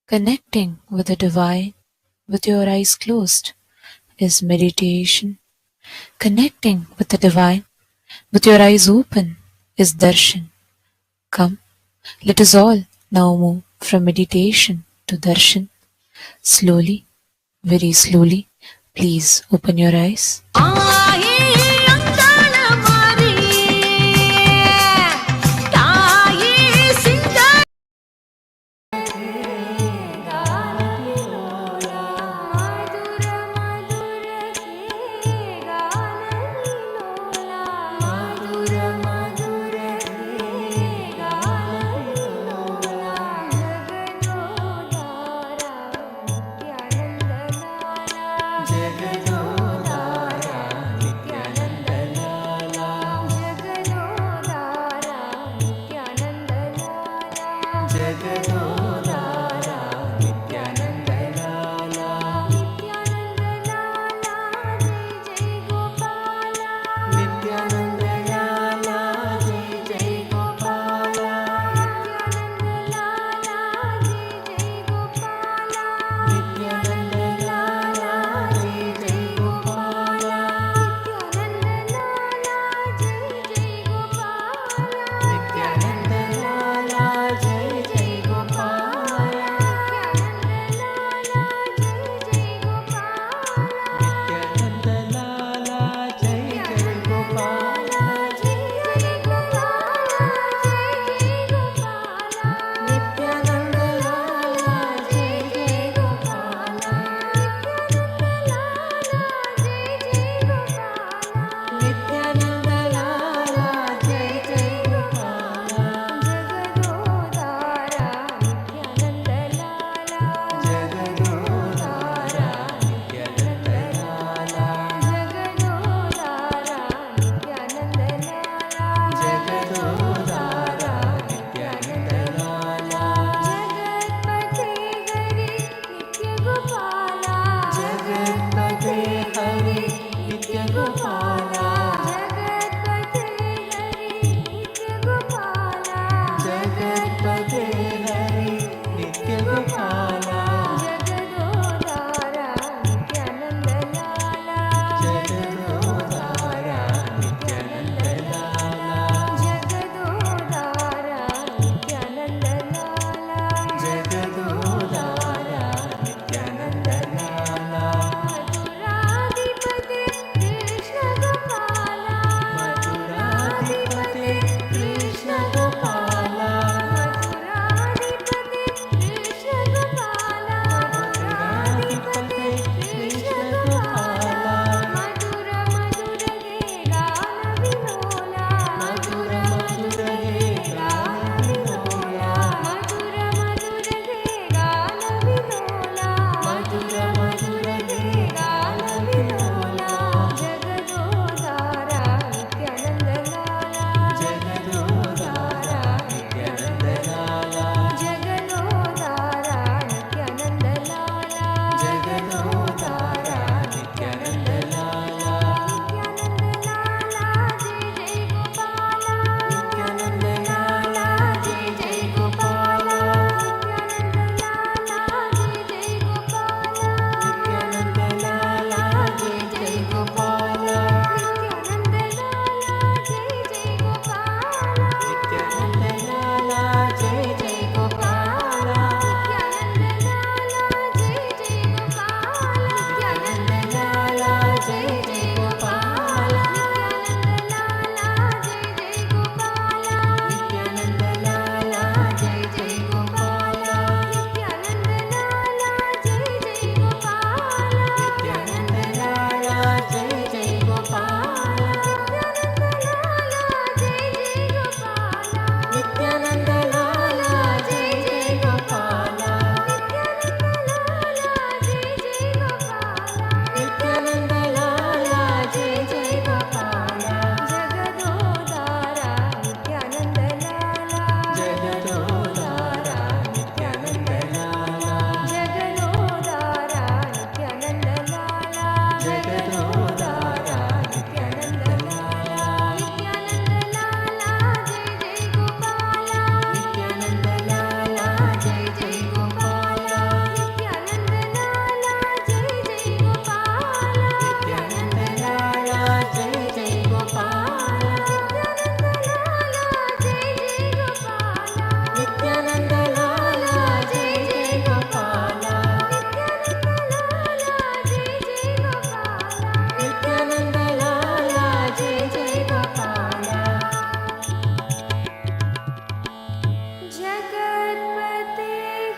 Connecting with the divine with your eyes closed is meditation. Connecting with the divine with your eyes open is darshan. Come, let us all now move from meditation to darshan. Slowly, very slowly, please open your eyes.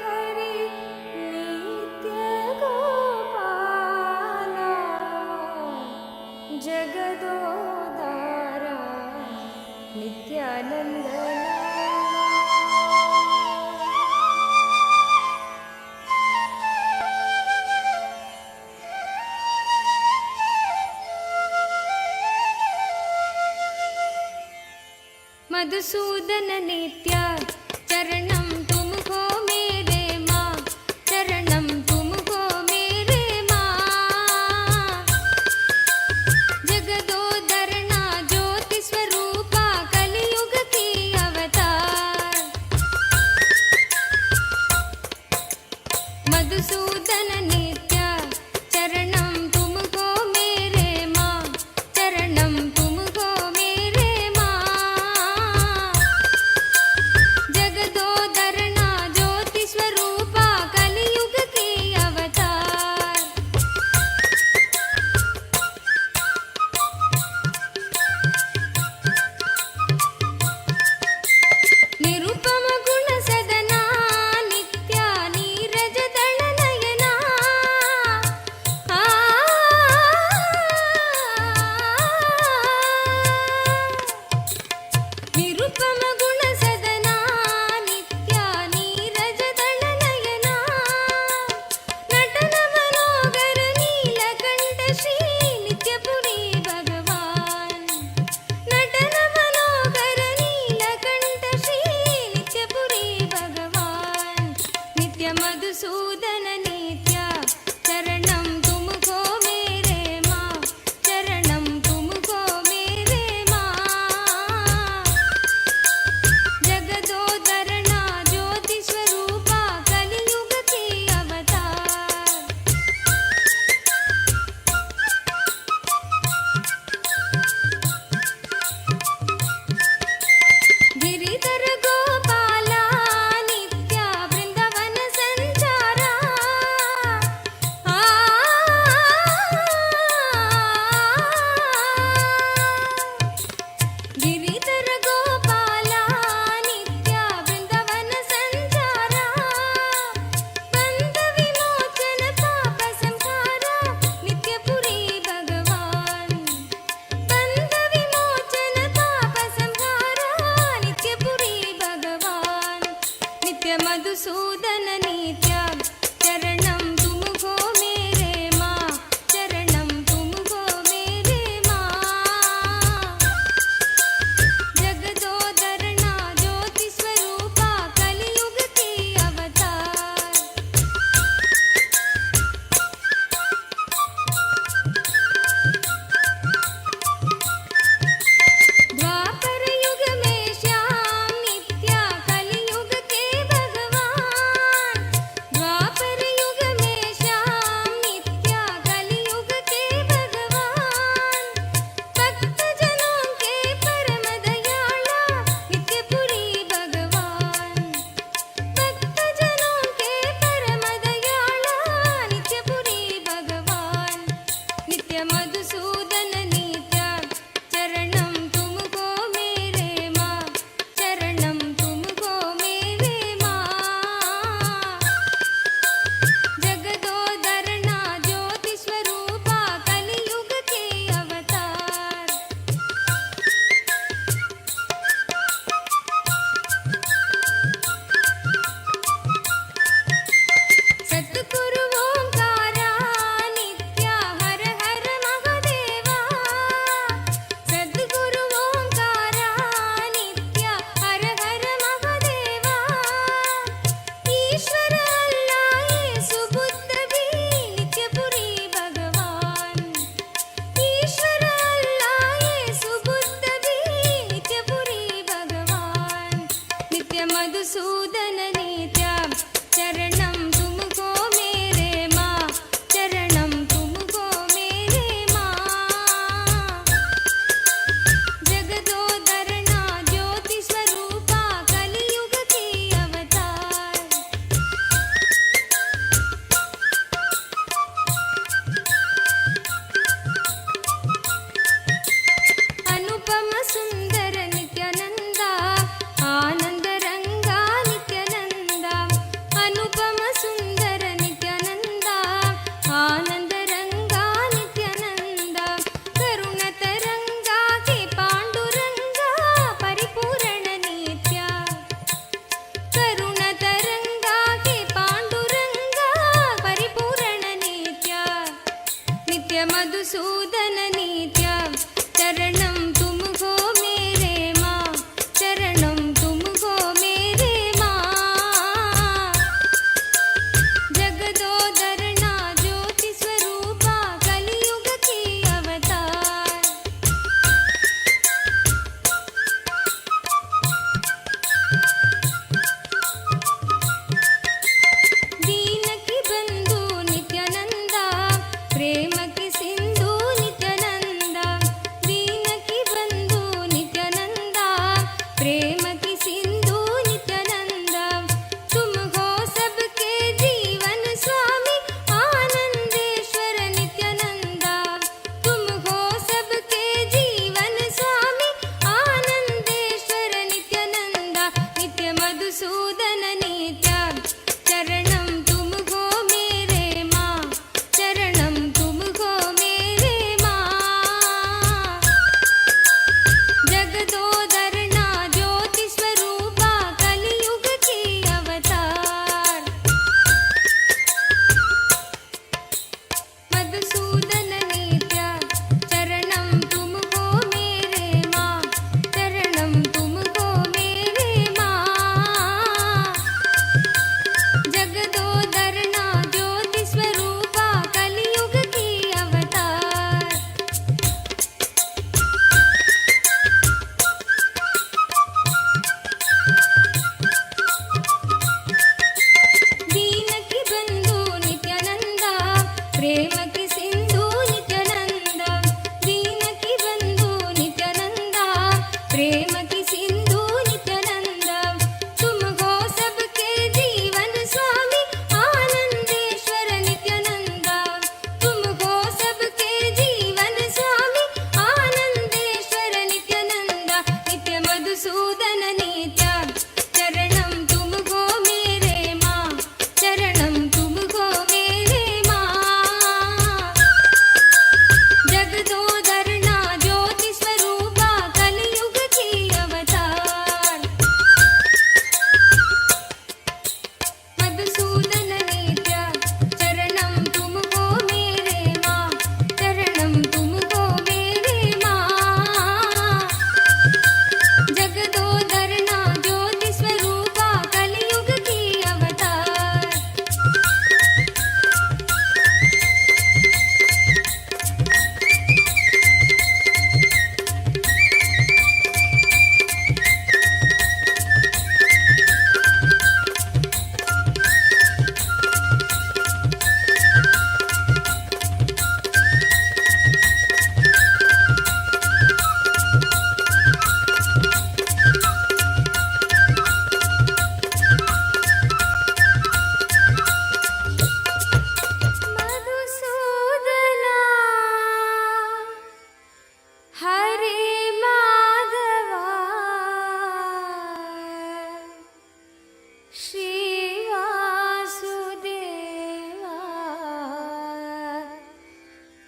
Hari नित्य गोपाला जगदोदारा नित्यानंदना मधुसूदन नित्य चरणम तुमको मेरे माँ चरणम तुमको मेरे माँ जगदोदरना ज्योति स्वरूपा कलियुग की अवतार मधुसूदन नित्य चरणम तुमको मेरे माँ चरणम तुमको मेरे माँ जगदोदरना ज्योति स्वरूपा कलियुग की अवतार निरुपम गुण सदना नित्या नीरज दल नयना आ निरुपम गुण सदना नित्या नीरज दल नयना नटन मनोगर नीलकंठ श्री नित्यपुरी भगवान नटन मनोगर नीलकंठ श्री नित्यपुरी भगवान नित्य मधुसूदन नित्य चरणम तुमको मेरे माँ चरणम तुमको मेरे माँ जगदोदरना ज्योति स्वरूपा कलियुग की अवतार गिरिधर गोपाला नित्य वृंदावन संचारा आ गिरिधर गोपाला नित्य वृंदावन संचारा बंध विमोचन पाप संहारा नित्यपुरी भगवान बंध विमोचन पाप संहारा नित्यपुरी भगवान नित्य मधुसूदन नित्य चरणम तुमको मेरे माँ चरणम तुमको मेरे माँ जगदोदरना ज्योति स्वरूपा कलियुग की अवतार द्वापर युग में श्याम नित्या कलियुग के भगवान द्वापर युग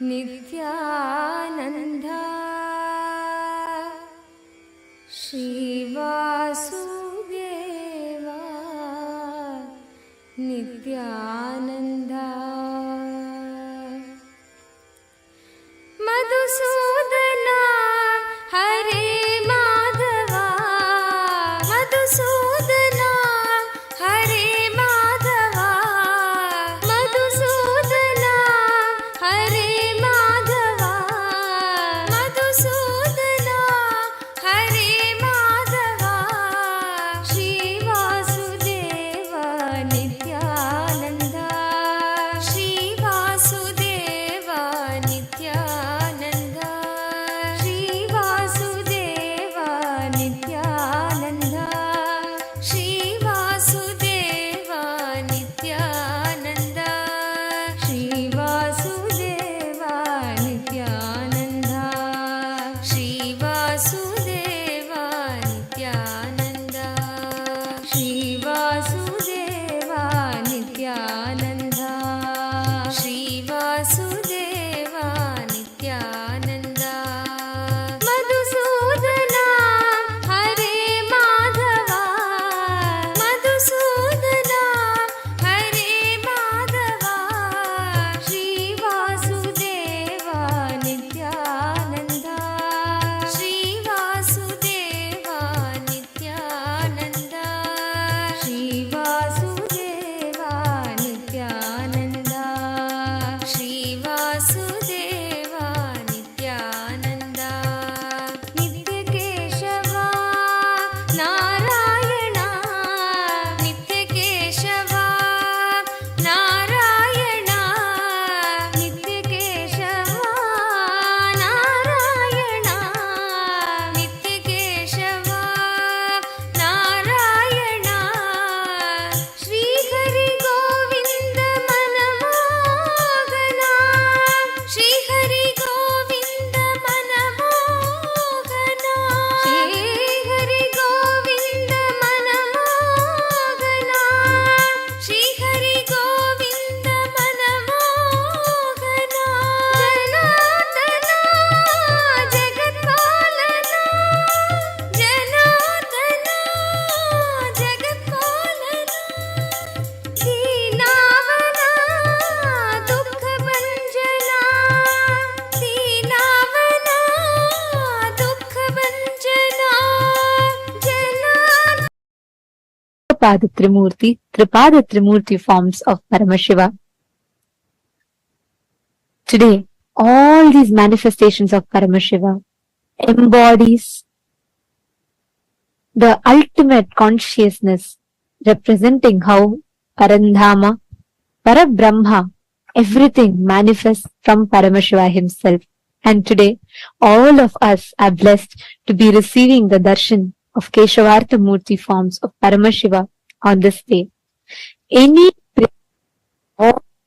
नित्यानन्द श्रीवासुदेवा नित्यानन्द मधुसूदना हरे माधवा मधुसूदना हरे माधवा मधुसूदना हरे माधवा मधुसूदना हरे माधवा श्रीवासुदेवा नित्यानन्द श्रीवासुदेवा नित्यानन्द श्रीवासुदेवा नित्यानन्द श्रीवासुदेवा नित्यानन्द श्रीवासुदेवा नित्यानन्द श्रीवासुदेवा नित्यानन्द श्रीवासुदेवा नित्यानन्द श्रीवासुदेवा नित्यानन्द मधुसूदना हरे माधवा मधुसूदना हरे माधवा श्रीवासुदेवा नित्यानन्द श्रीवासुदेवा नित्यानन्द श्रीवासुदेवा नित्यानन्द श्रीवासुदेवा नित्यानन्द नित्यकेशवा नारायण नित्यकेशवा नारायण नित्यकेशवा नारायण नित्यकेशवा नारायण श्रीहरि गोविन्द मनमोहना श्रीहरि गोविन्द मनमोहना श्रीहरि गोविन्द मनमोहना श्रीहरि गोविन्द मनमोहना जनार्दना जगत्पालना जनार्दना जगत्पालना दीनावना दुःखभञ्जना दीनावना दुःखभञ्जना जना Pada Trimurti, Tripada Trimurti forms of Paramashiva. Today, all these manifestations of Paramashiva embodies the ultimate consciousness, representing how Parandhama, Parabrahma, everything manifests from Paramashiva himself. And today, all of us are blessed to be receiving the darshan of Keshavartha Murti forms of Paramashiva on this day. Any prayer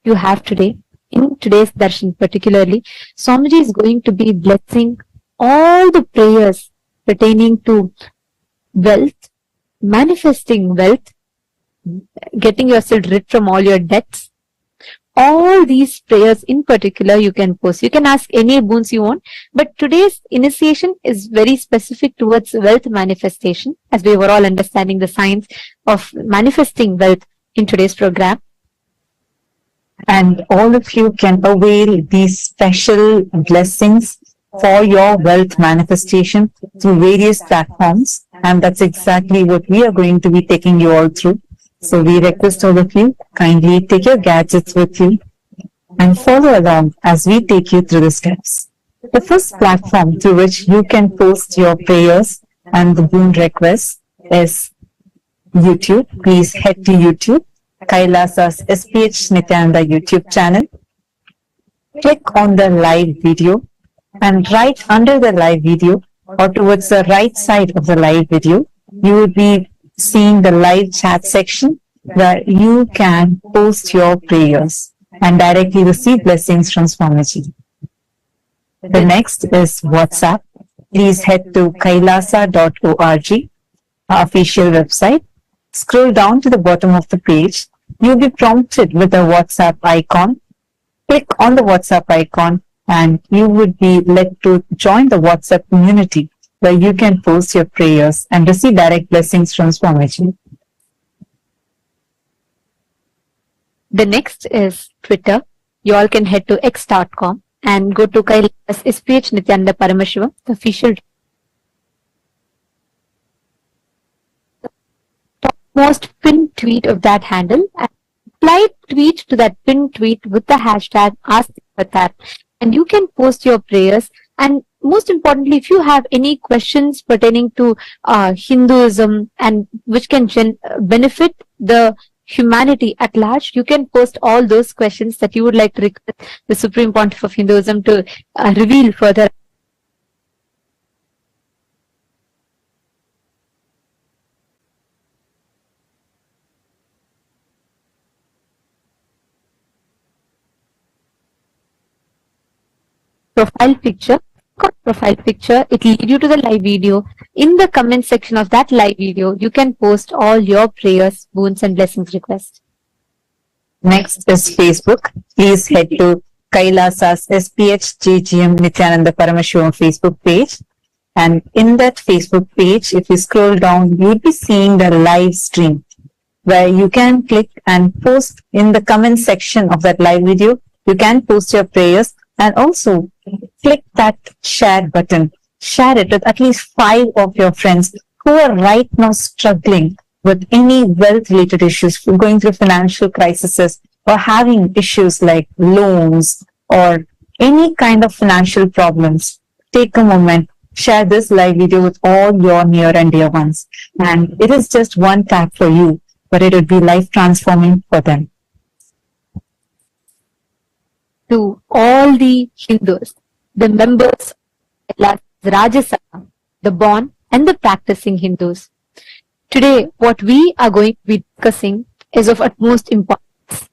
you have today, in today's darshan particularly, Swamiji is going to be blessing all the prayers pertaining to wealth, manifesting wealth, getting yourself rid from all your debts. All these prayers in particular you can post. You can ask any boons you want, but today's initiation is very specific towards wealth manifestation, as we were all understanding the science of manifesting wealth in today's program. And all of you can avail these special blessings for your wealth manifestation through various platforms. And that's exactly what we are going to be taking you all through. So we request all of you, kindly take your gadgets with you and follow along as we take you through the steps. The first platform through which you can post your prayers and the boon requests is YouTube. Please head to YouTube, Kailasa's SPH Nityananda YouTube channel. Click on the live video, and right under the live video or towards the right side of the live video, you will be seeing the live chat section where you can post your prayers and directly receive blessings from Swamiji. The next is WhatsApp. Please head to kailasa.org, our official website. Scroll down to the bottom of the page. You'll be prompted with a WhatsApp icon. Click on the WhatsApp icon and you would be led to join the WhatsApp community where you can post your prayers and receive direct blessings from Swamiji. The next is Twitter. You all can head to x.com and go to Kailas SPH Nityananda Paramashivam, the official most pinned tweet of that handle, and reply tweet to that pinned tweet with the hashtag AskTheAvatar, and you can post your prayers. And most importantly, if you have any questions pertaining to Hinduism and which can benefit the humanity at large, you can post all those questions that you would like to request the Supreme Pontiff of Hinduism to reveal further. Profile picture, it will lead you to the live video. In the comment section of that live video, you can post all your prayers, boons and blessings requests. Next is Facebook. Please head to Kailasa's SPH JGM Nityananda Paramashivam Facebook page. And in that Facebook page, if you scroll down, you'll be seeing the live stream where you can click and post in the comment section of that live video. You can post your prayers and also click that share button. Share it with at least 5 of your friends who are right now struggling with any wealth-related issues, going through financial crises or having issues like loans or any kind of financial problems. Take a moment, share this live video with all your near and dear ones. And it is just one tap for you, but it would be life-transforming for them. To all the Hindus, the members of Rajya Sabha, the born and the practicing Hindus. Today, what we are going to be discussing is of utmost importance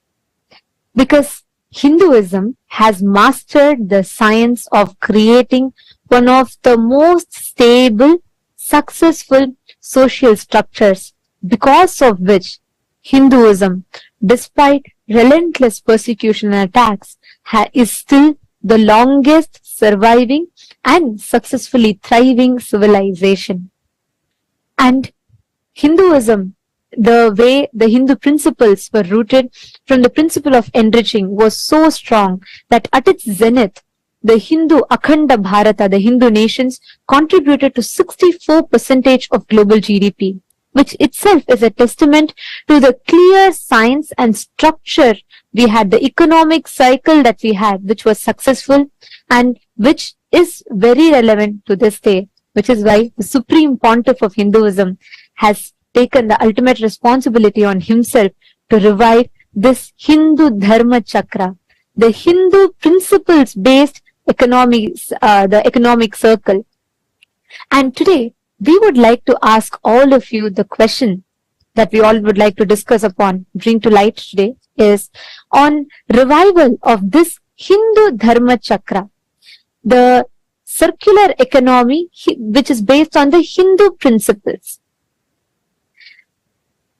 because Hinduism has mastered the science of creating one of the most stable, successful social structures, because of which Hinduism, despite relentless persecution and attacks, is still the longest surviving and successfully thriving civilization. And Hinduism, the way the Hindu principles were rooted from the principle of enriching, was so strong that at its zenith, the Hindu Akhanda Bharata, the Hindu nations, contributed to 64% of global GDP, which itself is a testament to the clear science and structure we had, the economic cycle that we had, which was successful and which is very relevant to this day, which is why the Supreme Pontiff of Hinduism has taken the ultimate responsibility on himself to revive this Hindu Dharma Chakra, the Hindu principles-based economics, the economic circle. And today, we would like to ask all of you the question that we all would like to discuss upon, bring to light today, is on revival of this Hindu Dharma Chakra, the circular economy which is based on the Hindu principles.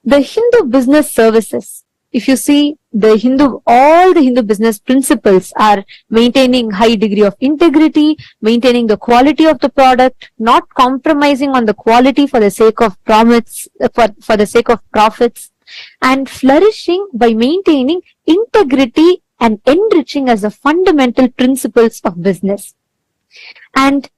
The Hindu business services, if you see all the Hindu business principles are maintaining high degree of integrity, maintaining the quality of the product, not compromising on the quality for the sake of for the sake of profits, and flourishing by maintaining integrity and enriching as the fundamental principles of business. And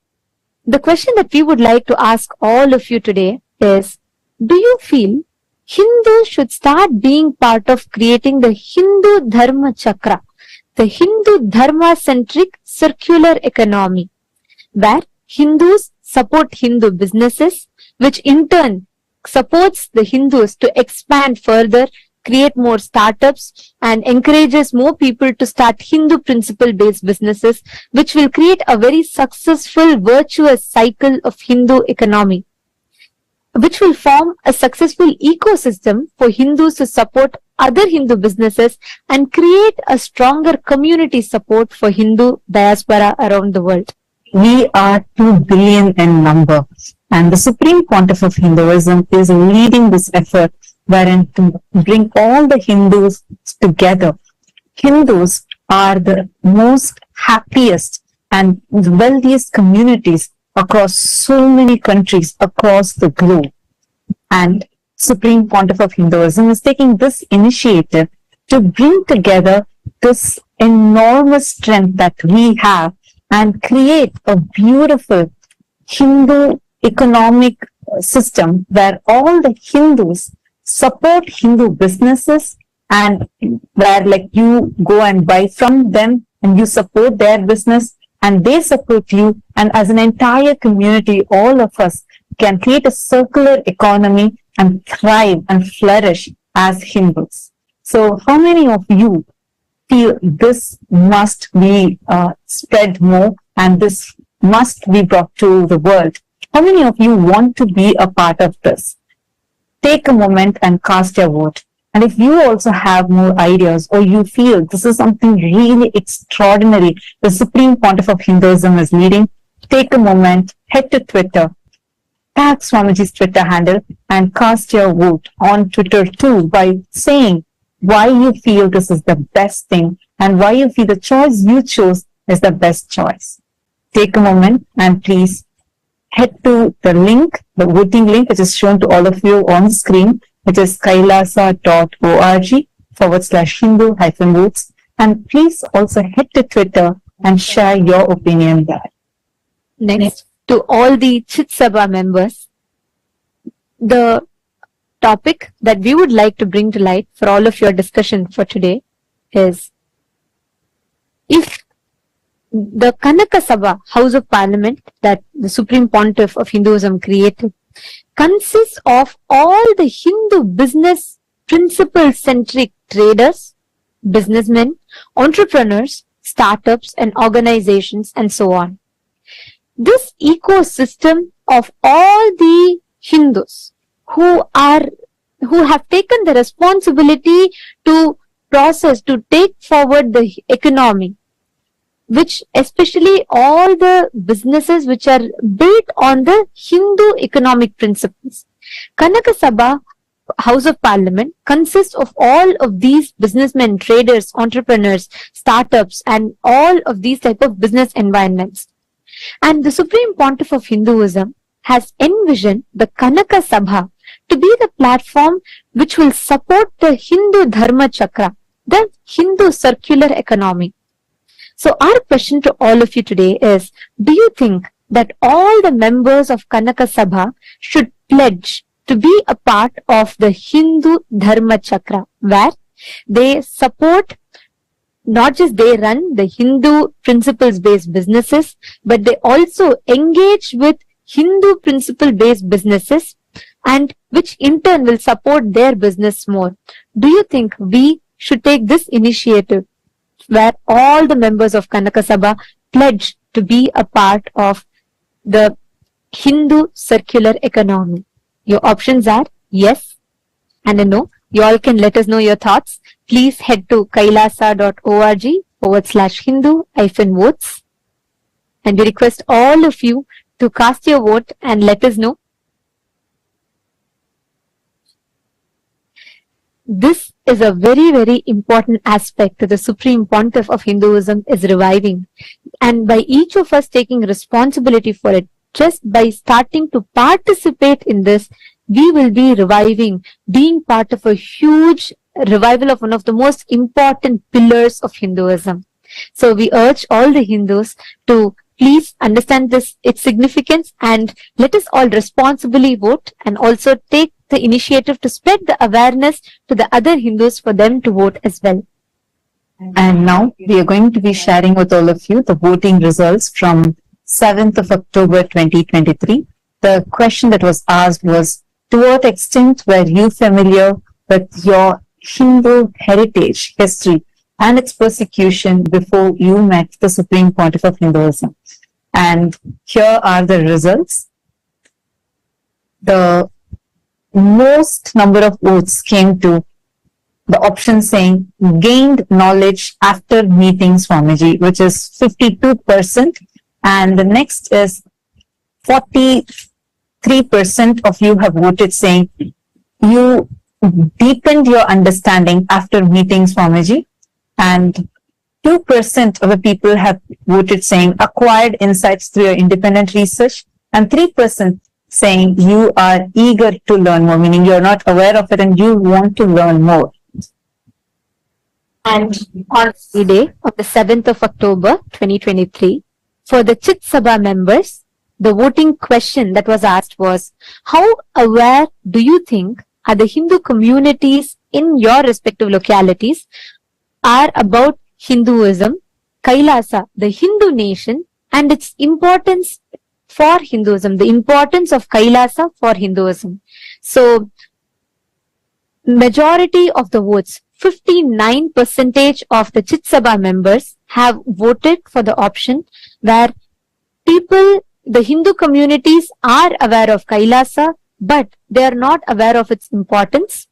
the question that we would like to ask all of you today is, do you feel Hindus should start being part of creating the Hindu Dharma Chakra, the Hindu Dharma-centric circular economy, where Hindus support Hindu businesses, which in turn supports the Hindus to expand further, create more startups, and encourages more people to start Hindu principle-based businesses, which will create a very successful, virtuous cycle of Hindu economy, which will form a successful ecosystem for Hindus to support other Hindu businesses and create a stronger community support for Hindu diaspora around the world. We are 2 billion in number, and the Supreme Pontiff of Hinduism is leading this effort wherein to bring all the Hindus together. Hindus are the most happiest and the wealthiest communities across so many countries across the globe. And Supreme Pontiff of Hinduism is taking this initiative to bring together this enormous strength that we have and create a beautiful Hindu economic system where all the Hindus support Hindu businesses, and where like you go and buy from them and you support their business and they support you, and as an entire community all of us can create a circular economy and thrive and flourish as Hindus. So how many of you feel this must be spread more and this must be brought to the world? How many of you want to be a part of this? Take a moment and cast your vote. And if you also have more ideas or you feel this is something really extraordinary the Supreme Pontiff of Hinduism is leading, take a moment, head to Twitter, tag Swamiji's Twitter handle and cast your vote on Twitter too by saying why you feel this is the best thing and why you feel the choice you chose is the best choice. Take a moment and please head to the link, the voting link, which is shown to all of you on screen, which is kailasa.org/Hindu-votes. And please also head to Twitter and share your opinion there. Next, to all the Chit Sabha members, the topic that we would like to bring to light for all of your discussion for today is, if the Kanaka Sabha, House of Parliament, that the Supreme Pontiff of Hinduism created, consists of all the Hindu business principle-centric traders, businessmen, entrepreneurs, startups and organizations and so on. This ecosystem of all the Hindus who have taken the responsibility to take forward the economy, which especially all the businesses which are built on the Hindu economic principles. Kanaka Sabha, House of Parliament, consists of all of these businessmen, traders, entrepreneurs, startups, and all of these type of business environments. And the Supreme Pontiff of Hinduism has envisioned the Kanaka Sabha to be the platform which will support the Hindu Dharma Chakra, the Hindu circular economy. So our question to all of you today is, do you think that all the members of Kanaka Sabha should pledge to be a part of the Hindu Dharma Chakra, where they support, not just they run the Hindu principles-based businesses, but they also engage with Hindu principle-based businesses, and which in turn will support their business more? Do you think we should take this initiative where all the members of Kanaka Sabha pledge to be a part of the Hindu circular economy? Your options are yes and a no. You all can let us know your thoughts. Please head to kailasa.org/Hindu-votes. And we request all of you to cast your vote and let us know. This is a very, very important aspect that the Supreme Pontiff of Hinduism is reviving. And by each of us taking responsibility for it, just by starting to participate in this, we will be reviving, being part of a huge revival of one of the most important pillars of Hinduism. So we urge all the Hindus to please understand this, its significance, and let us all responsibly vote and also take the initiative to spread the awareness to the other Hindus for them to vote as well. And now we are going to be sharing with all of you the voting results from 7th of October 2023. The question that was asked was, to what extent were you familiar with your Hindu heritage, history, and its persecution before you met the Supreme Pontiff of Hinduism? And here are the results. The most number of votes came to the option saying gained knowledge after meeting Swamiji, which is 52%. And the next is 43% of you have voted saying you deepened your understanding after meeting Swamiji. And 2% of the people have voted saying acquired insights through your independent research, and 3% saying you are eager to learn more, meaning you're not aware of it and you want to learn more. And on Friday, on the 7th of October 2023, for the Chit Sabha members, the voting question that was asked was, how aware do you think are the Hindu communities in your respective localities are about Hinduism, Kailasa, the Hindu nation, and its importance for Hinduism, the importance of Kailasa for Hinduism. So, majority of the votes, 59% of the Chit Sabha members have voted for the option where people, the Hindu communities are aware of Kailasa, but they are not aware of its importance.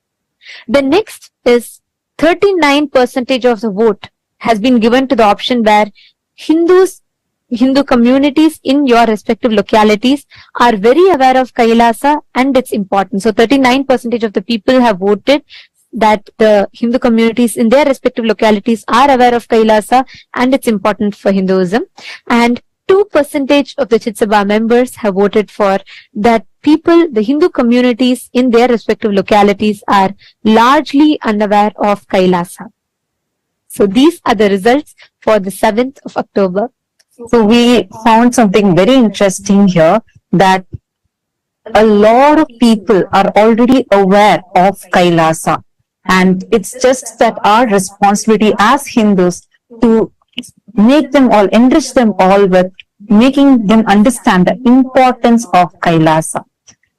The next is 39% of the vote has been given to the option where Hindu communities in your respective localities are very aware of Kailasa and its importance. So 39% of the people have voted that the Hindu communities in their respective localities are aware of Kailasa and its importance for Hinduism. And 2% of the Chit Sabha members have voted for that people, the Hindu communities in their respective localities are largely unaware of Kailasa. So these are the results for the 7th of October. So we found something very interesting here, that a lot of people are already aware of Kailasa, and it's just that our responsibility as Hindus to make them all, enrich them all with making them understand the importance of Kailasa.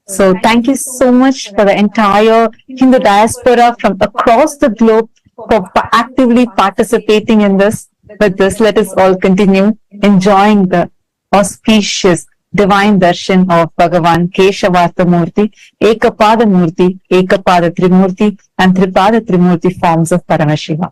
So thank you so much for the entire Hindu diaspora from across the globe for actively participating in this. With this, let us all continue enjoying the auspicious divine darshan of Bhagavan Keshavartha Murti, Ekapada Murti, Ekapada Trimurti, and Tripada Trimurti forms of Paramashiva.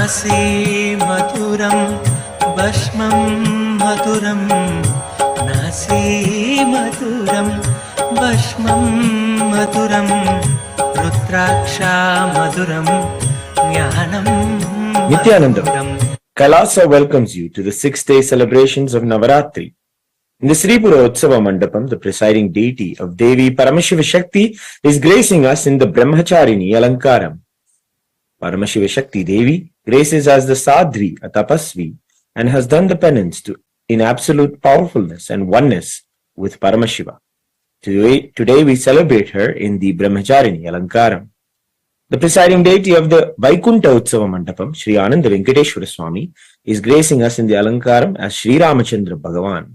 नासी मधुरं भस्मं मधुरं नासी मधुरं भस्मं मधुरं रुद्राक्षा मधुरं ज्ञानं Nityanandam, Kailasa welcomes you to the 6-day celebrations of Navaratri. In the Sripura Utsava Mandapam, the presiding deity of Devi Paramashiva Shakti is gracing us in the Brahmacharini Alankaram. Paramashiva Shakti Devi graces as the Sadhvi, a tapasvi, and has done the penance in absolute powerfulness and oneness with Paramashiva. Today we celebrate her in the Brahmacharini Alankaram. The presiding deity of the Vaikunta Utsava Mandapam, Sri Ananda Venkateshwara Swami, is gracing us in the Alankaram as Sri Ramachandra Bhagavan.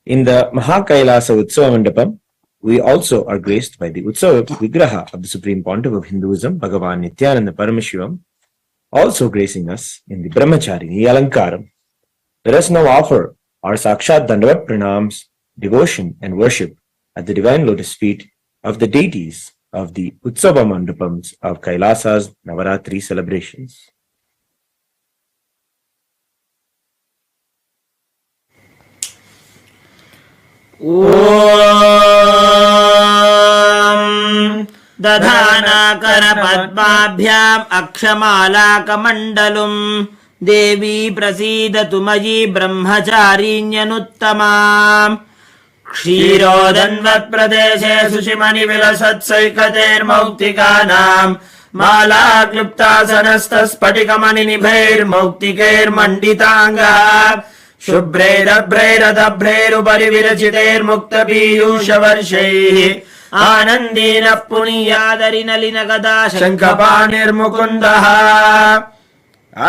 In the Mahakailasa Utsava Mandapam, we also are graced by the Utsava Vigraha of the Supreme Pontiff of Hinduism, Bhagavan Nityananda Paramashivam, also gracing us in the Brahmacharini Alankaram. Let us now offer our Sakshat Dandavat Pranams, devotion and worship at the divine lotus feet of the deities of the Utsava Mandapams of Kailasa's Navaratri celebrations. ॐ दधानाकरपद्माभ्याम् अक्षमालाकमण्डलुम् देवी प्रसीदतु मयि ब्रह्मचारिण्यनुत्तमाम् क्षीरोदन्वत्प्रदेशे सुषिमणिविलसत्सैकतेर्मौक्तिकानाम् माला क्लुप्तासनस्तस्फटिकमणिनिभैर्मौक्तिकैर्मण्डिताङ्गः शुभ्रैरभ्रैरदभ्रैरुपरि विरचितैर्मुक्तपीयूषवर्षैः आनन्दीनः पुनीयादरिनलिनगदा शङ्खपाणिर्मुकुन्दः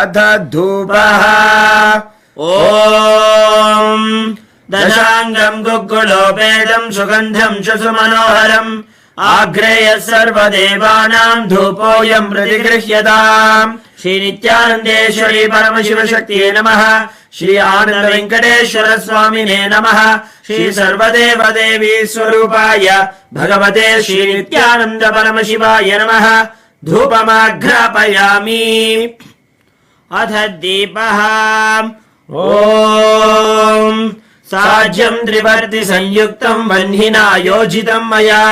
अथ धूपः ॐ दशाङ्गम् गुग्गुलोपेदम् सुगन्धम् सुमनोहरम् आग्रेयः सर्वदेवानाम् धूपोऽयम् प्रतिगृह्यताम् श्रीनित्यानन्देश्वरी परमशिवशक्तिये नमः श्री आनन्द वेङ्कटेश्वर स्वामिने नमः श्री सर्वदेवदेवी स्वरूपाय भगवते श्रीनित्यानन्द परमशिवाय नमः धूपमाघ्रापयामि अथ दीपः ॐ साज्यम् त्रिवर्ति संयुक्तम् वह्निना योजितम् मया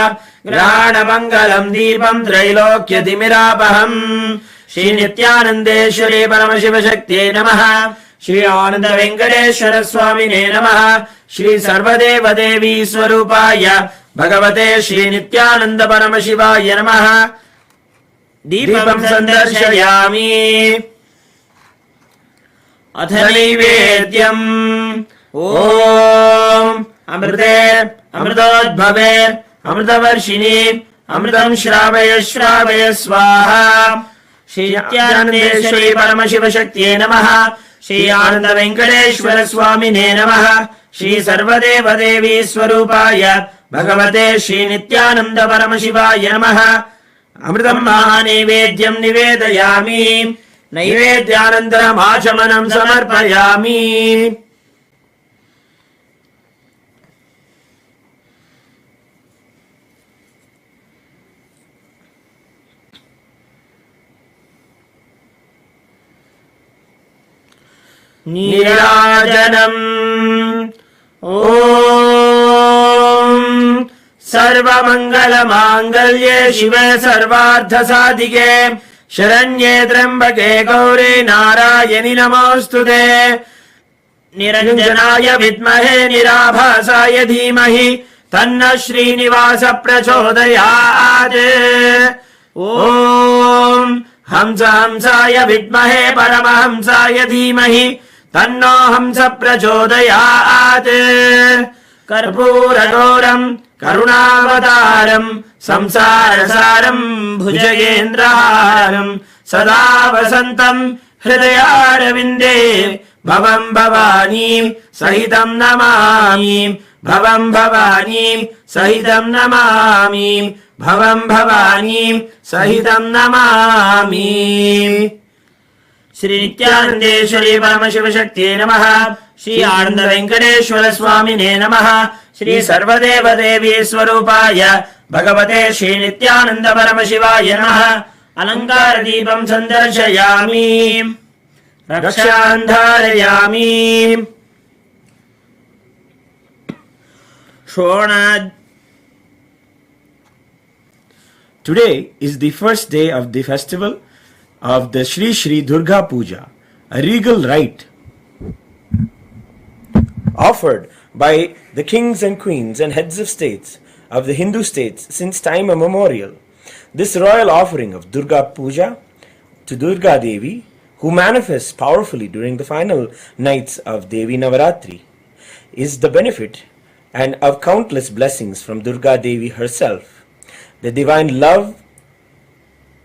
ग्रहाणमङ्गलम् दीपम् त्रैलोक्यतिमिरापहम् श्रीनित्यानन्देश्वरी परमशिवशक्त्यै नमः श्री आनन्द वेङ्कटेश्वर स्वामिने नमः श्री सर्वदेवदेवी स्वरूपाय भगवते श्रीनित्यानन्द परमशिवाय नमः दीपम् सन्दर्शयामि अथ नैवेद्यम् ॐ अमृते अमृतोद्भवे अमृतवर्षिणि अमृतम् श्रावय श्रावय स्वाहा श्री नित्यानन्देश्वरी परमशिवशक्त्यै नमः श्री आनन्द वेङ्कटेश्वर स्वामिने नमः श्री सर्वदेवदेवी स्वरूपाय भगवते श्री नित्यानन्द परमशिवाय नमः अमृतम् महानैवेद्यम् निवेदयामि नैवेद्यानन्तरमाचमनम् समर्पयामि नीराजनम् ॐ सर्वमङ्गलमाङ्गल्ये शिवे सर्वार्थसाधिके शरण्ये त्र्यम्बके गौरी नारायणि नमोऽस्तुते निरञ्जनाय विद्महे निराभासाय धीमहि तन्नः श्रीनिवास प्रचोदयात् ॐ हंसाय विद्महे परमहंसाय धीमहि तन्नो हंस प्रचोदयात् कर्पूरगौरम् करुणावतारम् संसारसारम् भुजगेन्द्रहारम् सदा वसन्तम् हृदयारविन्दे भवम् भवानीम् सहितम् नमामि भवम् भवानीम् सहितम् नमामि भवम् भवानीम् सहितम् नमामि श्री नित्यानन्देश्वरी परमशिवशक्त्यै नमः श्री आनन्द वेङ्कटेश्वर स्वामिने नमः श्री सर्वदेवदेवी स्वरूपाय भगवते श्री नित्यानन्द परमशिवाय नमः अलङ्कारदीपम् सन्दर्शयामि रक्षान् धारयामि Today is the first day of the festival of the Sri Sri Durga Puja, a regal rite offered by the kings and queens and heads of states of the Hindu states since time immemorial. This royal offering of Durga Puja to Durga Devi, who manifests powerfully during the final nights of Devi Navaratri, is the benefit and of countless blessings from Durga Devi herself. The divine love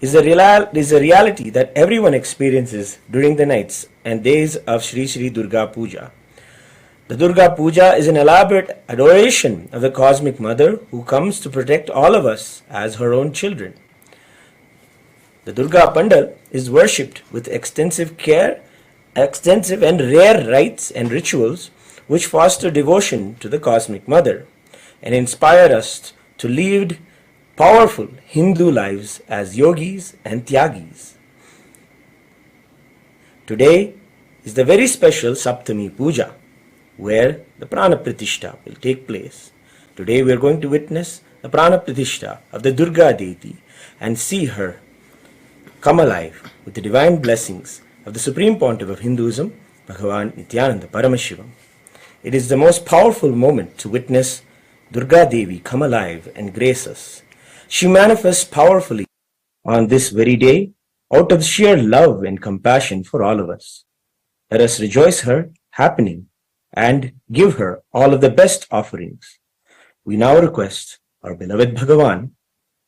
is a reality that everyone experiences during the nights and days of Sri Sri Durga Puja. The Durga Puja is an elaborate adoration of the Cosmic Mother who comes to protect all of us as her own children. The Durga Pandal is worshipped with extensive and rare rites and rituals which foster devotion to the Cosmic Mother and inspire us to lead powerful Hindu lives as yogis and tyagis. Today is the very special Saptami Puja, where the Prana Pratishta will take place. Today we are going to witness the Prana Pratishta of the Durga deity and see her come alive with the divine blessings of the Supreme Pontiff of Hinduism, Bhagavan Nityananda Paramashivam. It is the most powerful moment to witness Durga Devi come alive and grace us. She manifests powerfully on this very day out of sheer love and compassion for all of us. Let us rejoice her happening and give her all of the best offerings. We now request our beloved Bhagavan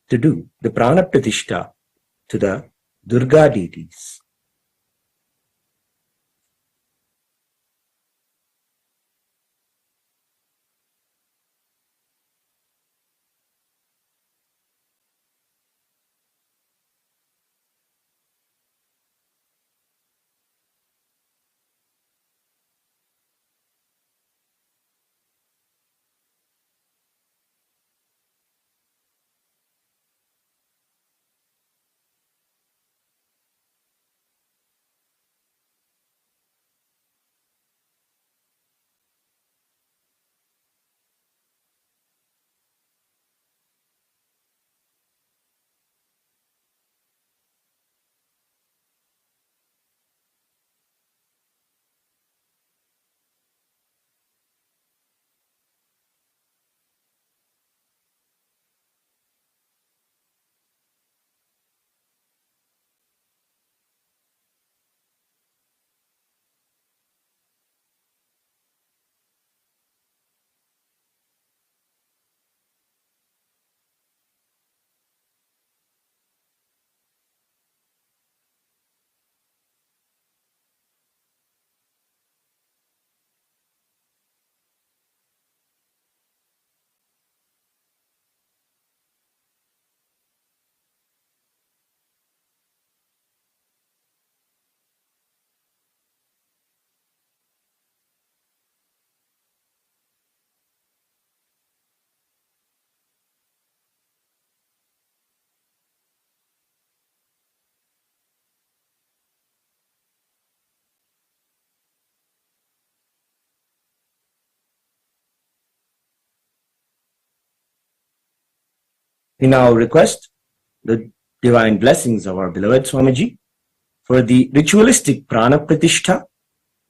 to do the Prana Pratishta to the Durga deities. We now request the divine blessings of our beloved Swamiji. For the ritualistic Prana Pratishtha,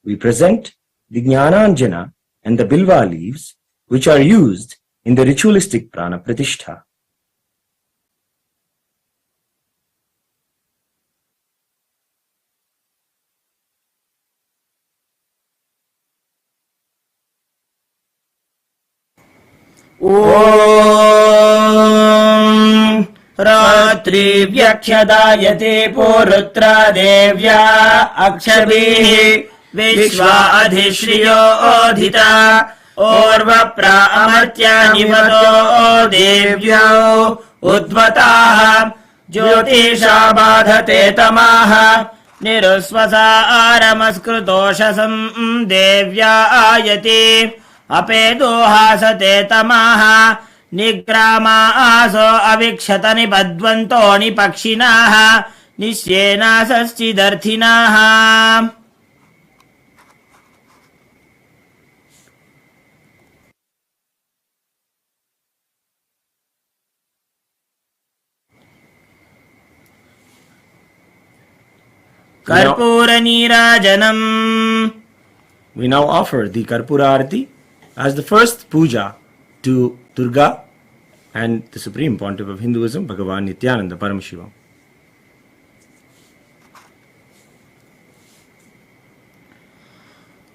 we present the Jnananjana and the Bilva leaves which are used in the ritualistic Prana Pratishtha. ॐ रात्रिव्यक्षदायते पूरुत्रा देव्या अक्षभिः विश्वा अधिश्रियो ओधिता ओर्वप्रा अमर्त्या निपतो देव्यो उद्वताः ज्योतिषा बाधते तमाः निरुस्वसारमस्कृतोषसं देव्या आयति अपेदोहासते तमाः निग्रामा आसो अविक्षत निबध्वन्तो निपक्षिणाः निश्येनासश्चिदर्थिनाः कर्पूर नीराजनम. We now offer the Karpura Arati as the first puja to Durga and the Supreme Pontiff of Hinduism, Bhagavan Nityananda Paramashiva.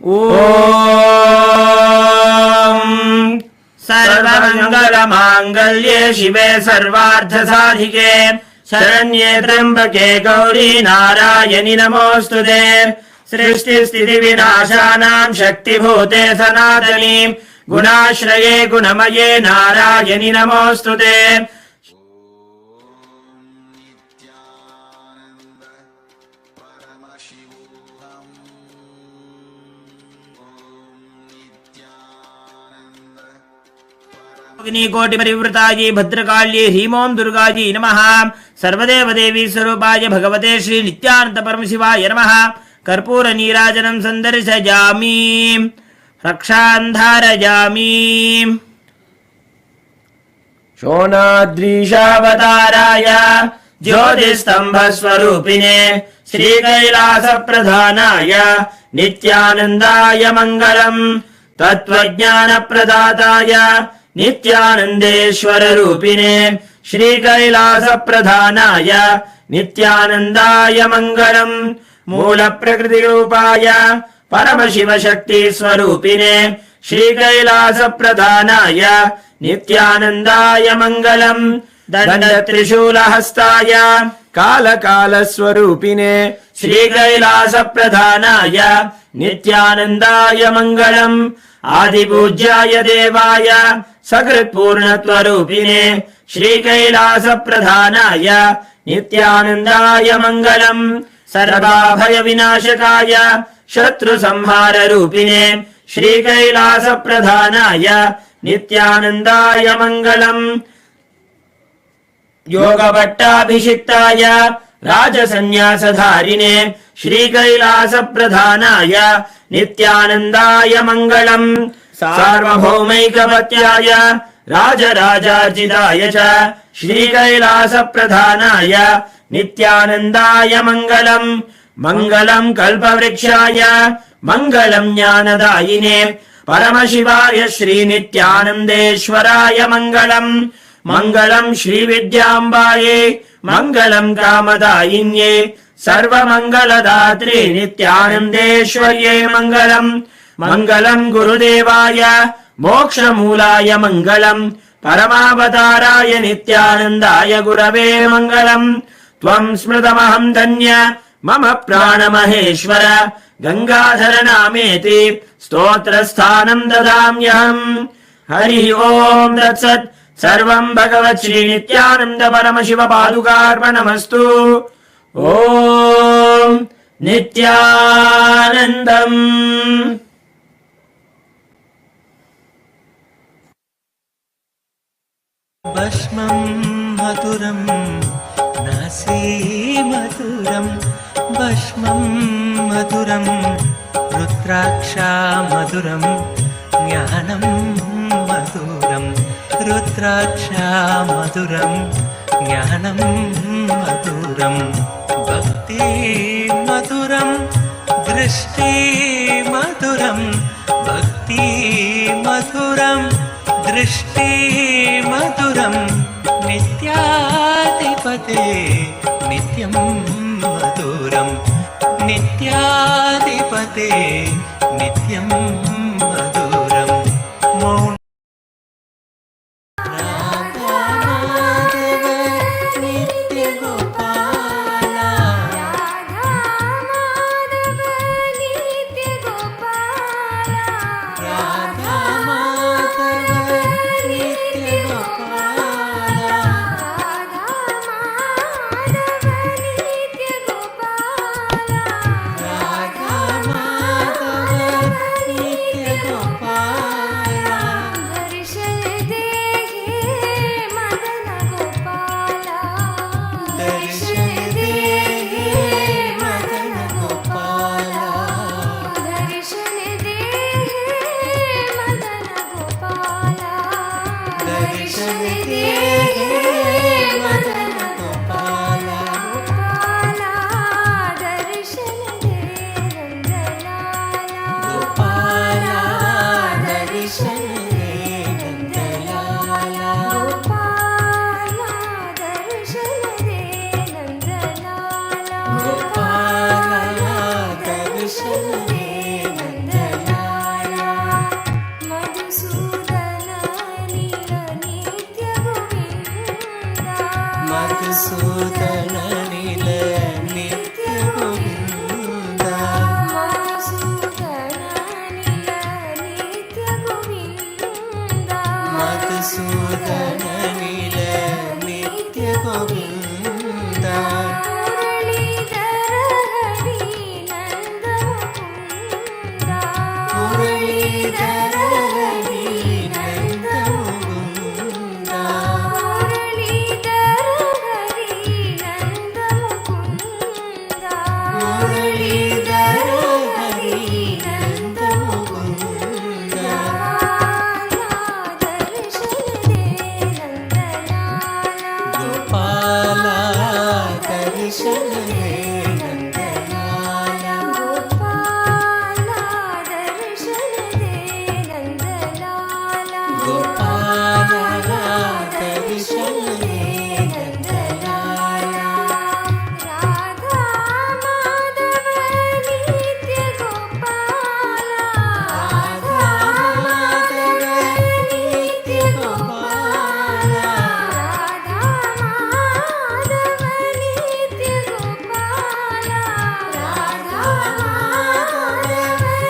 Om सर्वमङ्गलमाङ्गल्ये शिवे सर्वार्थसाधिके शरण्ये त्र्यम्बके गौरी नारायणि नमोऽस्तुते. सृष्टिस्थितिविनाशानां शक्तिभूते सनातनी गुणाश्रये गुणमये नारायणि नमोऽस्तुते. अग्निकोटि परिवृतायै भद्रकाल्यै ह्रीं ओं दुर्गायै नमः. सर्वदेव देवी स्वरूपाय भगवते श्री नित्यानंद परमशिवाय नमः. कर्पूर नीराजनं सन्दर्शयामि रक्षान्धारयामि. शोणाद्रीशावताराय ज्योतिस्तम्भस्वरूपिणे श्रीकैलासप्रधानाय नित्यानन्दाय मङ्गलम्. तत्त्वज्ञानप्रदाताय नित्यानन्देश्वर रूपिणे श्रीकैलासप्रधानाय नित्यानन्दाय मङ्गलम्. मूलप्रकृतिरूपाय परमशिवशक्तिस्वरूपिणे श्रीकैलासप्रधानाय नित्यानन्दाय मङ्गलम्. दण्डत्रिशूलहस्ताय कालकालस्वरूपिणे श्रीकैलासप्रधानाय नित्यानन्दाय मङ्गलम्. आदिपूज्याय देवाय सकृत्पूर्णत्वरूपिणे श्रीकैलासप्रधानाय नित्यानन्दाय मङ्गलम्. सर्वाभयविनाशकाय शत्रुसंहाररूपिणे श्रीकैलासप्रधानाय नित्यानन्दाय मङ्गलम्. योगभट्टाभिषिक्ताय राजसन्न्यासधारिणे श्रीकैलासप्रधानाय नित्यानन्दाय मङ्गलम्. सार्वभौमैकपत्याय राजराजार्जिताय च श्रीकैलासप्रधानाय नित्यानन्दाय मङ्गलम्. मङ्गलम् कल्पवृक्षाय मङ्गलम् ज्ञानदायिने परमशिवाय श्रीनित्यानन्देश्वराय मङ्गलम्. मङ्गलम् श्रीविद्याम्बायै मङ्गलम् कामदायिन्ये सर्वमङ्गलदात्रे नित्यानन्देश्वर्यै मङ्गलम्. मङ्गलम् गुरुदेवाय मोक्षमूलाय मङ्गलम्. परमावताराय नित्यानन्दाय गुरवे मङ्गलम्. त्वम् स्मृतमहम् धन्य मम प्राणमहेश्वर गङ्गाधर नामेति स्तोत्रस्थानम् ददाम्यहम्. हरिः ओम् तत्सत्. सर्वम् भगवत् श्री नित्यानन्द परमशिव पादुकार्पणमस्तु. ओम् नित्यानन्दम्. भस्मं मधुरं नासी मधुरं भस्मं मधुरं रुद्राक्षा मधुरं ज्ञानं मधुरं रुद्राक्षा मधुरं ज्ञानं मधुरं भक्ति मधुरं दृष्टि मधुरं भक्ति मधुरं दृष्टि मधुरं नित्याधिपते नित्यं मधुरं नित्याधिपते नित्यं मधुरं मौन మధుసూదన నిల నిత్య గోవింద మధుసూదన నిల నిత్య గోవింద మురళీధర హరి నంద ముకుంద మురళీధర హరి నంద ముకుంద గోపాల దర్శన దే నందలాల గోపాల దర్శన దే నందలాల రాధా మాధవ నిత్య గోపాల రాధా మాధవ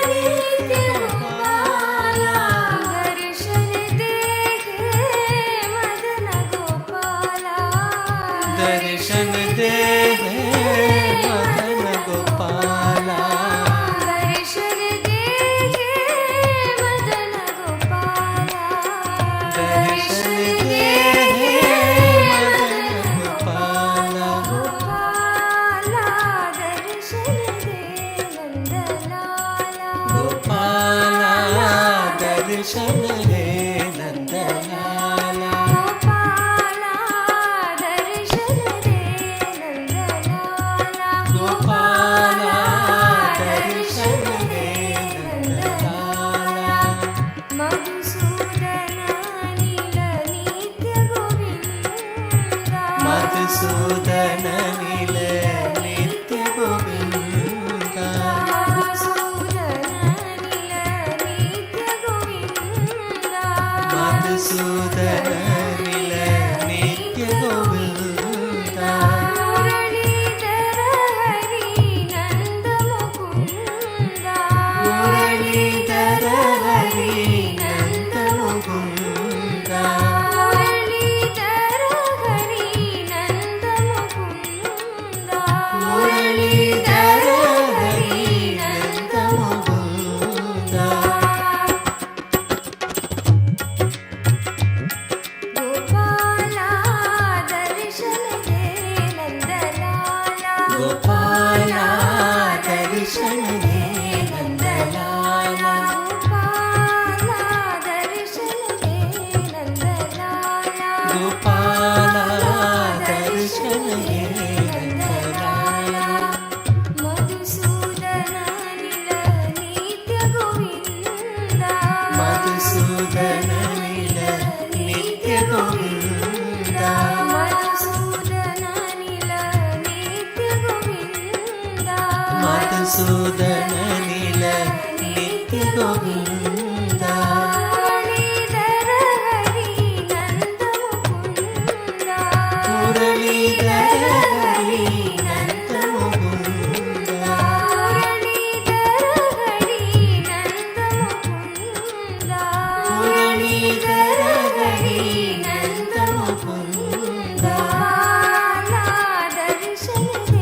నిత్య గోపాల దర్శన దే మదన గోపాల దర్శన దే మదన గోపాల గోపాల దర్శన దే నందలాల గోపాల దర్శన దే నందలాల మధుసూదన నిల నిత్య గోవింద మధుసూదన నిల నిత్య గోవింద మురళీధర హరి నంద ముకుంద మురళీధర హరి నంద ముకుంద గోపాల దర్శన దే నందలాల గోపాల దర్శన దే నందలాల మధుసూదన నిల నిత్య గోవింద మధుసూదన నిల నిత్య గోవింద మురళీధర హరి నంద ముకుంద మురళీధర హరి నంద ముకుంద గోపాల దర్శన దే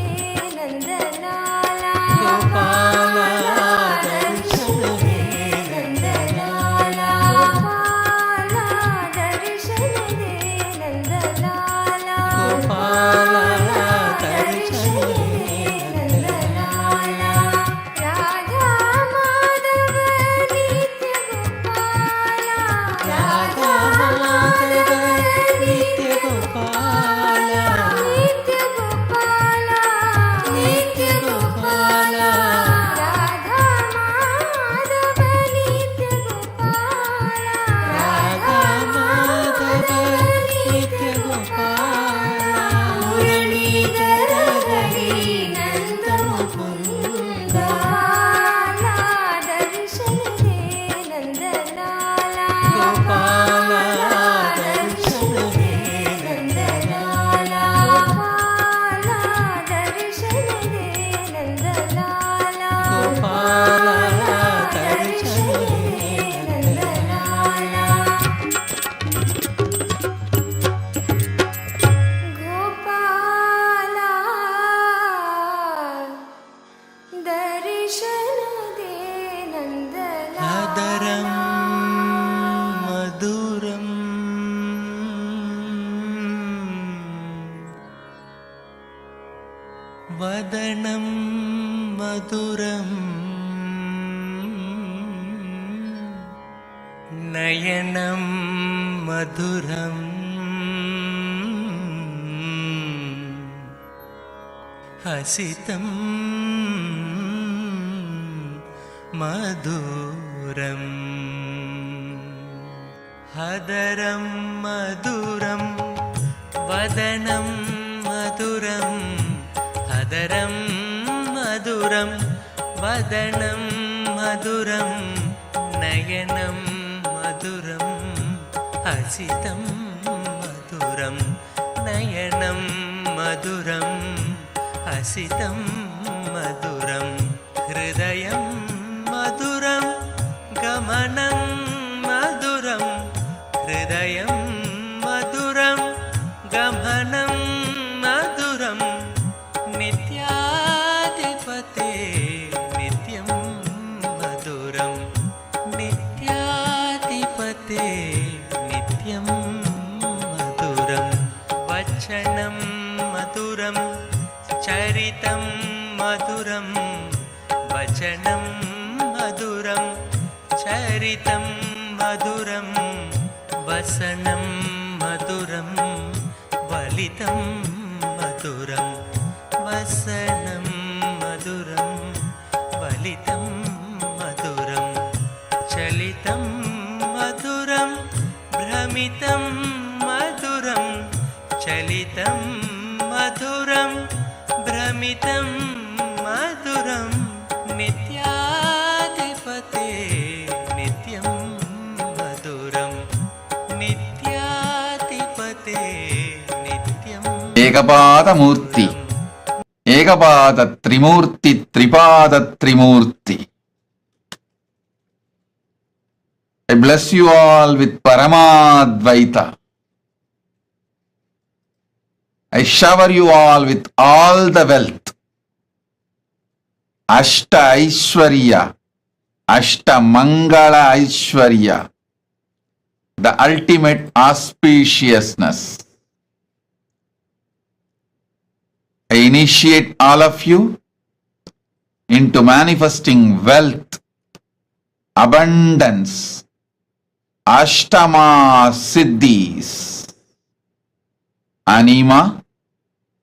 నందలాల గోపాల దర్శనే నందలాల గోపాల దర్శన దే నందలాల అదరం మధురం వదనం మధురం నయనం మధురం హసితం మధురం హదరం మధురం వదనం మధురం హదరం మధురం వదనం మధురం నయనం మధురం హసితం మధురం నయనం మధురం హసితం మధురం హృదయం మధురం గమనం మధురం హృదయం మధురం గమనం మధురం నిత్యాధిపతే నిత్యం మధురం నిత్యాధిపతే నిత్యం మధురం వచనం మధురం చరితం మధురం వచనం మధురం చరితం మధురం వసనం మధురం వలితం మధురం వసనం మధురం వలితం మధురం చలితం మధురం భ్రమితం మధురం చలితం మధురం భ్రమితం మధురం నిత్యాధిపతే నిత్యం మధురం నిత్యాధిపతే నిత్యం ఏకపాదమూర్తి ఏకపాద త్రిమూర్తి త్రిపాద త్రిమూర్తి. I bless you all with Paramadvaita. I shower you all with all the wealth. Ashta Aishwarya, Ashta Mangala Aishwarya, the ultimate auspiciousness. I initiate all of you into manifesting wealth, abundance, Ashtama Siddhis, Anima,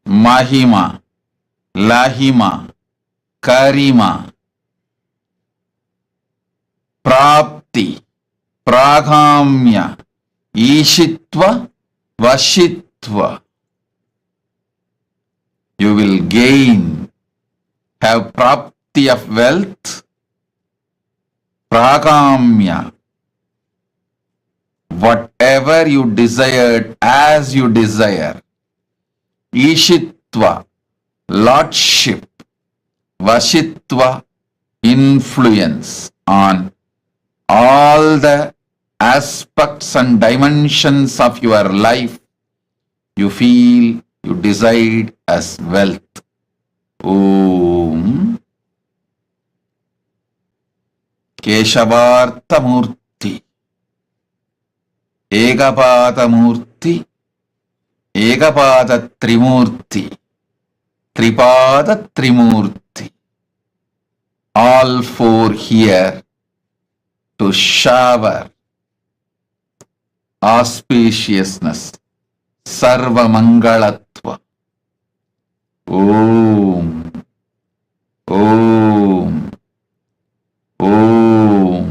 Mahima, Lahima, Karima, Prapti, Pragamya, Ishitva, Vashitva. You will gain, have prapti of wealth, pragamya, whatever you desired as you desire, ishitva, lordship, vashitva, influence on all the aspects and dimensions of your life you feel you decide as wealth. Om Keshavartha Murti, Ekapada Murti, Ekapada Trimurti, Tripada Trimurti. All four here to shower auspiciousness, Sarva Mangalatva. Om, Om, Om.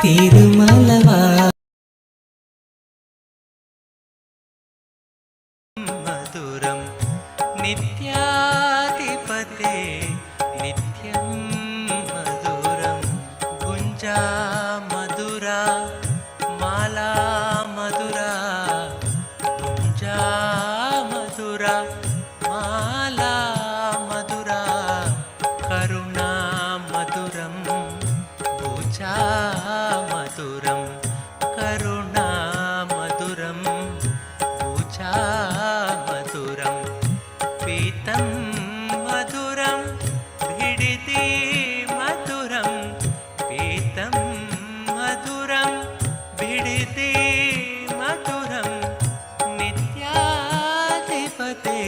తిరుమలవా మధురం నిత్యాధిపతే నిత్యం మధురం గుంజా మధురం మధురా మాలా మధురా గుంజా మధురా మాలా మధురా కరుణా మధురం పూజా మధురం కరుణా మధురం పూజా మధురం పీతం మధురం భిడితి మధురం పీతం మధురం భిడితి మధురం నిత్యాధిపతే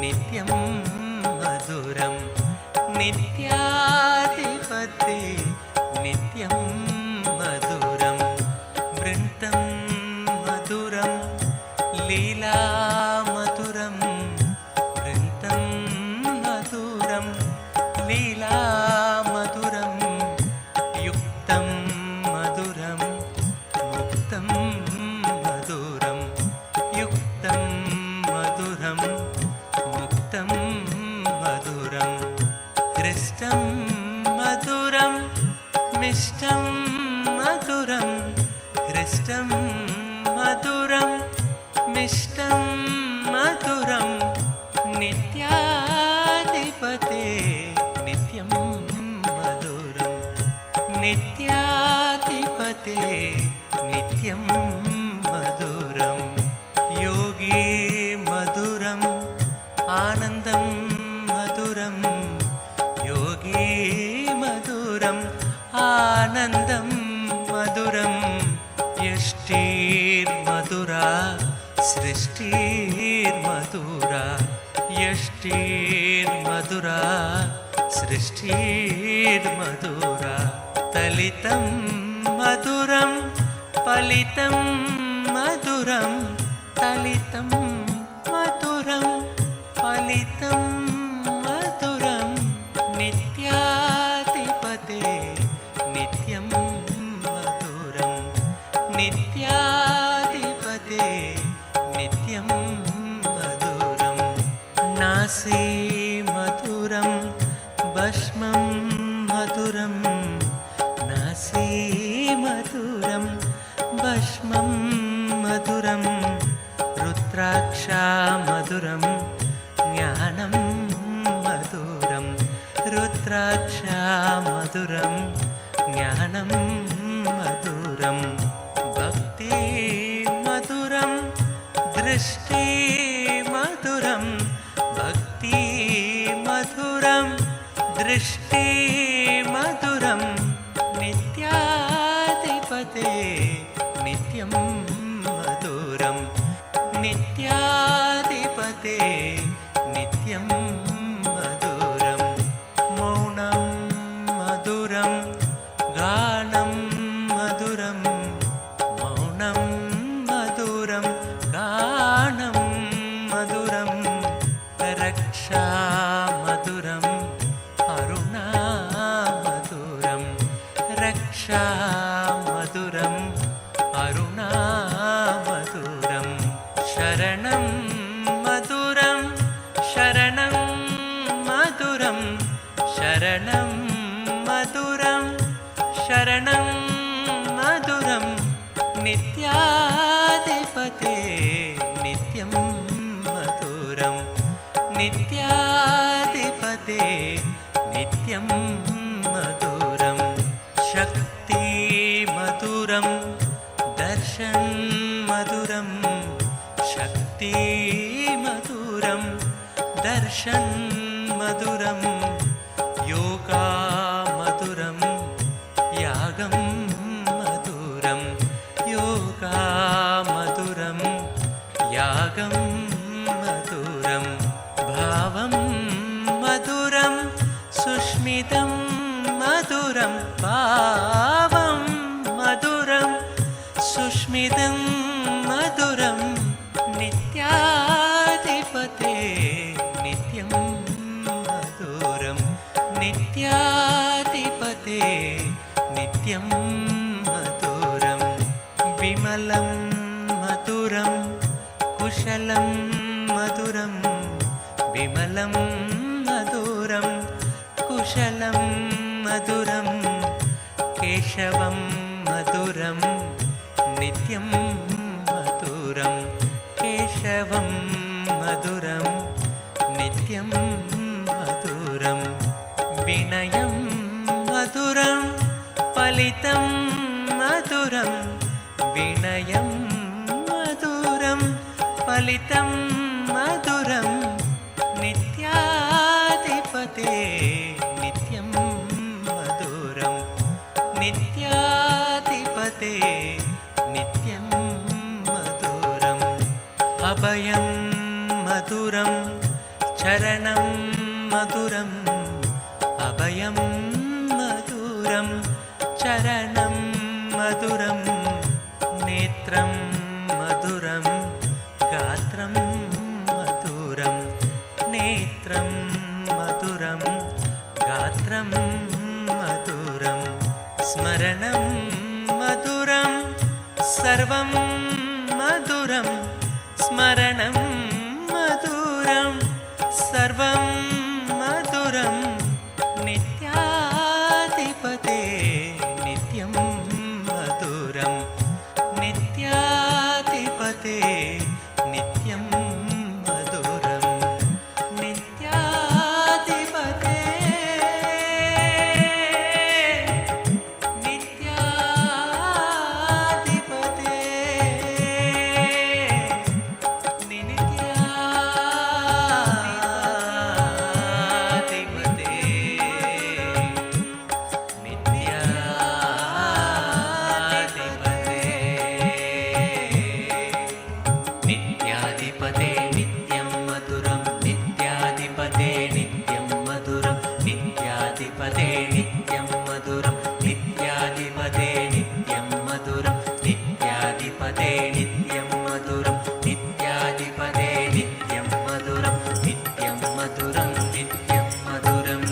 నిత్యం మధురం నిత్యాధిపతే నిత్యం మధురం వృంతం మధురం లీలా మధురం వృంతం మధురం లీలా మధురం యుక్తం మధురం ముక్తం మధురం యుక్తం మధురం ముక్తం మధురం హృష్టం మధురం మిష్టం మధురం హృష్టం మధురం మిష్టం మధురం నిత్యాధిపతే నిత్యం మధురం నిత్యాధిపతే నిత్యం మధురం యోగి మధురం ఆనందం మధురం యోగి మధురం ఆనందం మధురం యష్టిర్మధురా సృష్టిర్మధురా యష్టిర్మధురా సృష్టిర్మధురా తలితం మధురం ఫలితం మధురం తలితం మధురం ఫలితం మధురం నిత్యాధిపతే నిత్యం మధురం నిత్యాధిపతే నిత్యం మధురం నాసి మధురం భస్మం మధురం నాసి మధురం భస్మం మధురం రుద్రాక్ష మధురం జ్ఞానం మధురం రుద్రాక్ష మధురం జ్ఞానం మధురం భక్తి మధురం దృష్టి మధురం భక్తి మధురం దృష్టి మధురం నిత్యాధిపతే నిత్యం మధురం నిత్యాధిపతే నిత్యం మధురం మౌనం మధురం గానం మధురం మౌనం మధురం గానం మధురం రక్షా మధురం అరుణా మధురం రక్షా మధురం అరుణా మధురం శరణం మధురం శరణం మధురం శరణం మధురం శరణం మధురం నిత్యాధిపతే నిత్యం మధురం నిత్యాధిపతే నిత్యం మధురం శక్తి మధురం దర్శన్ మధురం శక్తి మధురం దర్శన్ మధురం యోగా మధురం యాగం మధురం యోగా మధురం యాగం మధురం భావం మధురం సుష్మితం మధురం భావం మధురం సుష్మితం మధురం నిత్యాధిపతే నిత్యం మధురం నిత్యాధిపతే నిత్యం మధురం విమలం మధురం కుశలం మధురం విమలం మధురం కుశలం మధురం కేశవం మధురం मधुरं नित्यं मधुरं केशवं मधुरं नित्यं मधुरं विनयं मधुरं फलितं मधुरं विनयं मधुरं फलितं मधुरं नित्याधिपते नित्यं मधुरं नित्याधिपते नित्यं मधुरम् अभयं मधुरं चरणं मधुरम् अभयं मधुरं चरणं मधुरं नेत्रं मधुरं गात्रं मधुरं नेत्रं मधुरं गात्रं मधुरं स्मरणं मधुरं सर्वं मधुरं स्मरणं मधुरं सर्वं मधुरं नित्याधिपते नित्यं मधुरं नित्याधिपते नित्यं मधुरं नित्याधिपते नित्याधिपते नित्यं मधुरं नित्याधिपते नित्यं मधुरं नित्याधिपते नित्यं मधुरं नित्याधिपते नित्यं मधुरं नित्याधिपते नित्यं मधुरं नित्याधिपते नित्यं मधुरं नित्यं मधुरं नित्यं मधुरम्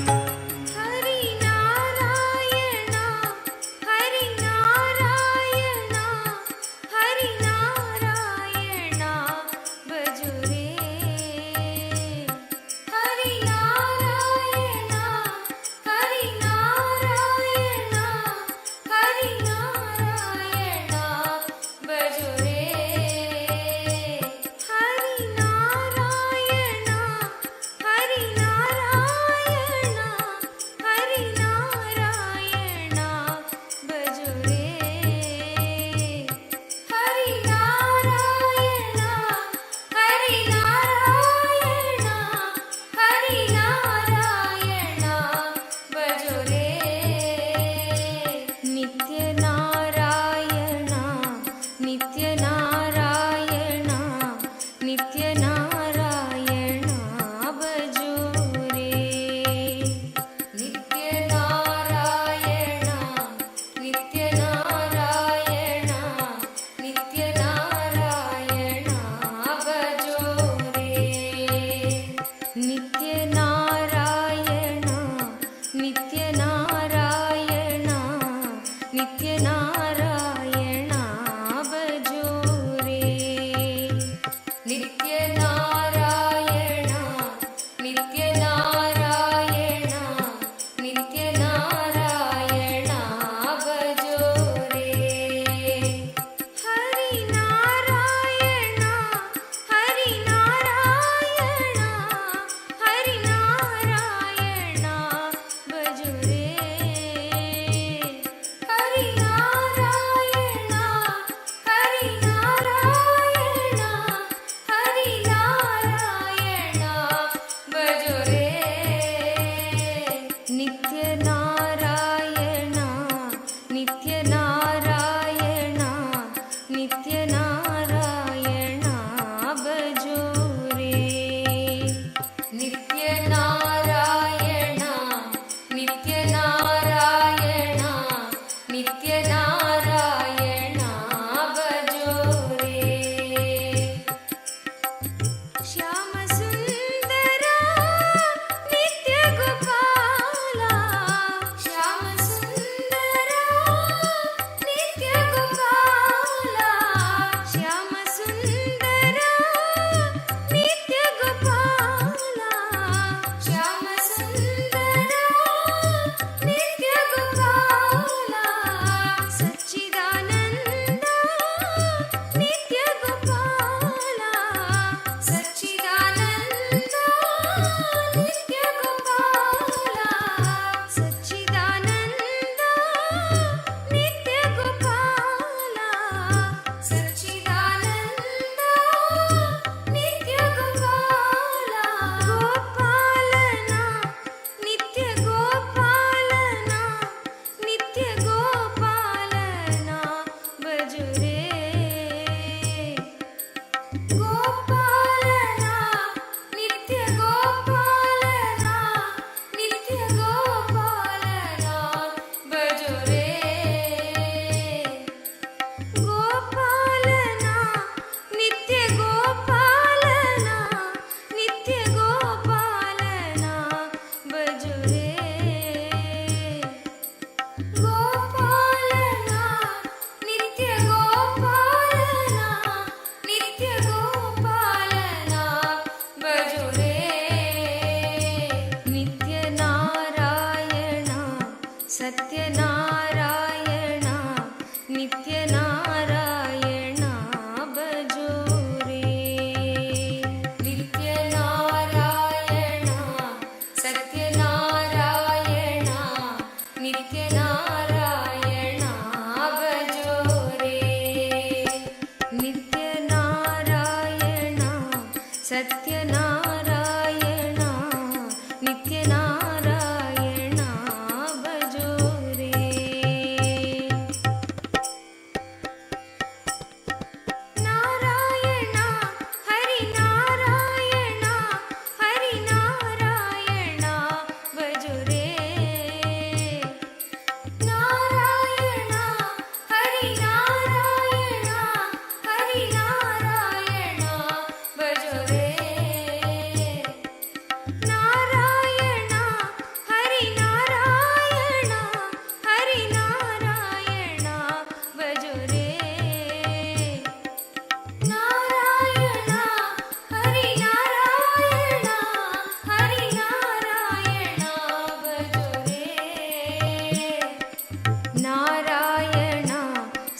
हरि नारायण हरि नारायण हरि नारायण भजुरे हरि नारायण हरि नारायण हरि नारायण भजुरे हरि नारायण हरि नारायण हरि नारायण भजुरे हरि नारायण हरि नारायण हरि नारायण भजुरे नित्य नारायण नित्य नारायण नित्य नारायण भजुरे नित्य नारायण नित्य नारायण नित्य नारायण भजुरे नित्य नारायण नित्य नारायण नित्य नारायण भजुरे नित्य नारायण नित्य नारायण नित्य नारायण भजुरे हरि नारायण हरि नारायण हरि नारायण भजुरे हरि नारायण हरि नारायण हरि नारायण भजुरे नित्य नारायण नित्य नारायण नित्य नारायण भजुरे नित्य नारायण नित्य नारायण नित्य नारायण भजुरे श्याम सुंदर नित्य गोपाला श्याम सुंदर नित्य गोपाला श्याम सुंदर नित्य गोपाला श्याम सुंदर नित्य गोपाला सच्चिदानंद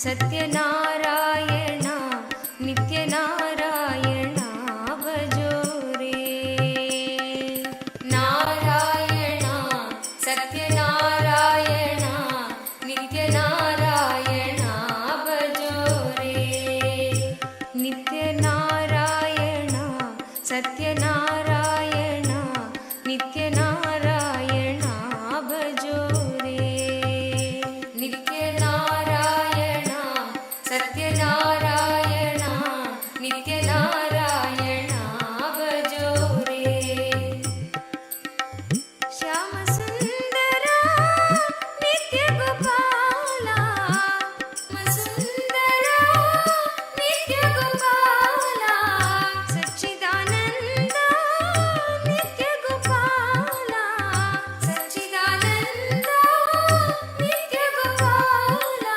सत्यनारायण नित्यनारायण भजो रे नारायण सत्यनारायण नित्यनारायण भजो रे नित्यनारायण सत्यनारायण नित्यनारायण भजो रे नित्यनारायण सत्यनारायण नित्यनारायण भजो रे श्याम सुंदरा नित्य गोपाला सुंदरा नित्य गोपाला सच्चिदानंद नित्य गोपाला सच्चिदानंद नित्य गोपाला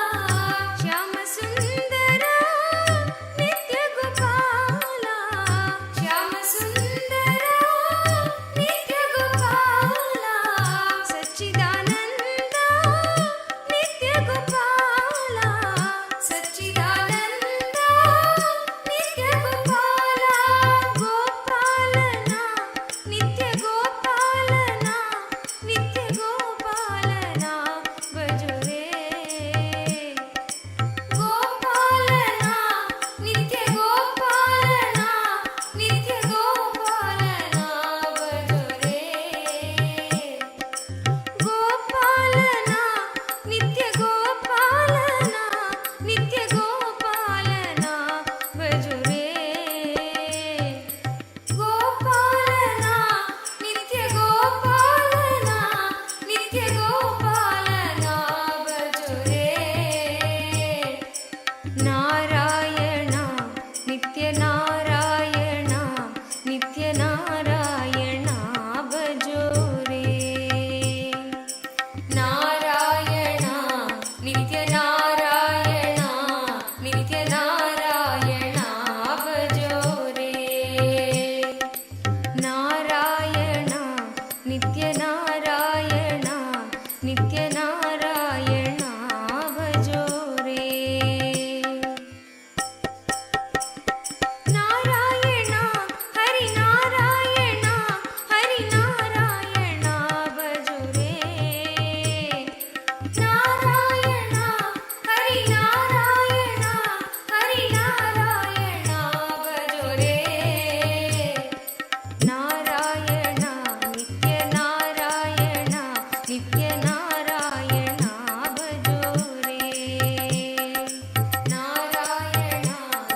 श्याम सुंदरा नित्य गोपाला श्याम सुंदरा नित्य गोपाला सच्चिदानंद नित्य गोपाला सच्चिदानंद नित्य गोपाला गोपालना नित्य गोपालना नित्य गोपालना भजो रे गोपालना नित्य गोपालना नित्य गोपालना भजो रे गोपालना नित्य गोपालना नित्य गोपालना भजो रे गोपालना नित्य गोपालना नित्य गोपालना भजो रे नारायण नित्य नारायण नित्य नारायण भजो रे नारायण नित्य नारायण नित्य नारायण भजो रे नारायण नित्य नारायण नित्य नारायण भजो रे नारायण हरि नारायण हरि नारायण भजो रे नारायण हरि नारायण हरि नारायण भजो रे नारायण नित्य नारायण नित्य नारायण भजो रे नारायण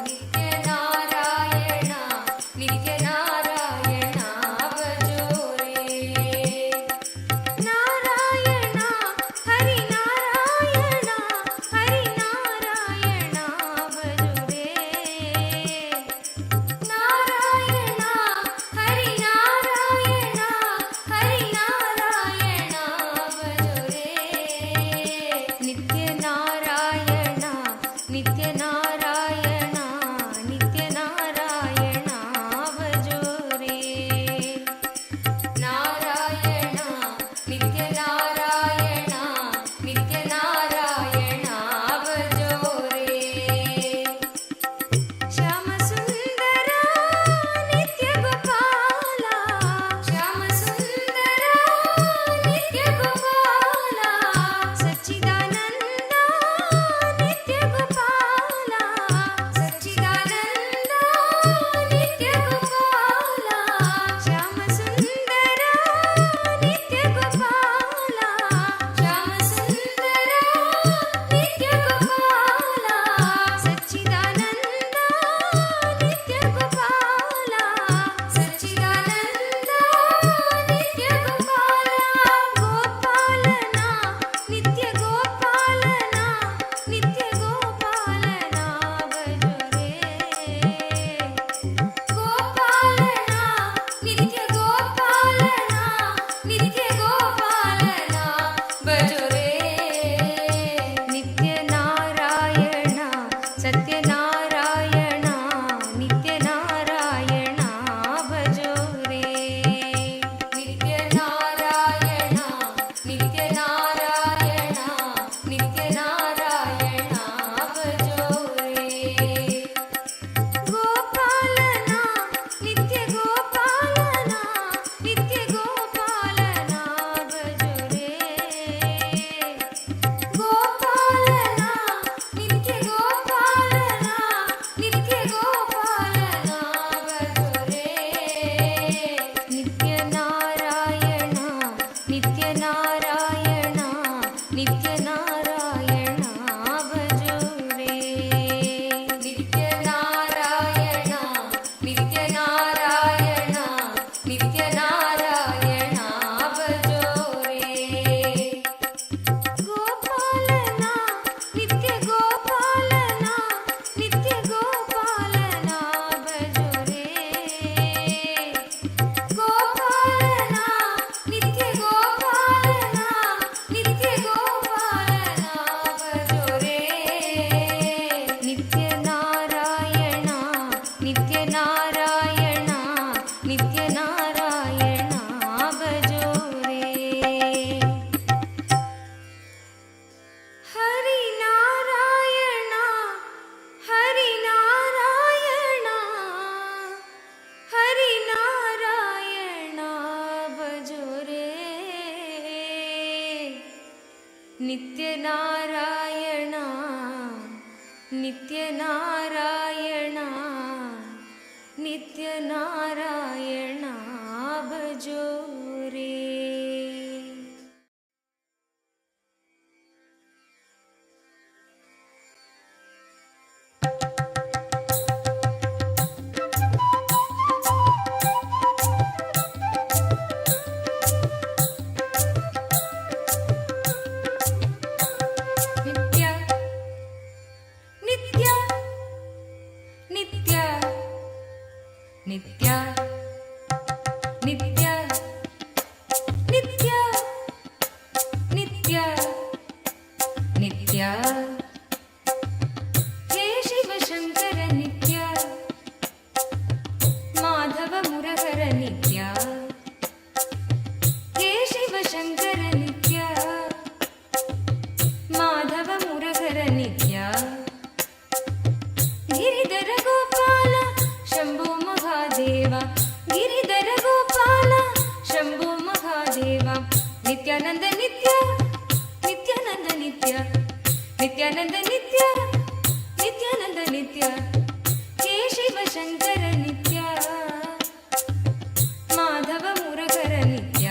नित्य नारायण नित्य नारायण भजो रे नारायण हरि नारायण हरि नारायण नित्यनारायण नित्यनारायण भजो रे। नित्य नित्य नित्य नित्य नित्य हे शिव शंकर नित्य माधव मुरहर नित्य हे शिव शंकर नित्य माधव मुरहर नित्य गिरिधर गोपाल शंभो महादेव गिरिधर गोपाल शंभो महादेव नित्यानंद नित्य नित्यानंद नित्य नित्यानंद नित्य नित्यानंद नित्य हे शिव शंकर नित्य माधव मुरहर नित्य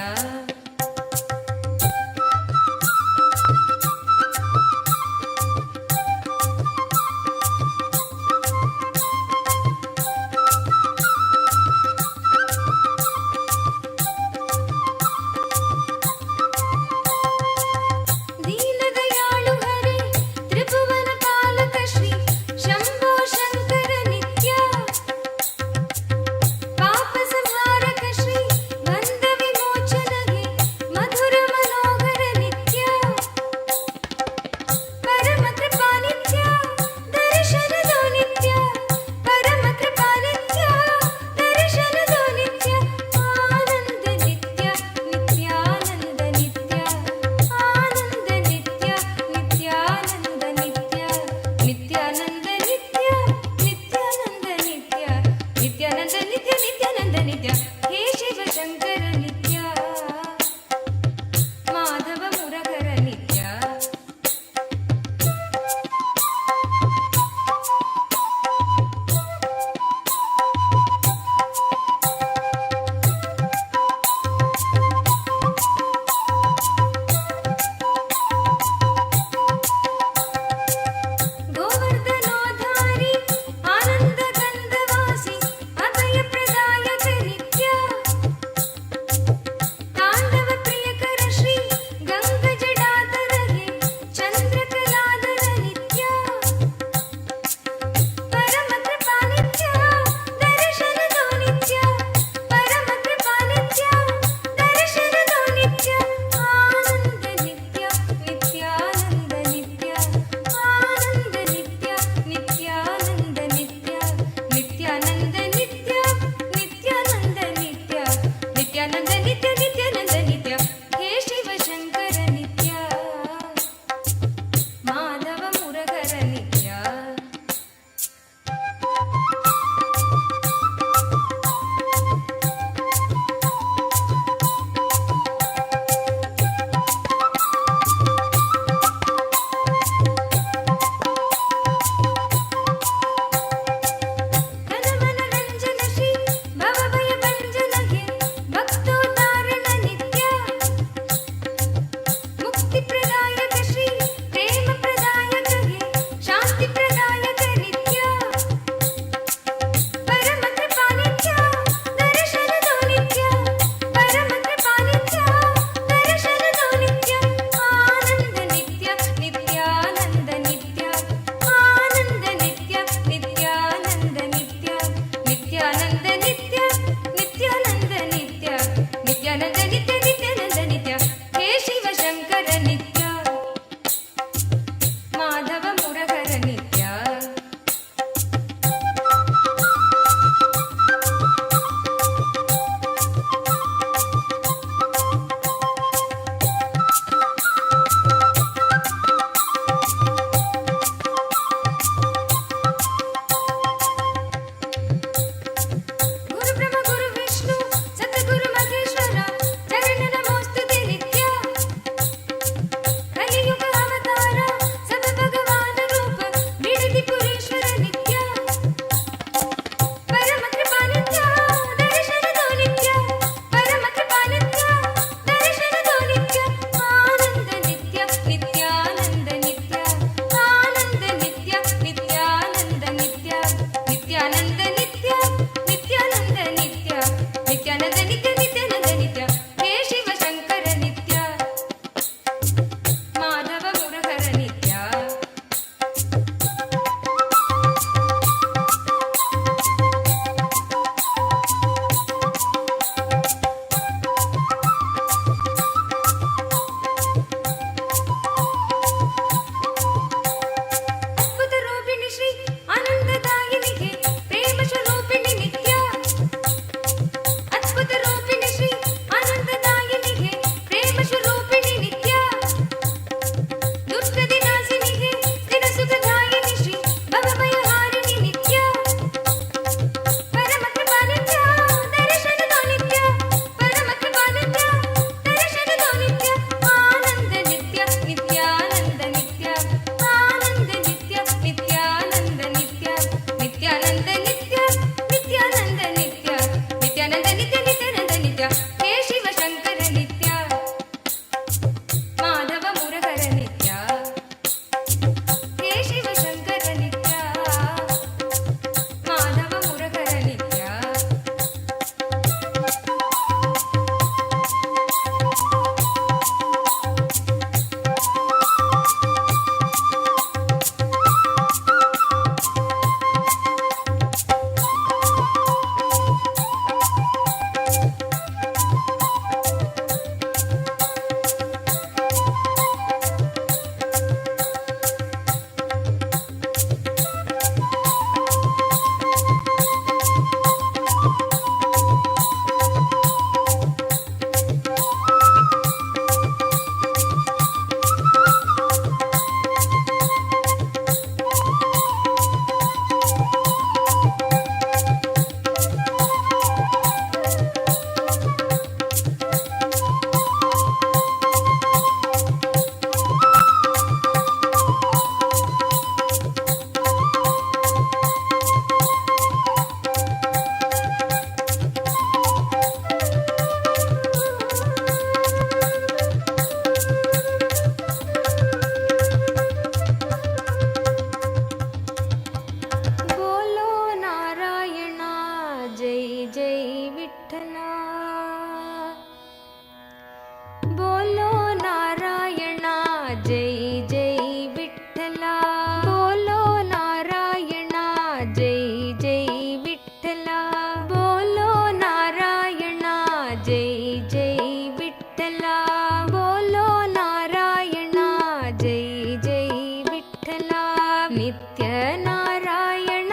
नारायण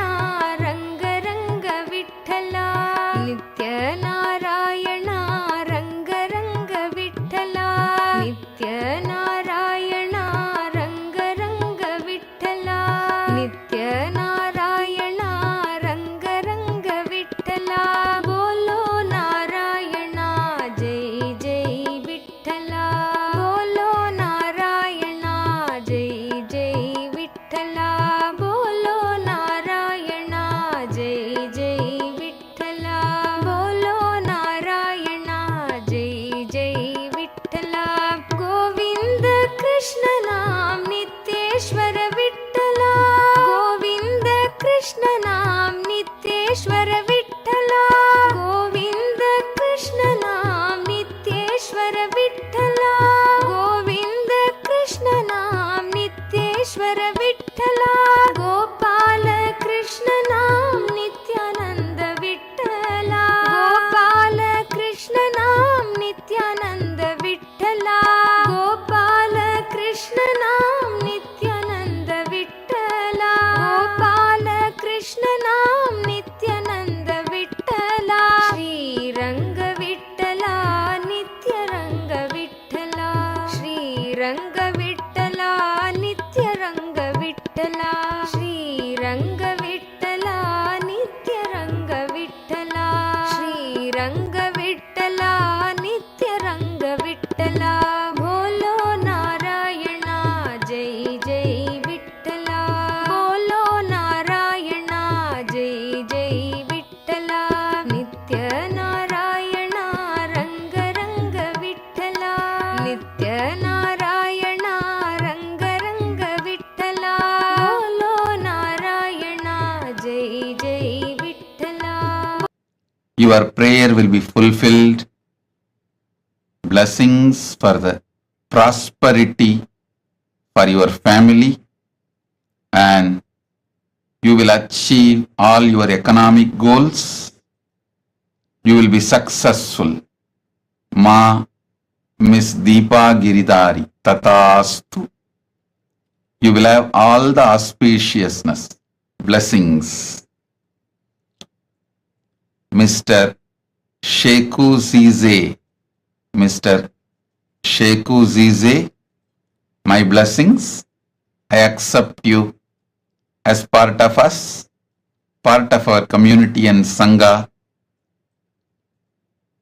रंग रंग विठ्ठला नित्य नारायण रंग रंग विठ्ठला नित्य नारायण रंग रंग विठ्ठला नित्य नारायण रंग रंग विठ्ठला बोलो नारायण जय जय विठ्ठला बोलो नारायण जय जय विठ्ठला बोलो नारायण जय जय विठ्ठला बोलो नारायण जय जय विठ्ठला गोविंद कृष्ण नाम नित्येश्वर विठ्ठला गोविंद कृष्ण नाम नित्येश्वर विठ्ठला गोविंद कृष्ण नाम नित्येश्वर विठ्ठला गोविंद कृष्ण नाम नित्येश्वर विठ्ठला गोपाल कृष्ण नाम नित्यानंद विठ्ठला गोपाल कृष्ण नाम नित्यानंद विठ्ठला गोपाल कृष्ण नाम नित्यानंद विठ्ठला गोपाल कृष्ण नाम नित्यानंद विठ्ठला श्रीरंग विठ्ठला नित्य रंग विठ्ठला श्रीरंग विठ्ठला नित्य रंग विठ्ठला श्रीरंग विठ्ठला नित्य रंग विठ्ठला श्रीरंग विठ्ठला नित्य रंग विठ्ठला बोलो नारायण जय जय विठ्ठला बोलो नारायण जय जय विठ्ठला नित्य नारायण रंग रंग विठ्ठला नित्य नारायण रंग रंग विठ्ठला बोलो नारायण जय जय Vitthala Your prayer will be fulfilled. Blessings for the prosperity for your family, and you will achieve all your economic goals. You will be successful. Ma Miss Deepa Giridhari Tatastu. You will have all the auspiciousness, blessings. Mr. Sheku Zize, Mr. Sheku Zize, my blessings. I accept you as part of us, part of our community and Sangha.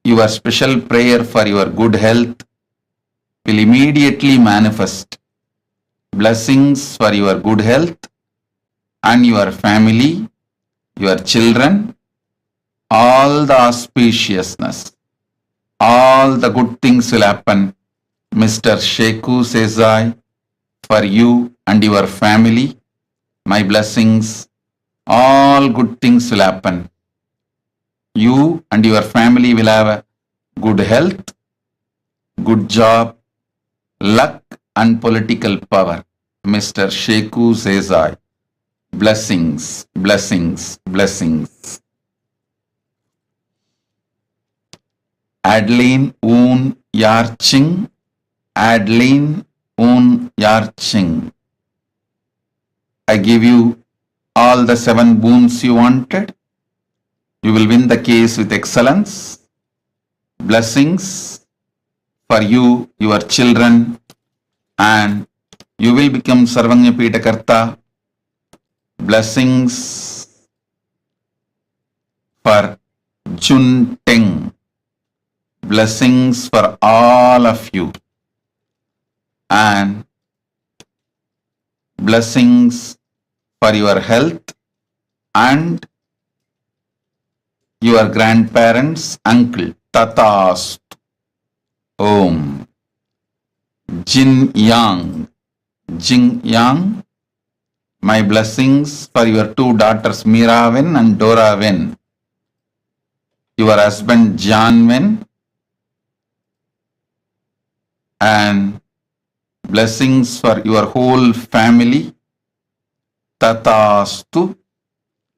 Your special prayer for your good health will immediately manifest. Blessings for your good health and your family, your children, all the auspiciousness, all the good things will happen. Mr. Sheku says for you and your family, my blessings, all good things will happen. You and your family will have a good health, good job, luck and political power. Mr. Sheku says blessings, blessings, blessings. Adeline Un Yarching, Adeline Un Yarching. I give you all the 7 boons you wanted. You will win the case with excellence. Blessings for you, your children, and you will become Sarvanyapita Karta. Blessings for Jun Teng. Blessings for all of you. And blessings for your health and your grandparents, uncle. Tatast. Om. Jin Yang. Jin Yang. My blessings for your 2 daughters, Meera Wen and Dora Wen. Your husband, John Wen. And blessings for your whole family. Tatastu.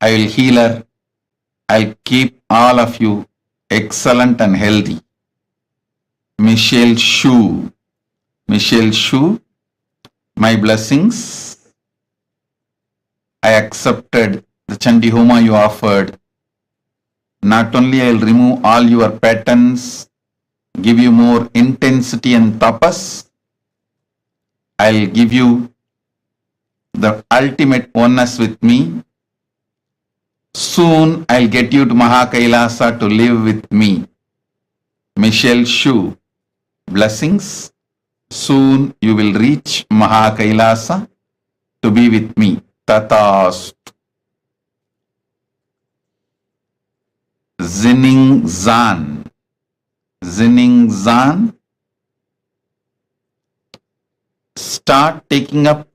I will heal her. I'll keep all of you excellent and healthy. Michelle Shu. Michelle Shu. My blessings I accepted the Chandi Homa you offered. Not only I'll remove all your patterns, give you more intensity and tapas, I'll give you the ultimate oneness with me. Soon I'll get you to Mahakailasa to live with me. Michelle Shu, blessings. Soon you will reach Mahakailasa to be with me. Tatast. Zinning Zan. Zinning Zan. Start taking up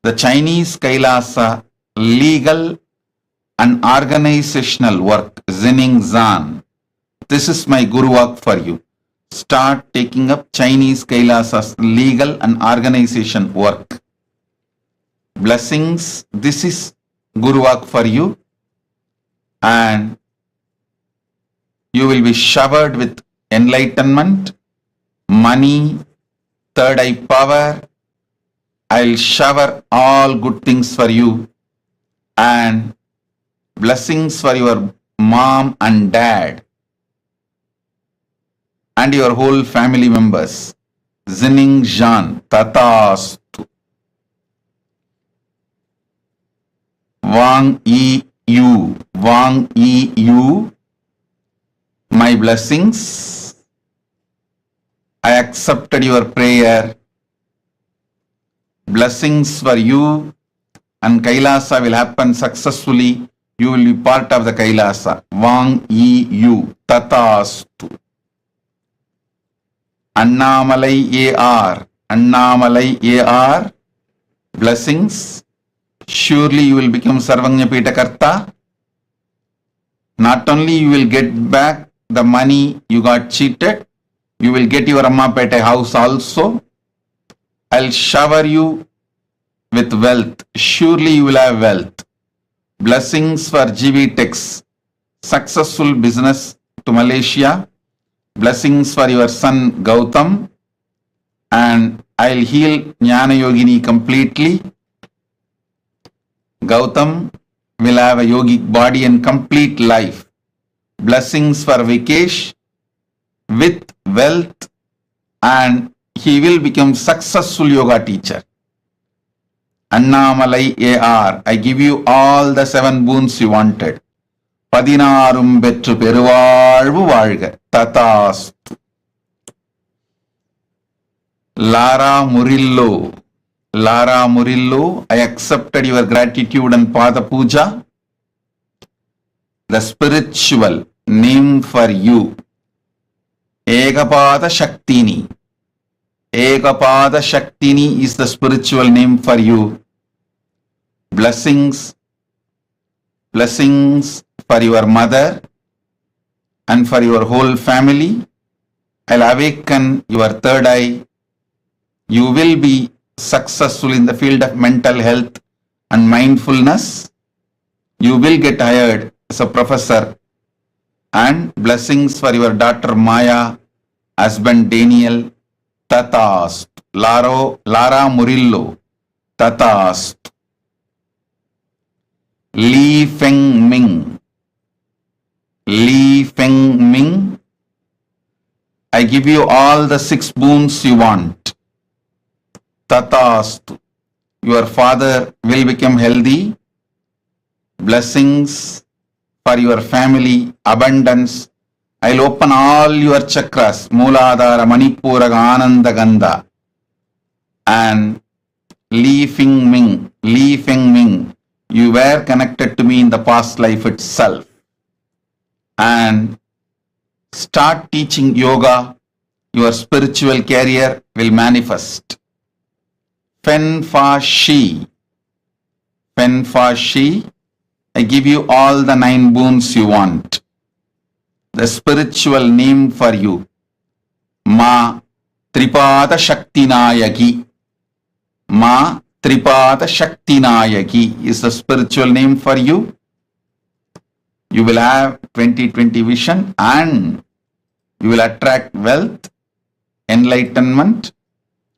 the Chinese Kailasa legal and organizational work. Zinning Zan. This is my Guru work for you. Start taking up Chinese Kailasa's legal and organization work. Blessings. This is Guru work for you. And you will be showered with enlightenment, money, third eye power. I'll shower all good things for you and blessings for your mom and dad and your whole family members. Zinning Jan, Tatastu. Wang Yi Yu, Wang Yi Yu. My blessings. I accepted your prayer. Blessings for you and Kailasa will happen successfully. You will be part of the Kailasa. Wang Yi Yu. Tatastu. Annamalai AR. Annamalai AR. Blessings. Surely you will become Sarvanya Pitakarta. Not only you will get back the money you got cheated, you will get your Ammapete house also. I'll shower you with wealth. Surely you will have wealth. Blessings for GV Techs. Successful business to Malaysia. Blessings for your son Gautam. And I'll heal Jnana Yogini completely. Gautam will have a yogic body and complete life. Blessings for Vikesh with wealth, and he will become successful yoga teacher. Annamalai AR, I give you all the 7 boons you wanted. Padinarum betru peruvalvu valga. Tatastu. Lara Murillo. Lara Murillo, I accepted your gratitude and Pada Puja. The spiritual name for you. Ekapada Shaktini. Ekapada Shaktini is the spiritual name for you. Blessings. Blessings for your mother and for your whole family. I'll awaken your third eye. You will be successful in the field of mental health and mindfulness. You will get hired as a professor. And blessings for your daughter Maya, husband Daniel. Tatast. Lara Murillo. Tatast. Li Feng Ming. Li Feng Ming. I give you all the 6 boons you want. Tatastu. Your father will become healthy. Blessings for your family, abundance. I'll open all your chakras, Mooladhara, Manipura, Ananda, Gandha. And Li Feng Ming, Li Feng Ming, you were connected to me in the past life itself. And start teaching yoga, your spiritual career will manifest. Fen Fa Shi. Fen Fa Shi. I give you all the 9 boons you want. The spiritual name for you. Ma Tripada Shaktinayaki. Ma Tripada Shaktinayaki is the spiritual name for you. You will have 20/20 vision and you will attract wealth, enlightenment.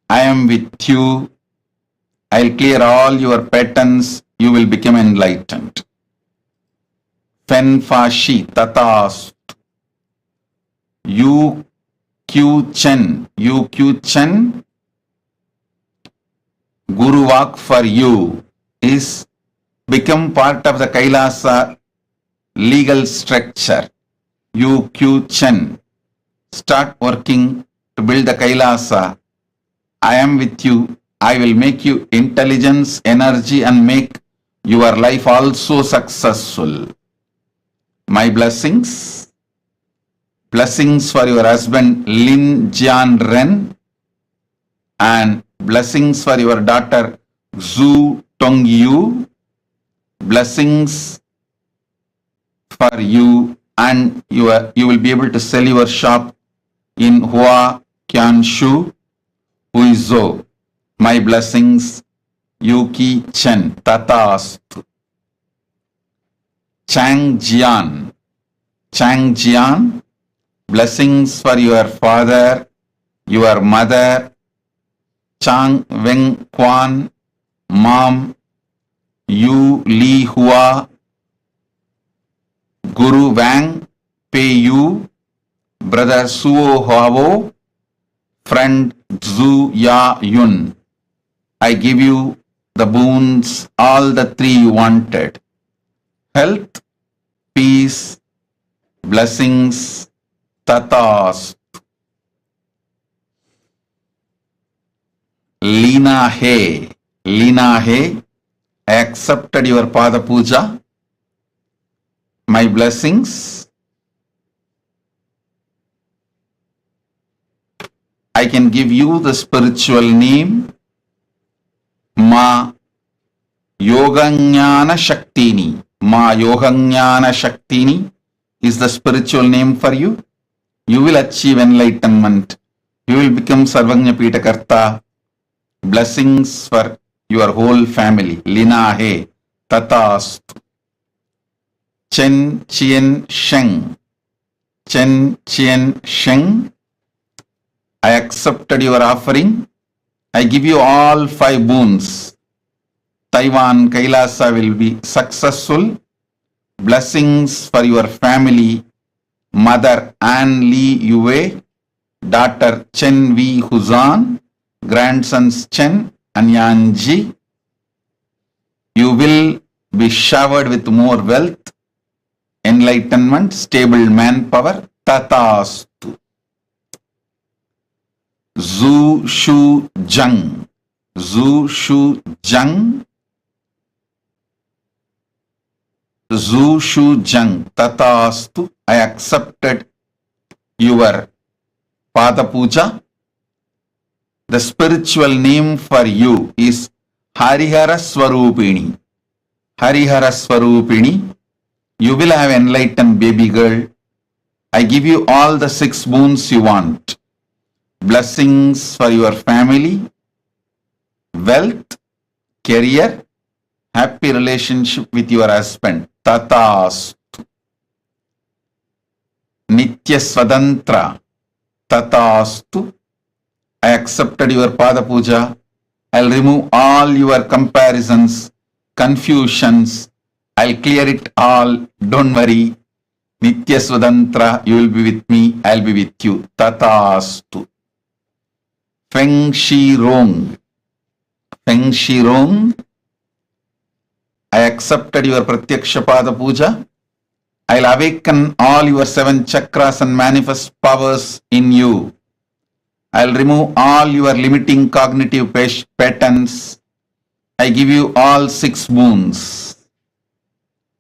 I am with you. I'll clear all your patterns, you will become enlightened. Fen fa shi tatas. You Q Chen. Guru Vak for you is become part of the Kailasa legal structure. You Q Chen. Start working to build the Kailasa. I am with you. I will make you intelligence, energy, and make your life also successful. My blessings. Blessings for your husband Lin Jian Ren, and blessings for your daughter Zhu Tong Yu. Blessings for you, and you will be able to sell your shop in Hua Qianshu, Huizhou. My blessings, Yuki Chen, Tatastu. Chang Jian, blessings for your father, your mother, Chang Weng Quan, mom, Yu Li Hua, Guru Wang Pei Yu, brother Suo Huavo, friend Zhu Ya Yun. I give you the boons, all the three you wanted. Health, peace, blessings, tatas. Lina He, I accepted your Pada Puja. My blessings. I can give you the spiritual name Ma Yoganyana Shaktini. Ma Yoganyana Shaktini is the spiritual name for you. You will achieve enlightenment. You will become Sarvagnya Pitakarta. Blessings for your whole family. Lina He, Tatastu. Chen Chien Sheng. I accepted your offering. I give you all 5 boons. Taiwan Kailasa will be successful. Blessings for your family. Mother Anne Lee Yue, daughter Chen V Huzan, grandsons Chen and Yanji. You will be showered with more wealth, enlightenment, stable manpower. Tatastu. Zhu Shu Zhang, Tatastu. I accepted your Pada Puja. The spiritual name for you is Harihara Swarupini. You will have enlightened baby girl. I give you all the 6 boons you want. Blessings for your family, wealth, career, happy relationship with your husband. Tatastu. Nitya Swatantra. Tatastu. I accepted your Pada Puja. I'll remove all your comparisons, confusions. I'll clear it all. Don't worry. Nitya Swatantra, you will be with me. I'll be with you. Tatastu. Feng Shi Rong. I accepted your Pratyaksha Pada Puja. I'll awaken all your 7 chakras and manifest powers in you. I'll remove all your limiting cognitive patterns. I give you all 6 boons.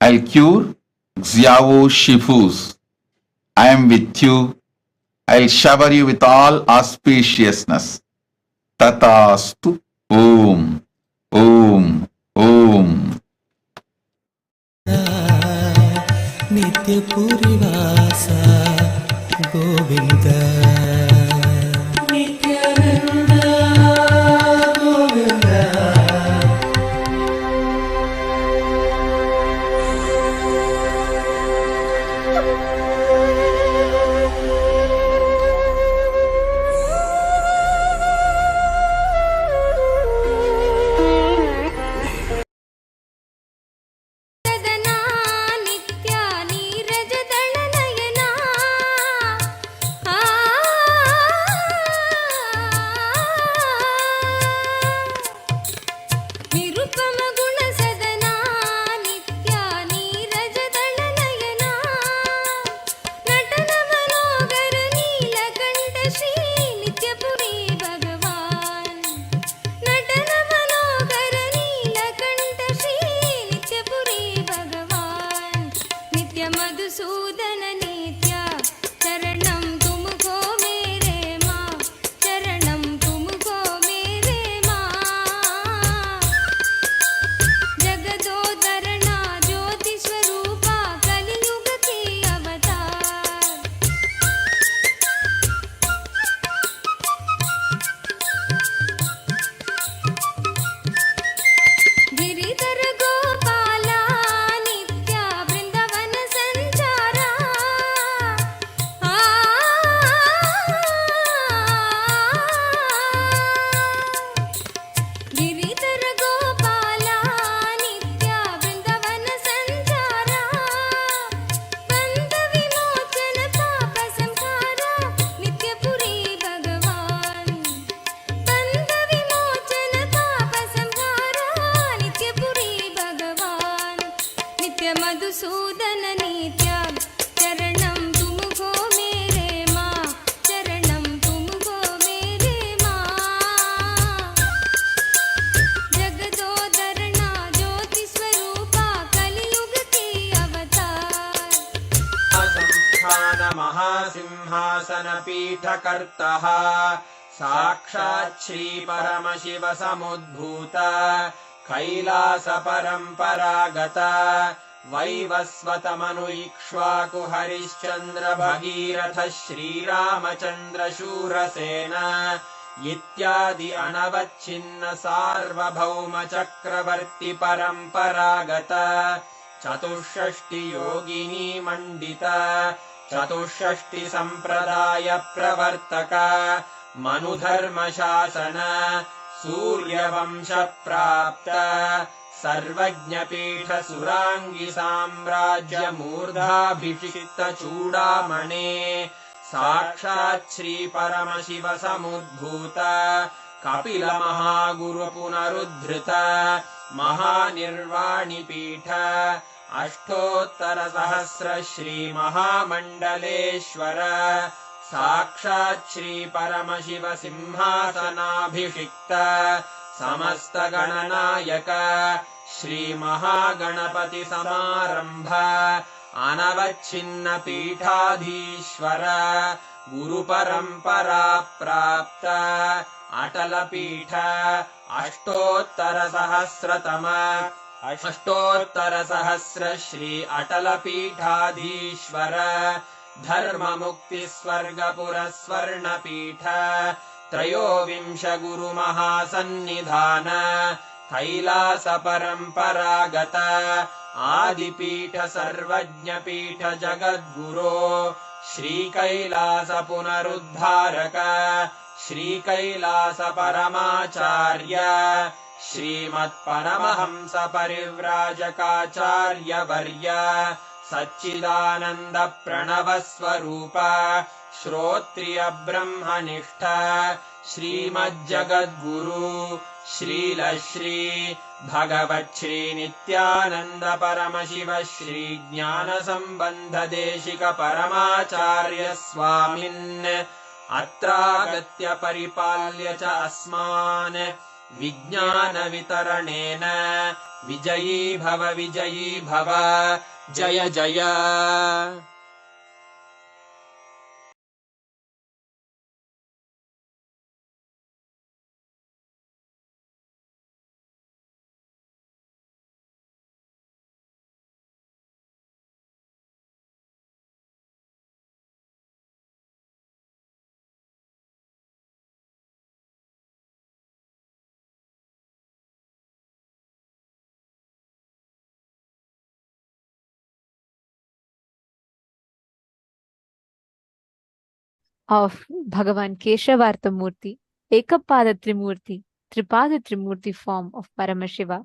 I'll cure Xiao Shifus. I am with you. I'll shower you with all auspiciousness. Tatastu. Om. नित्य पुरिवासा गोविंदा। मधुसूदन नीत्या चरणं तुमको मेरे माँ चरणं तुमको मेरे माँ जगदोदरणा ज्योति स्वरूपा कलियुग की अवतार संस्थान महासिंहासन पीठकर्तः साक्षात् श्री परमशिव समुद्भूत कैलास परम्परागत वैवस्वतमनु इक्ष्वाकु हरिश्चन्द्र भगीरथ श्रीरामचन्द्र शूरसेन इत्यादि अनवच्छिन्न सार्वभौम चक्रवर्ति परम्परागत चतुष्षष्टि योगिनी मण्डित चतुष्षष्टि सम्प्रदाय प्रवर्तक मनुधर्म शासन सूर्यवंश प्राप्त सर्वज्ञपीठ सुराङ्गी साम्राज्य मूर्धाभिषिक्त चूडामणे साक्षात् श्री परमशिव समुद्भूत कपिल महागुरु पुनरुद्धृत महानिर्वाणि पीठ अष्टोत्तर सहस्र श्री महामण्डलेश्वर साक्षात् श्री परमशिव सिंहासनाभिषिक्त समस्त गणनायक श्री महागणपति समारंभ अनवच्छिन्न पीठाधीश्वर गुरु परंपरा प्राप्त अटल पीठ अष्टोत्तर सहस्र श्री अटल पीठाधीश्वर धर्म मुक्ति स्वर्गपुर स्वर्ण पीठ त्रयोविंश गुरु महासन्निधान कैलास परंपरागत आदिपीठ सर्वज्ञ पीठ जगद्गुरो श्री कैलास पुनरुद्धारक श्री कैलास परमाचार्य श्रीमत्परमहंस परिव्राजकाचार्य वर्य सच्चिदानंद प्रणव स्वरूप श्रोत्रिय ब्रह्मनिष्ठ श्रीमज्जगद्गुरु श्रील श्री भगवत् श्री नित्यानंद परमशिव श्री ज्ञान संबंध देशिक परमाचार्य स्वामिन् अत्रागत्य परिपाल्य च अस्मान् विज्ञान वितरणेन विजयी भव जय जय of Bhagavan Keshavartha Murti, Ekapada Trimurti, Tripada Trimurti form of Paramashiva.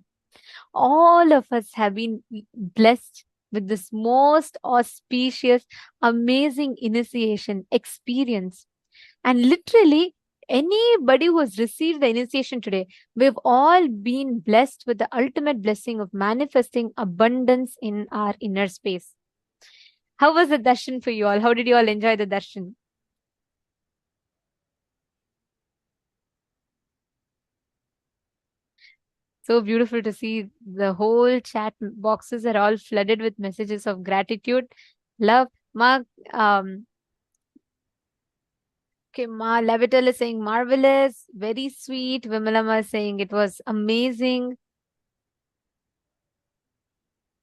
All of us have been blessed with this most auspicious, amazing initiation experience. And literally, anybody who has received the initiation today, we've all been blessed with the ultimate blessing of manifesting abundance in our inner space. How was the darshan for you all? How did you all enjoy the darshan? So beautiful to see. The whole chat boxes are all flooded with messages of gratitude, love. Ma, okay, Ma Levital is saying marvelous, very sweet. Vimalama is saying it was amazing.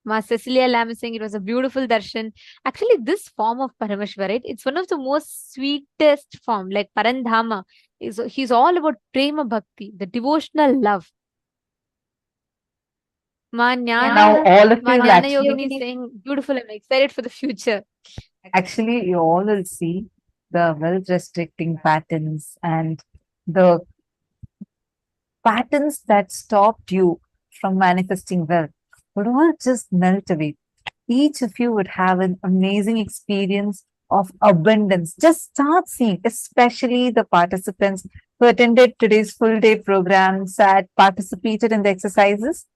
Ma Cecilia Lam is saying it was a beautiful darshan. Actually, this form of Parameshwar, right? It's one of the most sweetest form, like Parandhama. He's all about prema bhakti, the devotional love. Now all of you will Jnana actually, Yogini is saying beautiful. I'm excited for the future. actually you all will see the wealth restricting patterns and the patterns that stopped you from manifesting wealth would all just melt away. Each of you would have an amazing experience of abundance. Just start seeing, especially the participants who attended today's full day program, sat, participated in the exercises.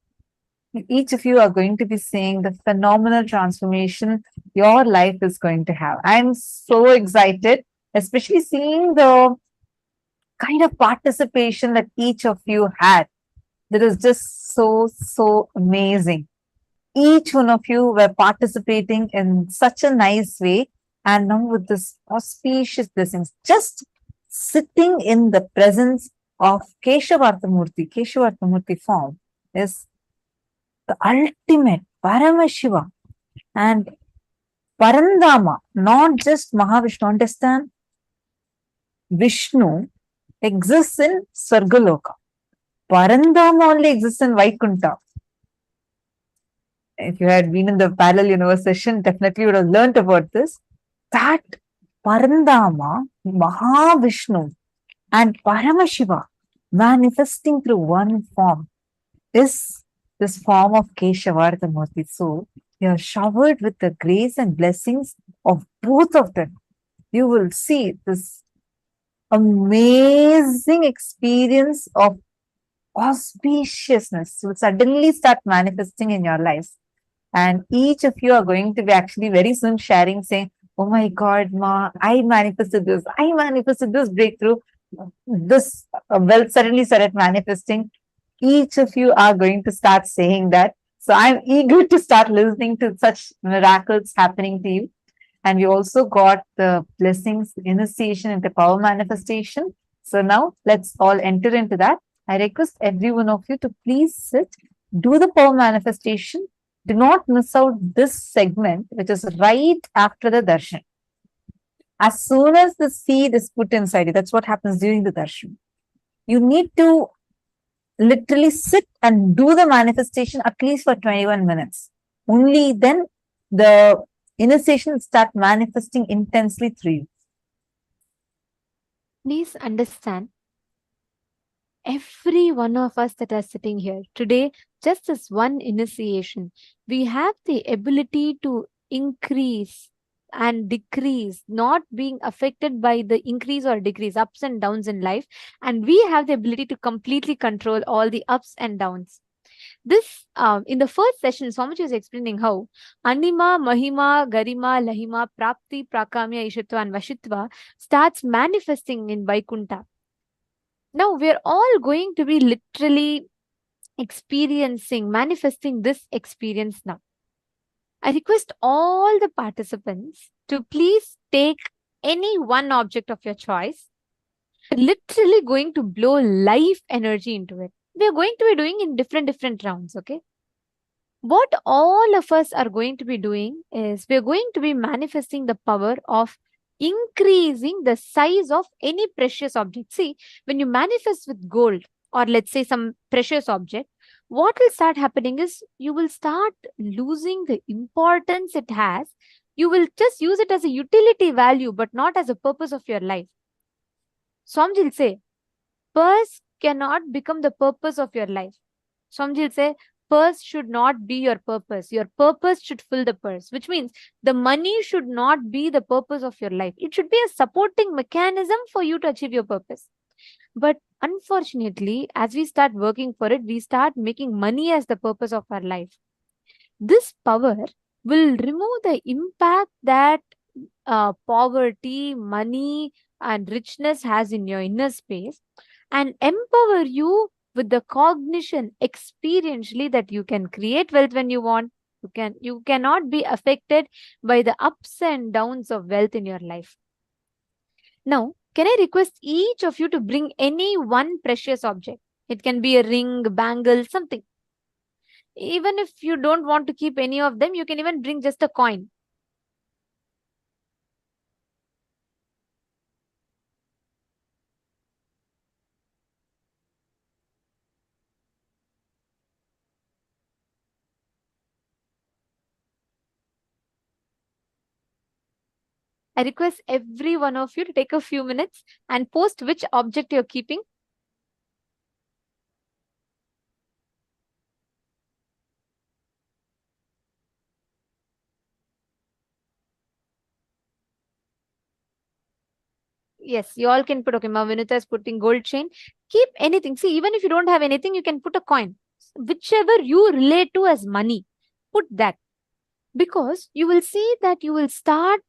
Each of you are going to be seeing the phenomenal transformation your life is going to have. I'm so excited, especially seeing the kind of participation that each of you had. That is just so amazing. Each one of you were participating in such a nice way, and now with this auspicious blessings, just sitting in the presence of Keshavartha Murti form is the ultimate Paramashiva and Parandama, not just Mahavishnu. Understand? Vishnu exists in Svargaloka. Parandama only exists in Vaikunta. If you had been in the parallel universe session, definitely you would have learnt about this. That Parandama, Mahavishnu, and Paramashiva manifesting through one form is this form of Keshavartha Murti. So you are showered with the grace and blessings of both of them. You will see this amazing experience of auspiciousness will suddenly start manifesting in your lives. And each of you are going to be actually very soon sharing, saying, "Oh my God, Ma, I manifested this breakthrough, this wealth suddenly started manifesting." Each of you are going to start saying that. So I'm eager to start listening to such miracles happening to you. And we also got the blessings, initiation into power manifestation. So now let's all enter into that. I request every one of you to please sit, do the power manifestation. Do not miss out this segment, which is right after the darshan. As soon as the seed is put inside you, that's what happens during the darshan. You need to literally sit and do the manifestation at least for 21 minutes. Only then the initiation will start manifesting intensely through you. Please understand, every one of us that are sitting here today, just as one initiation, we have the ability to increase and decrease, not being affected by the increase or decrease, ups and downs in life. And we have the ability to completely control all the ups and downs. This, in the first session, Swamiji was explaining how Anima, Mahima, Garima, Lahima, Prapti, Prakamya, Ishitva, and Vashitva starts manifesting in Vaikunta. Now we're all going to be literally experiencing, manifesting this experience now. I request all the participants to please take any one object of your choice. Literally going to blow life energy into it. We are going to be doing in different rounds, okay? What all of us are going to be doing is we're going to be manifesting the power of increasing the size of any precious object. See, when you manifest with gold or let's say some precious object, what will start happening is you will start losing the importance it has. You will just use it as a utility value, but not as a purpose of your life. Swamiji will say, purse cannot become the purpose of your life. Swamiji will say, purse should not be your purpose. Your purpose should fill the purse, which means the money should not be the purpose of your life. It should be a supporting mechanism for you to achieve your purpose. But unfortunately, as we start working for it, we start making money as the purpose of our life. This power will remove the impact that poverty, money, and richness has in your inner space and empower you with the cognition experientially that you can create wealth when you want. You cannot be affected by the ups and downs of wealth in your life. Now, can I request each of you to bring any one precious object? It can be a ring, bangle, something. Even if you don't want to keep any of them, you can even bring just a coin. I request every one of you to take a few minutes and post which object you're keeping. Yes, you all can put, okay, Mavinita is putting gold chain. Keep anything. See, even if you don't have anything, you can put a coin. whichever you relate to as money, put that, because you will see that you will start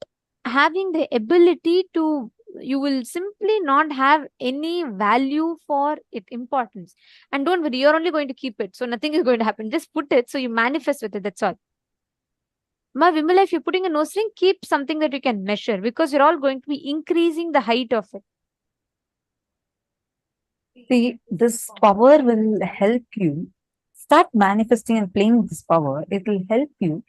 having the ability to, you will simply not have any value for it, importance. And don't worry, you're only going to keep it, so nothing is going to happen. Just put it, so you manifest with it, that's all. Ma Vimala, if you're putting a nose ring, keep something that you can measure, because you're all going to be increasing the height of it. See, this power will help you start manifesting and playing with this power. It will help you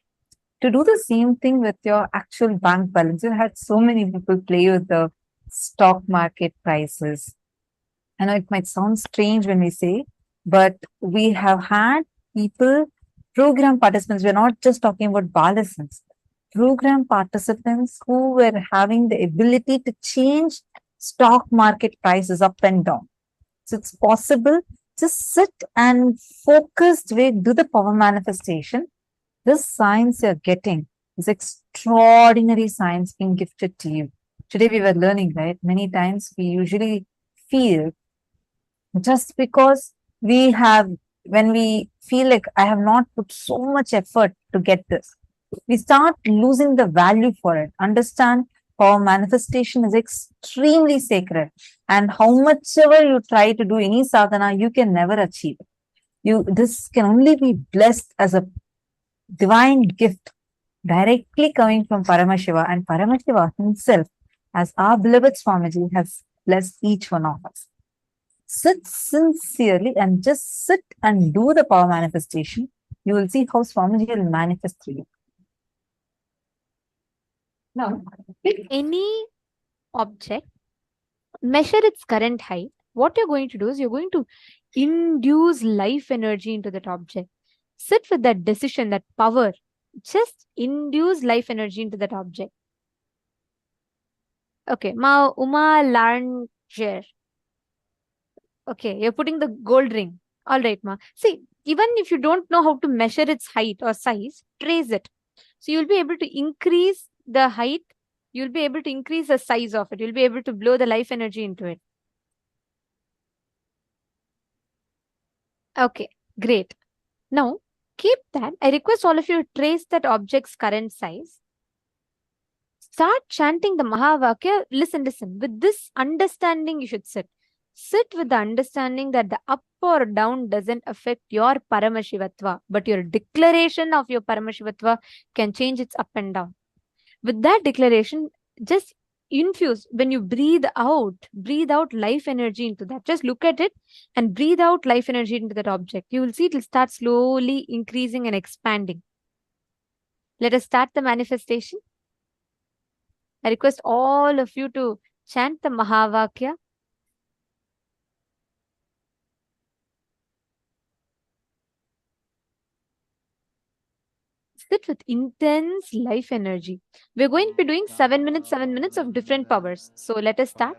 to do the same thing with your actual bank balance. You had so many people play with the stock market prices. I know it might sound strange when we say, but we have had people, program participants, we're not just talking about balance, program participants who were having the ability to change stock market prices up and down. So it's possible. Just sit and focused way, do the power manifestation. This science you're getting is extraordinary science being gifted to you. Today we were learning, right? Many times we usually feel just because we have, when we feel like I have not put so much effort to get this, we start losing the value for it. Understand, power manifestation is extremely sacred, and how much ever you try to do any sadhana, you can never achieve it. This can only be blessed as a divine gift directly coming from Paramashiva, and Paramashiva himself, as our beloved Swamiji, has blessed each one of us. Sit sincerely and just sit and do the power manifestation. You will see how Swamiji will manifest through you. Now, Pick any object, measure its current height. What you're going to do is you're going to induce life energy into that object. Sit with that decision, that power. Just induce life energy into that object. Okay, Ma Uma Larnger. Okay, you're putting the gold ring. All right, Ma. See, even if you don't know how to measure its height or size, trace it. So you'll be able to increase the height. You'll be able to increase the size of it. You'll be able to blow the life energy into it. Okay, great. Now, keep that. I request all of you to trace that object's current size. Start chanting the Mahavakya. Listen. With this understanding, you should sit. Sit with the understanding that the up or down doesn't affect your Paramashivatva, but your declaration of your Paramashivatva can change its up and down. With that declaration, just infuse, when you breathe out life energy into that. Just look at it and breathe out life energy into that object. You will see it will start slowly increasing and expanding. Let us start the manifestation. I request all of you to chant the Mahavakya. Sit with intense life energy. We're going to be doing 7 minutes of different powers. So let us start.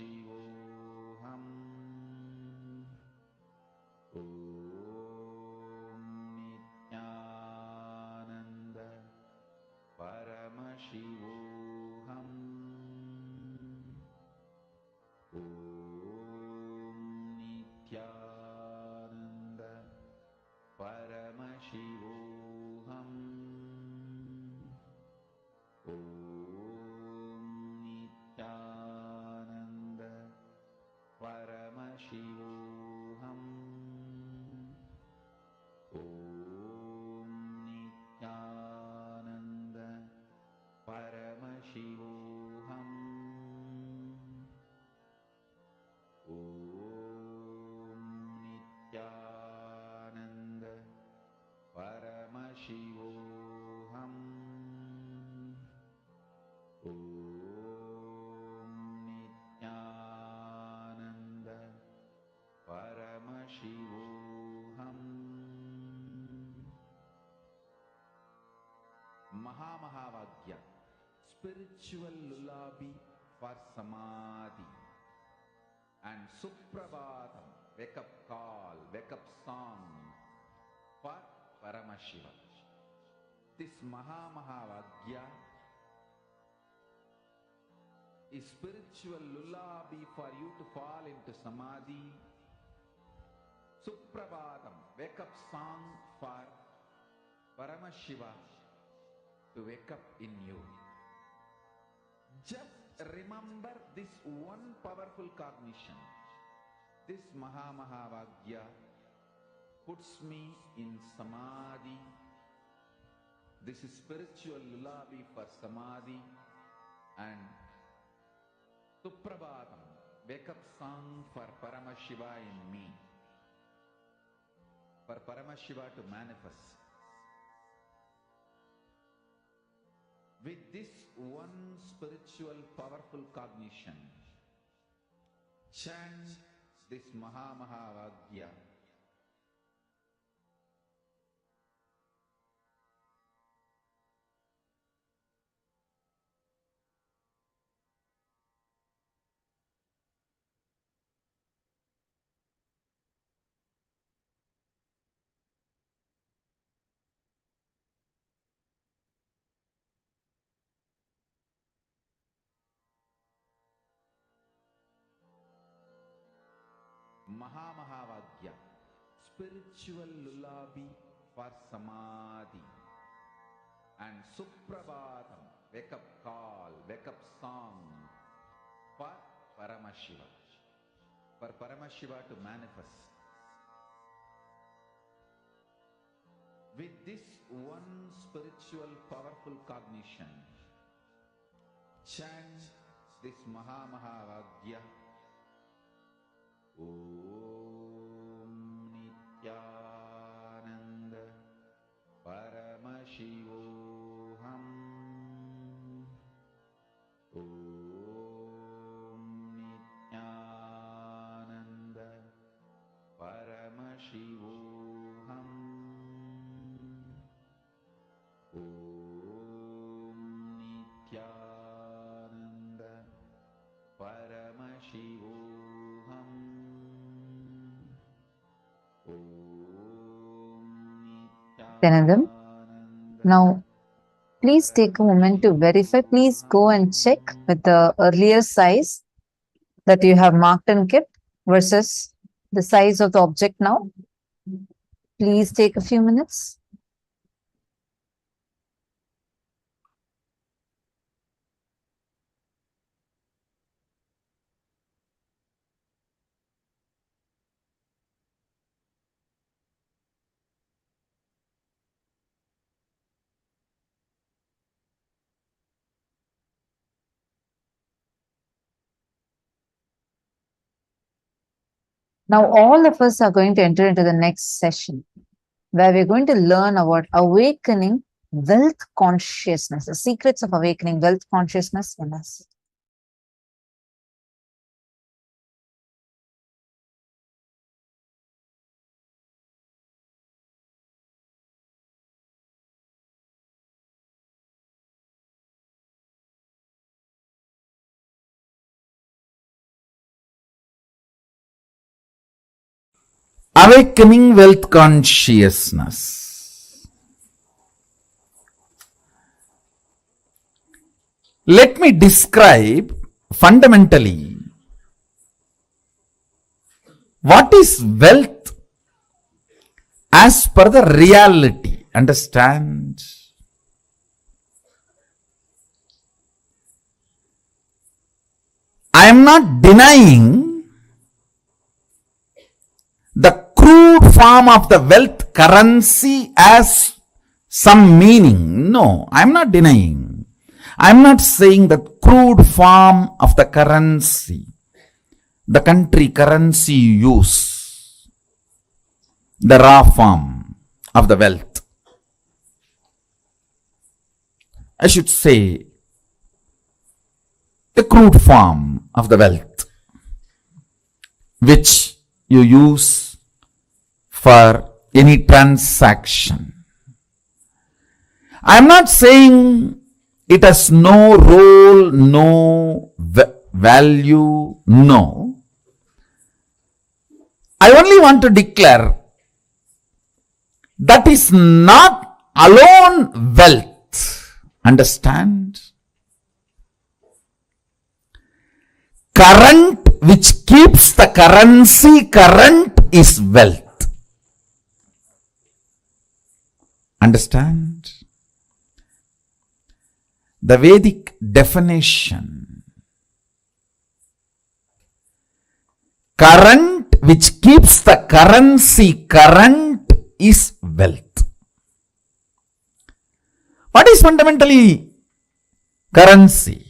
Shivoham. Om Nityananda Paramashivoham. Om Nityananda Paramashivoham. Om Nityananda Paramashivoham. Om Nityananda Paramashivoham. Om Nityananda Paramashivoham. Om Nityananda Paramashivoham. Mahavagya, spiritual lullaby for samadhi, and Suprabhatam, wake up call, wake up song for Paramashiva. This Mahavagya is spiritual lullaby for you to fall into samadhi. Suprabhatam, wake up song for Paramashiva to wake up in you. Just remember this one powerful cognition. This Mahavagya puts me in samadhi. This is spiritual lullaby for samadhi, and Suprabhatam, wake up song for Paramashiva in me, for Paramashiva to manifest. With this one spiritual powerful cognition, chant this Mahavagya. Mahavagya, spiritual lullaby for samadhi, and Suprabhatam, wake up call, wake up song for Paramashiva, for Paramashiva to manifest. With this one spiritual powerful cognition, chant this Mahavagya. Om Nityananda Paramashivoham. Om Nityananda Paramashivoham. Om Nityananda Paramashivoham. Dhananjam. Now, please take a moment to verify. Please go and check with the earlier size that you have marked and kept versus the size of the object now. Please take a few minutes. Now, all of us are going to enter into the next session where we're going to learn about awakening wealth consciousness, the secrets of awakening wealth consciousness in us. Awakening wealth consciousness. Let me describe fundamentally what is wealth as per the reality. Understand? I am not denying the crude form of the wealth currency as some meaning. No, I am not denying. I am not saying that crude form of the currency, the country currency use, the raw form of the wealth. I should say the crude form of the wealth which you use for any transaction. I am not saying it has no role, no value, no. I only want to declare that is not alone wealth. Understand? Current which keeps the currency current is wealth. Understand? The Vedic definition, current which keeps the currency current is wealth. What is fundamentally currency?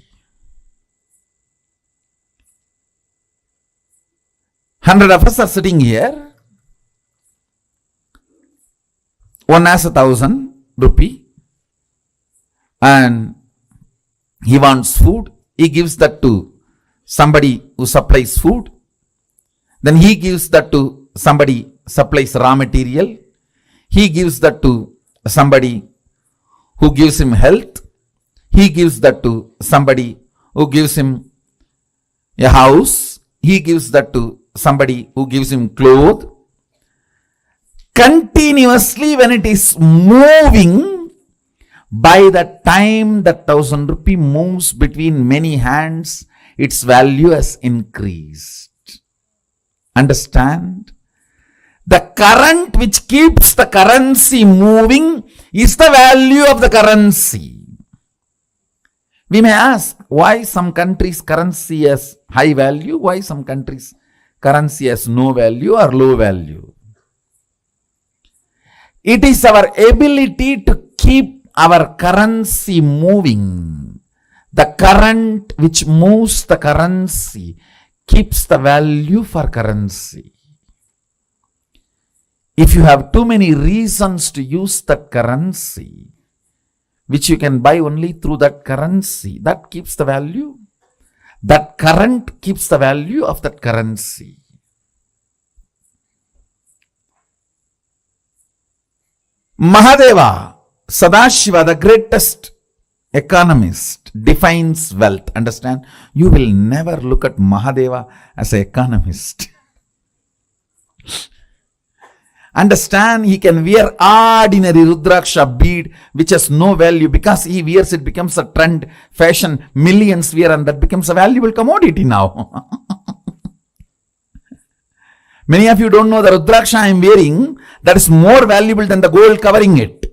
100 of us are sitting here. One has 1,000 rupee and he wants food. He gives that to somebody who supplies food. Then he gives that to somebody supplies raw material. He gives that to somebody who gives him health. He gives that to somebody who gives him a house. He gives that to somebody who gives him clothes. Continuously when it is moving, by the time that 1,000 rupee moves between many hands, its value has increased. Understand? The current which keeps the currency moving is the value of the currency. We may ask why some countries' currency has high value, why some countries' currency has no value or low value. It is our ability to keep our currency moving. The current which moves the currency keeps the value for currency. If you have too many reasons to use that currency, which you can buy only through that currency, that keeps the value. That current keeps the value of that currency. Mahadeva, Sadashiva, the greatest economist, defines wealth. Understand? You will never look at Mahadeva as an economist. Understand? He can wear ordinary Rudraksha bead which has no value. Because he wears it becomes a trend, fashion, millions wear, and that becomes a valuable commodity now. Many of you don't know the Rudraksha I am wearing, that is more valuable than the gold covering it.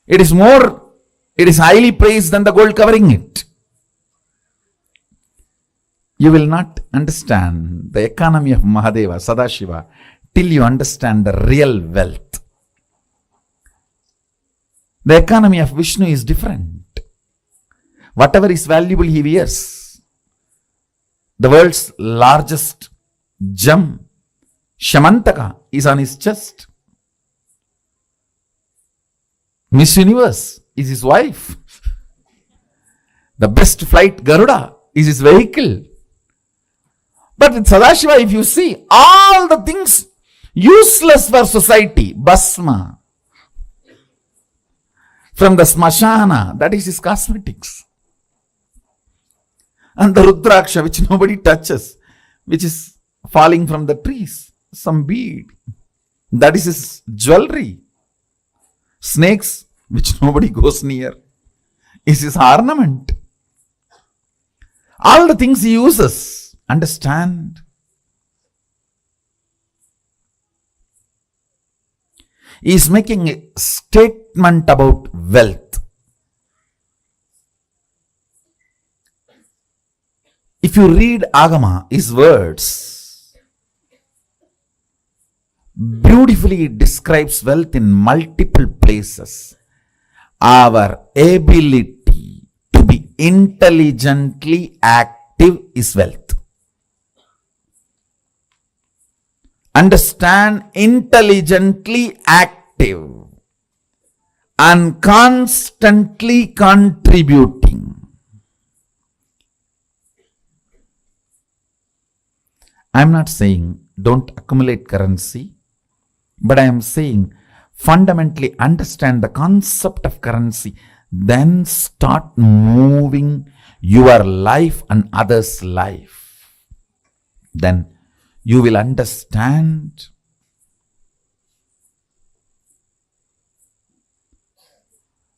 It is highly praised than the gold covering it. You will not understand the economy of Mahadeva, Sadashiva, till you understand the real wealth. The economy of Vishnu is different. Whatever is valuable he wears. The world's largest gem, Shamantaka, is on his chest. Miss Universe is his wife. The best flight, Garuda, is his vehicle. But with Sadashiva, if you see, all the things useless for society, Basma, from the Smashana, that is his cosmetics. And the Rudraksha, which nobody touches, which is falling from the trees. some bead. That is his jewelry. Snakes, which nobody goes near, is his ornament. All the things he uses. Understand? He is making a statement about wealth. If you read Agama, his words, beautifully it describes wealth in multiple places. Our ability to be intelligently active is wealth. Understand, intelligently active and constantly contributing. I am not saying don't accumulate currency, but I am saying fundamentally understand the concept of currency, then start moving your life and others' life. Then you will understand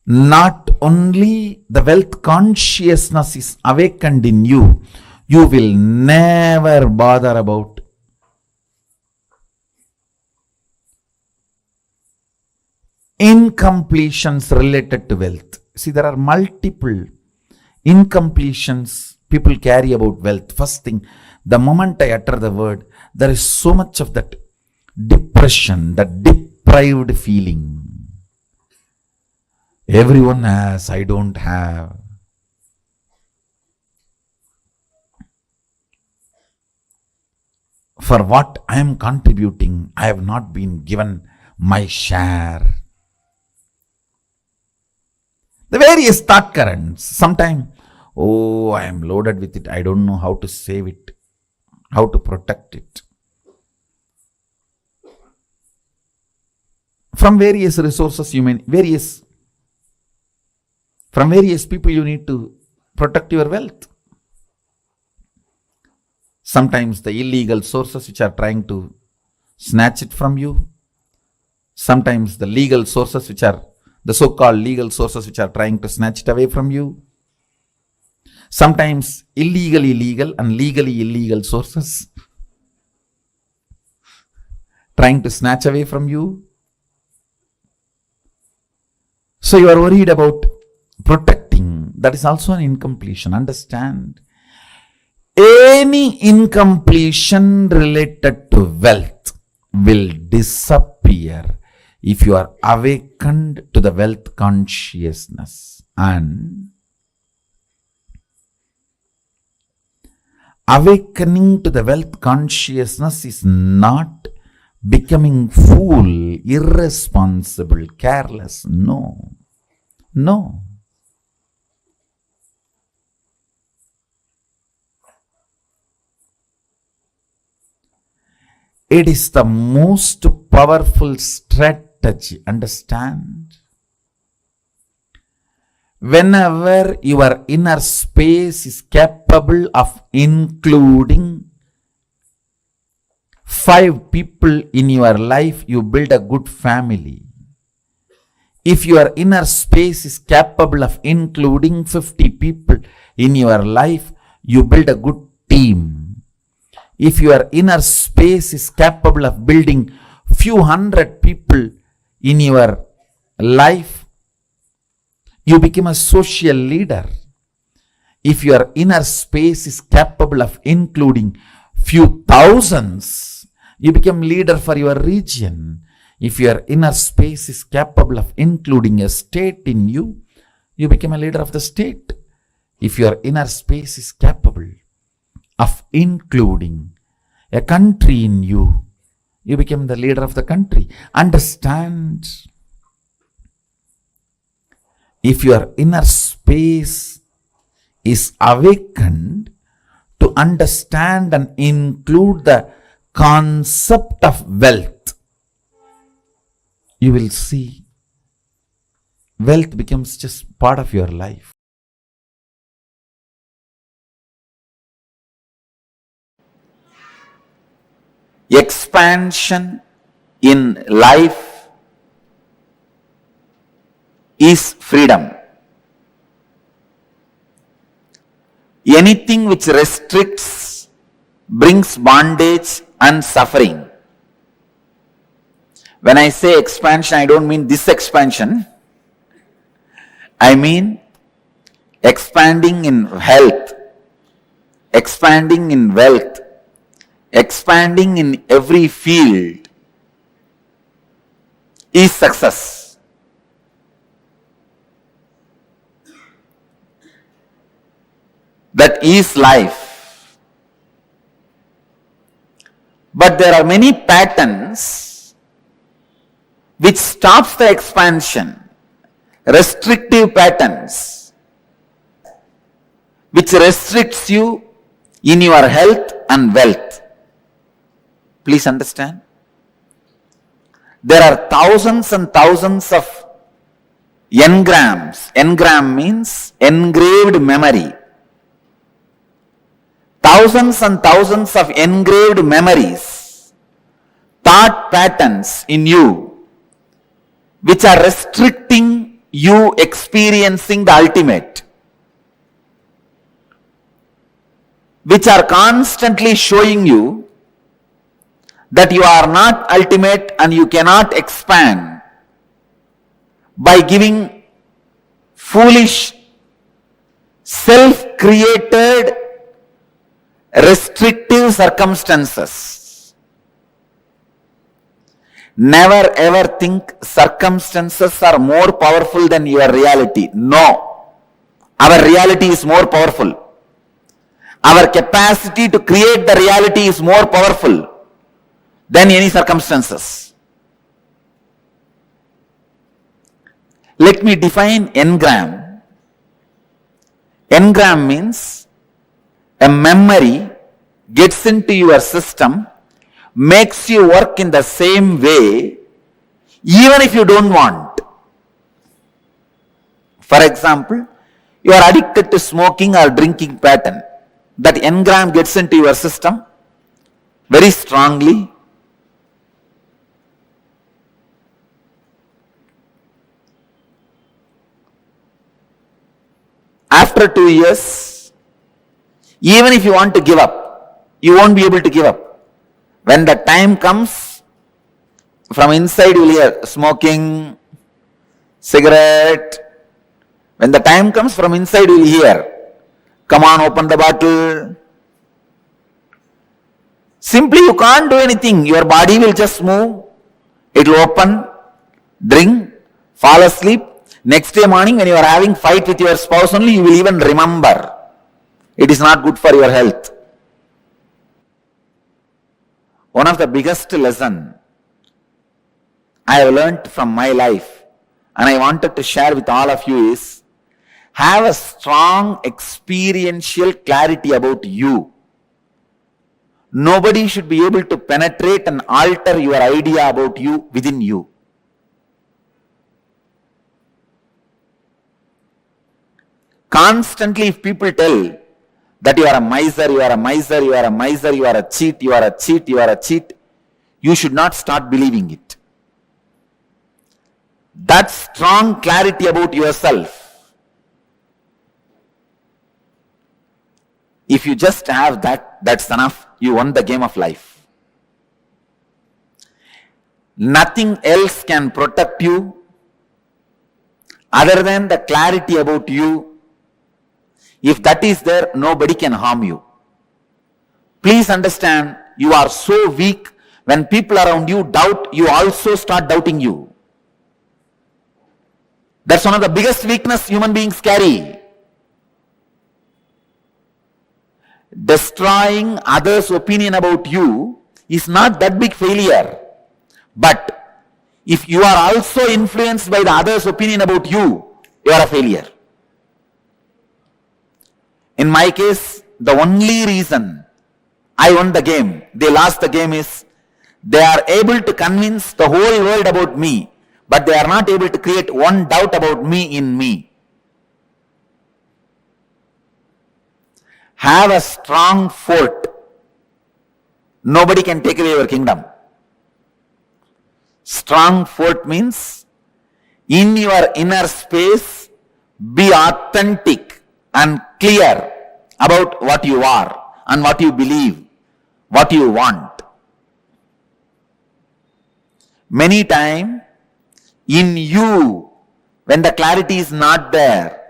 not only the wealth consciousness is awakened in you, you will never bother about incompletions related to wealth. See, there are multiple incompletions people carry about wealth. First thing, the moment I utter the word, there is so much of that depression, that deprived feeling. Everyone has, I don't have. For what I am contributing, I have not been given my share. The various thought currents. Sometimes, oh, I am loaded with it. I don't know how to save it, how to protect it. From various resources, from various people, you need to protect your wealth. Sometimes the illegal sources which are trying to snatch it from you. Sometimes the legal sources which are the so-called legal sources which are trying to snatch it away from you. Sometimes illegally legal and legally illegal sources trying to snatch away from you. So you are worried about protecting. That is also an incompletion. Understand? Any incompletion related to wealth will disappear if you are awakened to the wealth consciousness. And awakening to the wealth consciousness is not becoming fool, irresponsible, careless. No. No. It is the most powerful strategy. Understand? Whenever your inner space is capable of including 5 people in your life, you build a good family. If your inner space is capable of including 50 people in your life, you build a good team. If your inner space is capable of building few hundred people in your life, you become a social leader. If your inner space is capable of including few thousands, you become leader for your region. If your inner space is capable of including a state in you, you become a leader of the state. If your inner space is capable of including a country in you, you become the leader of the country. Understand? If your inner space is awakened to understand and include the concept of wealth, you will see wealth becomes just part of your life. expansion in life is freedom. Anything which restricts brings bondage and suffering. When I say expansion, I don't mean this expansion. I mean expanding in health, expanding in wealth, expanding in every field is success. That is life. But there are many patterns which stops the expansion, restrictive patterns, which restricts you in your health and wealth. Please understand. There are thousands and thousands of engrams. Engram means engraved memory. Thousands and thousands of engraved memories, thought patterns in you, which are restricting you experiencing the ultimate, which are constantly showing you that you are not ultimate and you cannot expand by giving foolish, self-created, restrictive circumstances. Never ever think circumstances are more powerful than your reality. No. Our reality is more powerful. Our capacity to create the reality is more powerful than any circumstances. Let me define engram. Engram means a memory gets into your system, makes you work in the same way, even if you don't want. For example, you are addicted to smoking or drinking pattern. That engram gets into your system very strongly. After 2 years, even if you want to give up, you won't be able to give up. When the time comes, from inside you will hear smoking, cigarette. When the time comes, from inside you will hear, come on, open the bottle. Simply you can't do anything. Your body will just move. It will open, drink, fall asleep. Next day morning when you are having fight with your spouse only, you will even remember. It is not good for your health. One of the biggest lesson I have learnt from my life and I wanted to share with all of you is, have a strong experiential clarity about you. Nobody should be able to penetrate and alter your idea about you within you. Constantly if people tell that you are a miser, you are a miser, you are a miser, you are a cheat, you are a cheat, you are a cheat, you should not start believing it. That strong clarity about yourself, if you just have that, that's enough. You won the game of life. Nothing else can protect you other than the clarity about you. If that is there, nobody can harm you. Please understand, you are so weak, when people around you doubt, you also start doubting you. That's one of the biggest weakness human beings carry. Destroying others' opinion about you is not that big failure. But if you are also influenced by the others' opinion about you, you are a failure. In my case, the only reason I won the game, they lost the game, is they are able to convince the whole world about me, but they are not able to create one doubt about me in me. Have a strong fort nobody can take away your kingdom. Strong fort means in your inner space, be authentic and clear about what you are and what you believe, what you want. Many times in you, when the clarity is not there,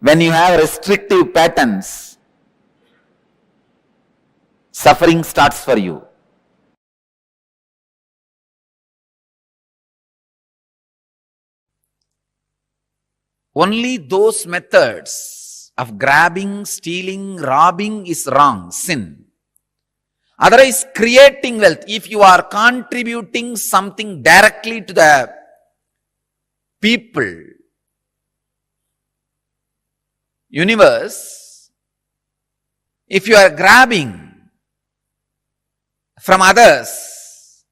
when you have restrictive patterns, suffering starts for you. Only those methods of grabbing, stealing, robbing is wrong, sin. Otherwise, creating wealth, if you are contributing something directly to the people, universe, if you are grabbing from others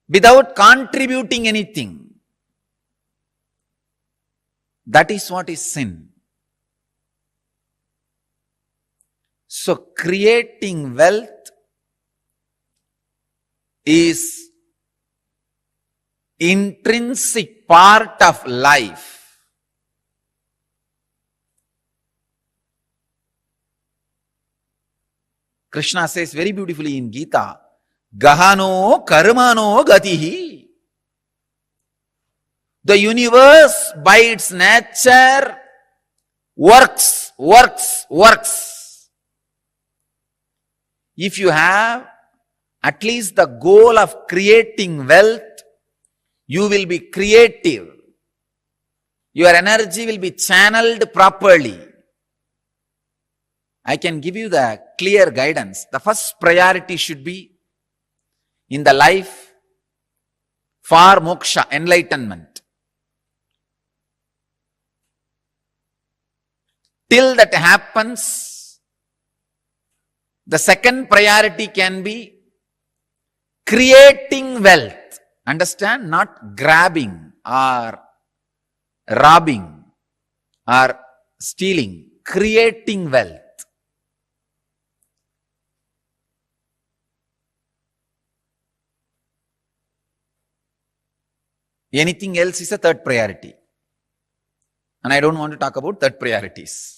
without contributing anything, that is what is sin. So creating wealth is intrinsic part of life. Krishna says very beautifully in Gita, Gahano karmano gatihi. The universe by its nature works. If you have at least the goal of creating wealth, you will be creative. Your energy will be channeled properly. I can give you the clear guidance. The first priority should be in the life for moksha, enlightenment. Till that happens, the second priority can be creating wealth. Understand? Not grabbing or robbing or stealing. Creating wealth. Anything else is a third priority. And I don't want to talk about third priorities.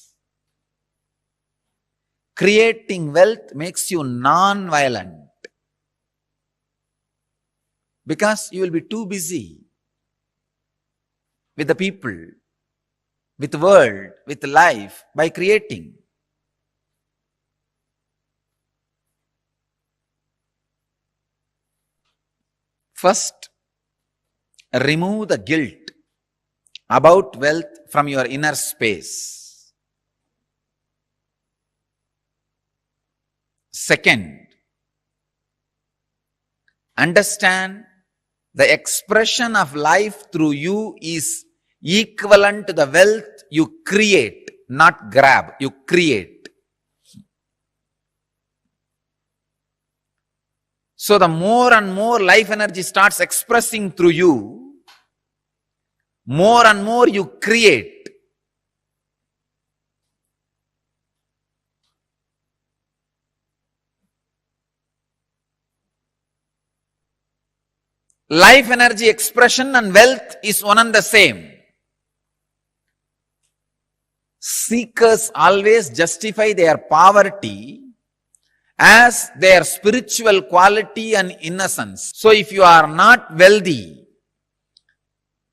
Creating wealth makes you non-violent. Because you will be too busy with the people, with the world, with life, by creating. First, remove the guilt about wealth from your inner space. Second, understand the expression of life through you is equivalent to the wealth you create, not grab, you create. So the more and more life energy starts expressing through you, more and more you create. Life energy expression and wealth is one and the same. Seekers always justify their poverty as their spiritual quality and innocence. So if you are not wealthy,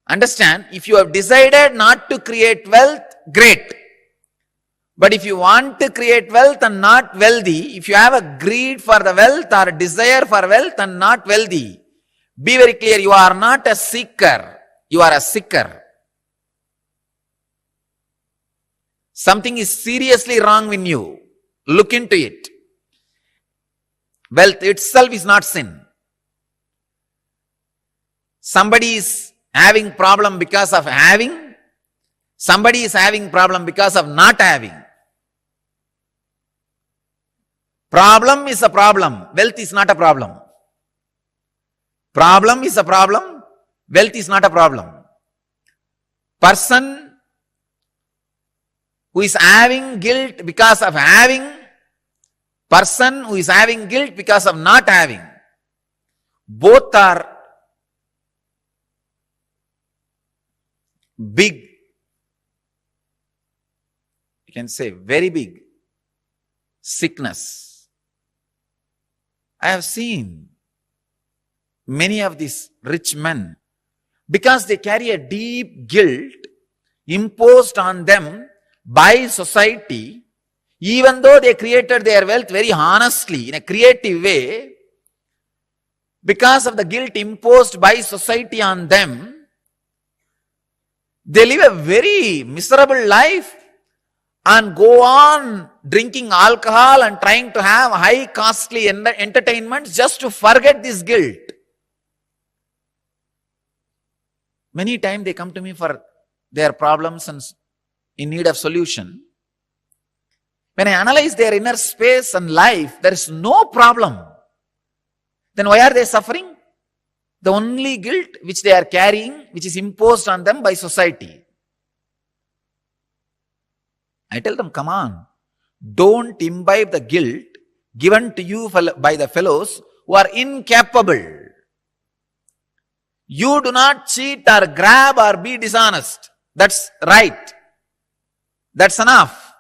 understand, if you have decided not to create wealth, great. But if you want to create wealth and not wealthy, if you have a greed for the wealth or a desire for wealth and not wealthy, be very clear, you are not a seeker, you are a seeker. Something is seriously wrong with you. Look into it. Wealth itself is not sin. Somebody is having problem because of having. Somebody is having problem because of not having. Problem is a problem. Wealth is not a problem. Problem is a problem. Wealth is not a problem. Person who is having guilt because of having, person who is having guilt because of not having. Both are big, you can say very big sickness. I have seen many of these rich men, because they carry a deep guilt imposed on them by society, even though they created their wealth very honestly, in a creative way, because of the guilt imposed by society on them, they live a very miserable life and go on drinking alcohol and trying to have high costly entertainments just to forget this guilt. Many times they come to me for their problems and in need of solution. When I analyze their inner space and life, there is no problem. Then why are they suffering? The only guilt which they are carrying, which is imposed on them by society. I tell them, come on, don't imbibe the guilt given to you by the fellows who are incapable. You do not cheat or grab or be dishonest. That's right. That's enough.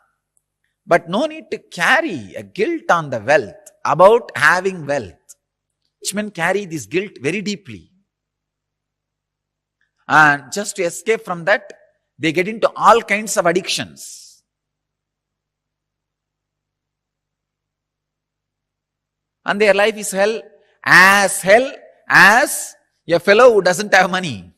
But no need to carry a guilt on the wealth, about having wealth. Rich men carry this guilt very deeply. And just to escape from that, they get into all kinds of addictions. And their life is hell as a fellow who doesn't have money.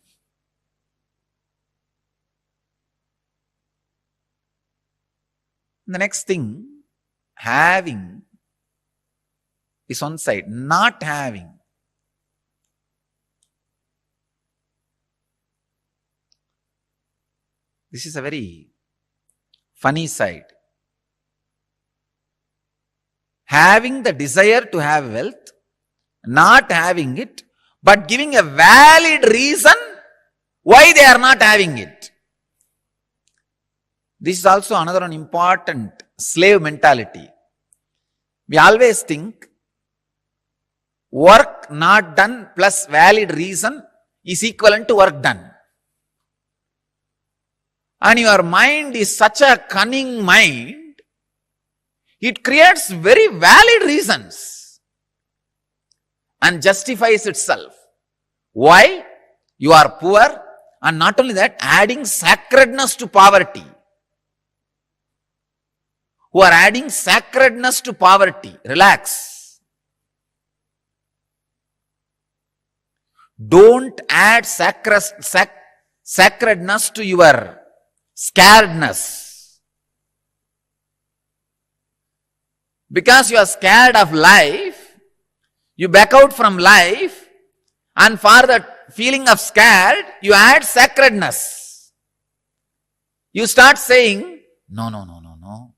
The next thing, having is one side, not having. This is a very funny side. Having the desire to have wealth, not having it, but giving a valid reason why they are not having it. This is also another important slave mentality. We always think work not done plus valid reason is equivalent to work done. And your mind is such a cunning mind, it creates very valid reasons and justifies itself. Why? You are poor, and not only that, adding sacredness to poverty. Who are adding sacredness to poverty. Relax. Don't add sacredness to your scaredness. Because you are scared of life, you back out from life, and for the feeling of scared, you add sacredness. You start saying, no.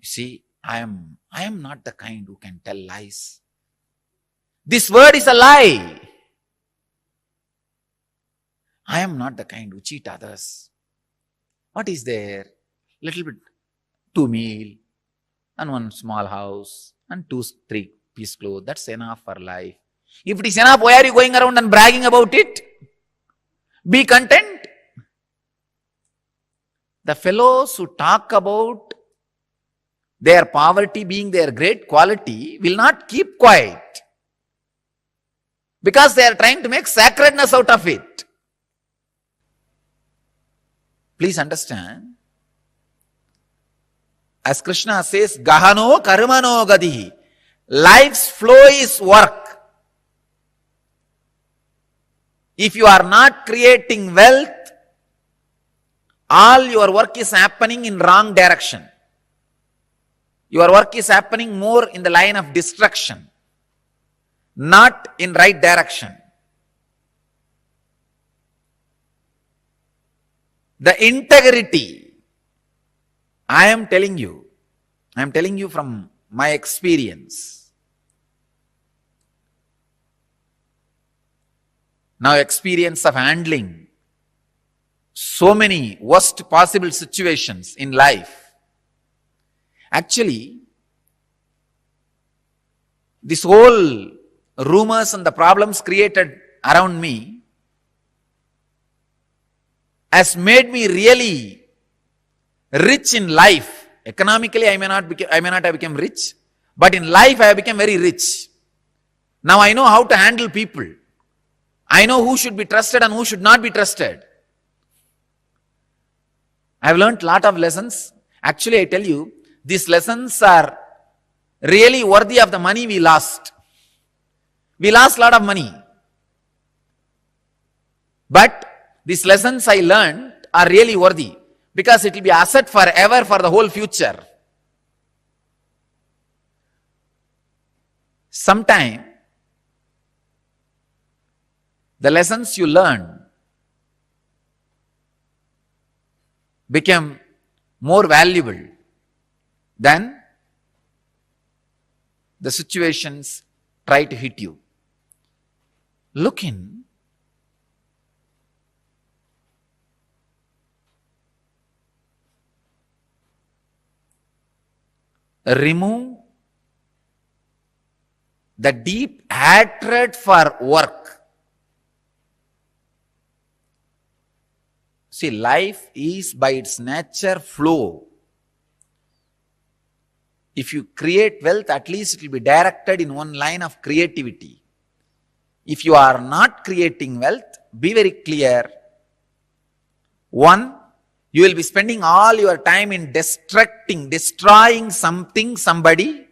You see, I am not the kind who can tell lies. This word is a lie. I am not the kind who cheat others. What is there? Little bit, 2 meal, and 1 small house, and 2, 3 piece clothes. That's enough for life. If it is enough, why are you going around and bragging about it? Be content. The fellows who talk about their poverty being their great quality will not keep quiet, because they are trying to make sacredness out of it. Please understand, as Krishna says, Gahano karmano gadihi. Life's flow is work. If you are not creating wealth, all your work is happening in wrong direction. Your work is happening more in the line of destruction, not in right direction. The integrity, I am telling you from my experience. Now, experience of handling so many worst possible situations in life. Actually, this whole rumors and the problems created around me has made me really rich in life. Economically, I may not have become rich, but in life I have become very rich. Now I know how to handle people. I know who should be trusted and who should not be trusted. I have learned a lot of lessons. Actually, I tell you, these lessons are really worthy of the money we lost. We lost a lot of money. But these lessons I learned are really worthy because it will be asset forever for the whole future. Sometime, the lessons you learn become more valuable than the situations try to hit you. Look in. Remove the deep hatred for work. See, life is by its nature flow. If you create wealth, at least it will be directed in one line of creativity. If you are not creating wealth, be very clear. One, you will be spending all your time in destroying something, somebody,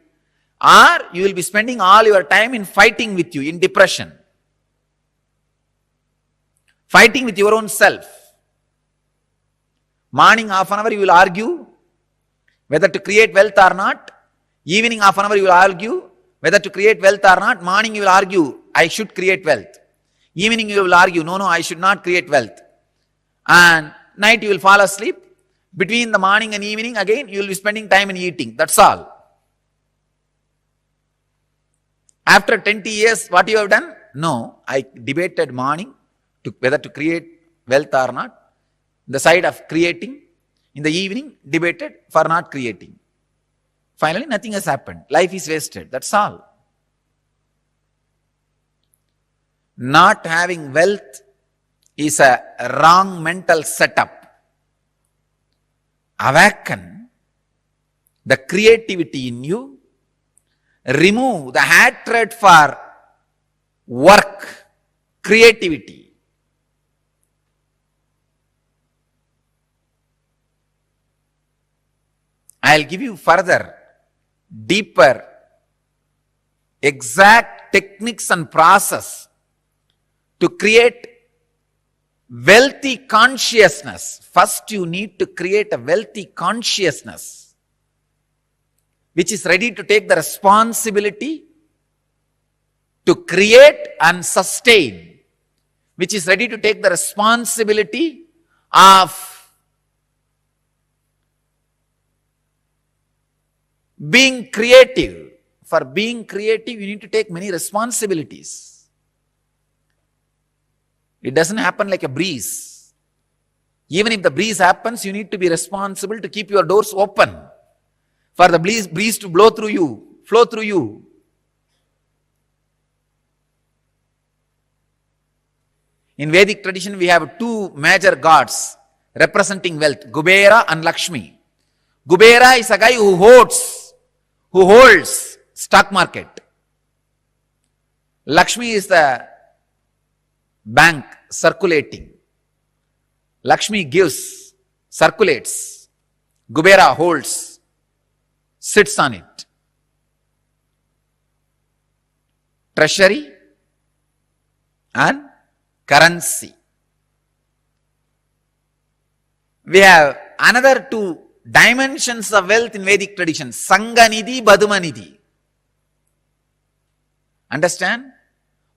or you will be spending all your time in fighting with you, in depression. Fighting with your own self. Morning half an hour you will argue whether to create wealth or not. Evening half an hour you will argue whether to create wealth or not. Morning you will argue, I should create wealth. Evening you will argue, no, I should not create wealth. And night you will fall asleep. Between the morning and evening, again, you will be spending time in eating. That's all. After 20 years, what you have done? No, I debated morning whether to create wealth or not. The side of creating. In the evening, debated for not creating. Finally, nothing has happened. Life is wasted. That's all. Not having wealth is a wrong mental setup. Awaken the creativity in you. Remove the hatred for work, creativity. I'll give you further, deeper, exact techniques and process to create wealthy consciousness. First, you need to create a wealthy consciousness which is ready to take the responsibility to create and sustain, which is ready to take the responsibility of being creative. For being creative, you need to take many responsibilities. It doesn't happen like a breeze. Even if the breeze happens, you need to be responsible to keep your doors open for the breeze to blow through you, flow through you. In Vedic tradition, we have two major gods representing wealth, Kubera and Lakshmi. Kubera is a guy who holds stock market. Lakshmi is the bank circulating. Lakshmi gives, circulates. Kubera holds, sits on it. Treasury and currency. We have another two dimensions of wealth in Vedic tradition, Sanganidhi, Badumanidhi. Understand?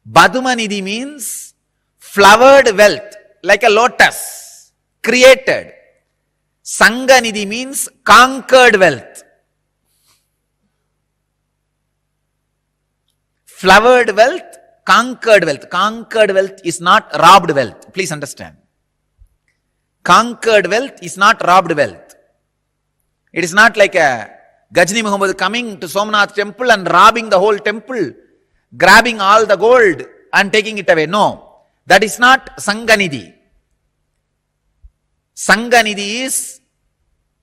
Badumanidhi means flowered wealth, like a lotus, created. Sanganidhi means conquered wealth. Flowered wealth, conquered wealth. Conquered wealth is not robbed wealth. Please understand. Conquered wealth is not robbed wealth. It is not like a Gajni Muhammad coming to Somnath temple and robbing the whole temple, grabbing all the gold and taking it away. No, that is not Sanganidhi. Sanganidhi is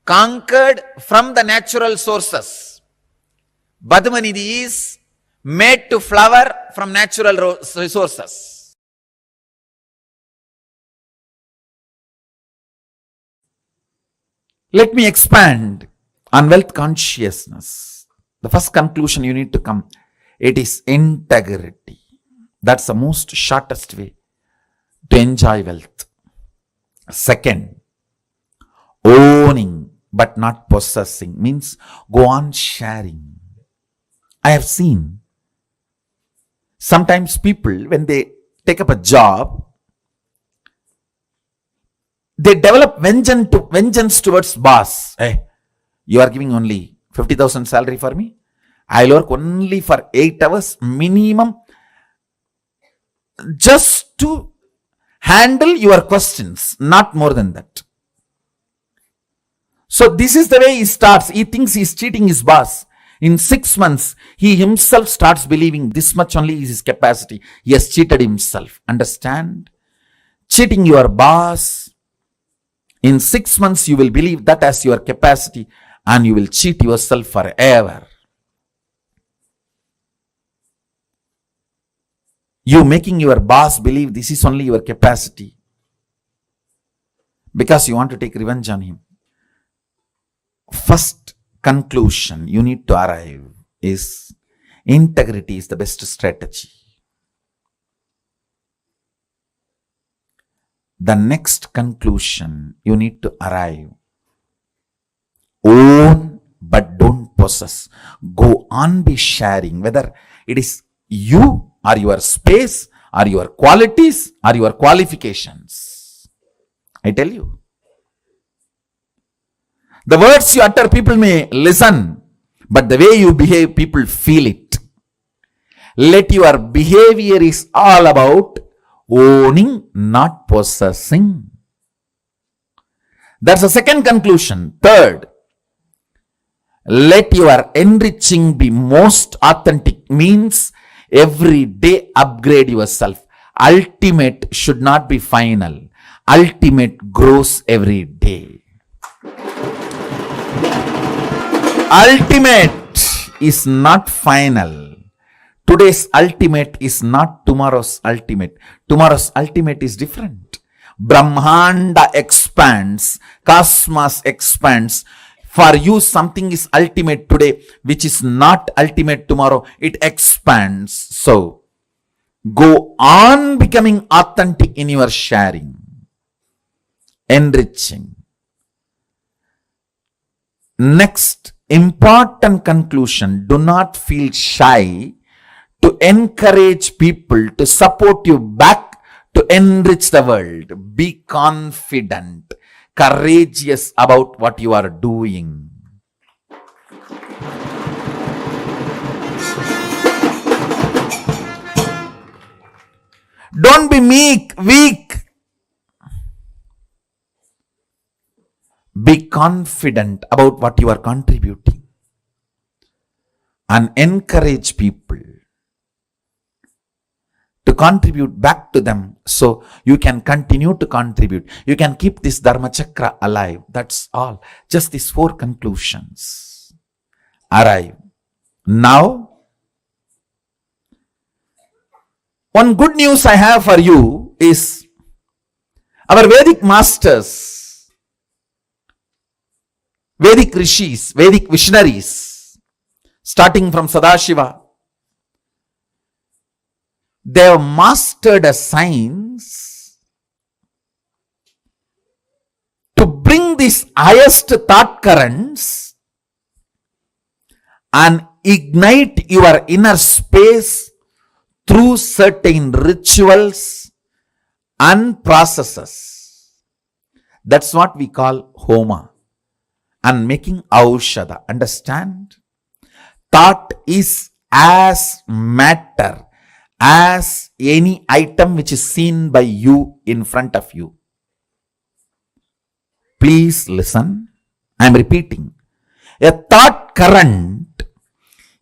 conquered from the natural sources. Padmanidhi is made to flower from natural resources. Let me expand on wealth consciousness. The first conclusion you need to come, it is integrity. That's the most shortest way to enjoy wealth. Second, owning but not possessing means go on sharing. I have seen sometimes people, when they take up a job, they develop vengeance towards boss. Hey, you are giving only 50,000 salary for me. I'll work only for 8 hours minimum just to handle your questions, not more than that. So this is the way he starts. He thinks he's cheating his boss. In 6 months, he himself starts believing this much only is his capacity. He has cheated himself. Understand? Cheating your boss. In 6 months, you will believe that as your capacity and you will cheat yourself forever. You making your boss believe this is only your capacity because you want to take revenge on him. First conclusion you need to arrive is integrity is the best strategy. The next conclusion you need to arrive, own but don't possess. Go on be sharing, whether it is you or your space or your qualities or your qualifications. I tell you, the words you utter, people may listen, but the way you behave, people feel it. Let your behavior is all about owning, not possessing. That's the second conclusion. Third, let your enriching be most authentic, means every day upgrade yourself. Ultimate should not be final. Ultimate grows every day. Ultimate is not final. Today's ultimate is not tomorrow's ultimate. Tomorrow's ultimate is different. Brahmanda expands, cosmos expands. For you, something is ultimate today, which is not ultimate tomorrow. It expands. So, go on becoming authentic in your sharing, enriching. Next, important conclusion, do not feel shy to encourage people to support you back to enrich the world. Be confident, courageous about what you are doing. Don't be weak. Be confident about what you are contributing and encourage people to contribute back to them so you can continue to contribute. You can keep this Dharma Chakra alive. That's all. Just these 4 conclusions arrive. Now, one good news I have for you is our Vedic masters, Vedic rishis, Vedic visionaries, starting from Sadashiva, they have mastered a science to bring these highest thought currents and ignite your inner space through certain rituals and processes. That's what we call Homa and making Aushadha. Understand? Thought is as matter as any item which is seen by you in front of you. Please listen. I am repeating. A thought current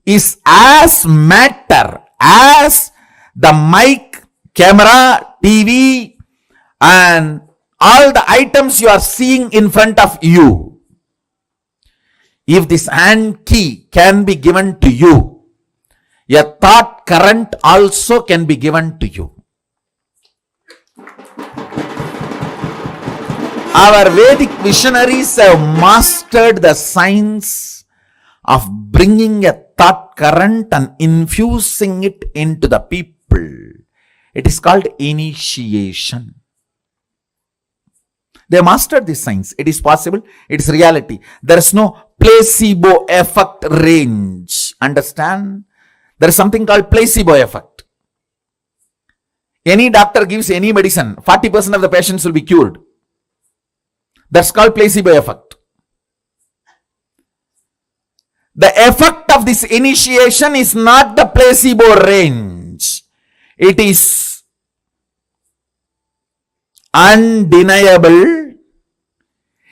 is as matter as the mic, camera, TV, and all the items you are seeing in front of you. If this hand key can be given to you, a thought current also can be given to you. Our Vedic visionaries have mastered the science of bringing a thought current and infusing it into the people. It is called initiation. They mastered this science. It is possible. It is reality. There is no placebo effect range. Understand? There is something called placebo effect. Any doctor gives any medicine, 40% of the patients will be cured. That's called placebo effect. The effect of this initiation is not the placebo range. It is undeniable.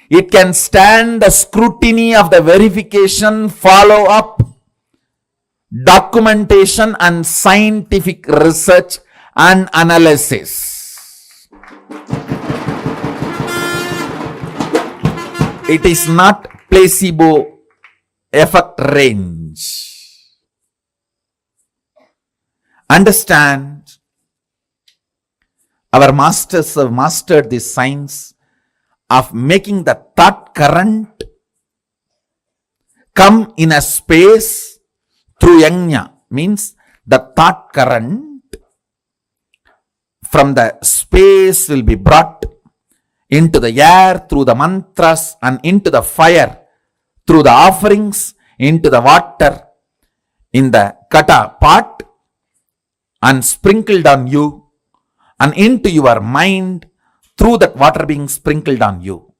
It can stand the scrutiny of the verification, follow-up, documentation, and scientific research and analysis. It is not placebo effect range. Understand, our masters have mastered this science of making the thought current come in a space through yajna. Means the thought current from the space will be brought into the air through the mantras and into the fire through the offerings, into the water in the kata pot and sprinkled on you, and into your mind through that water being sprinkled on you.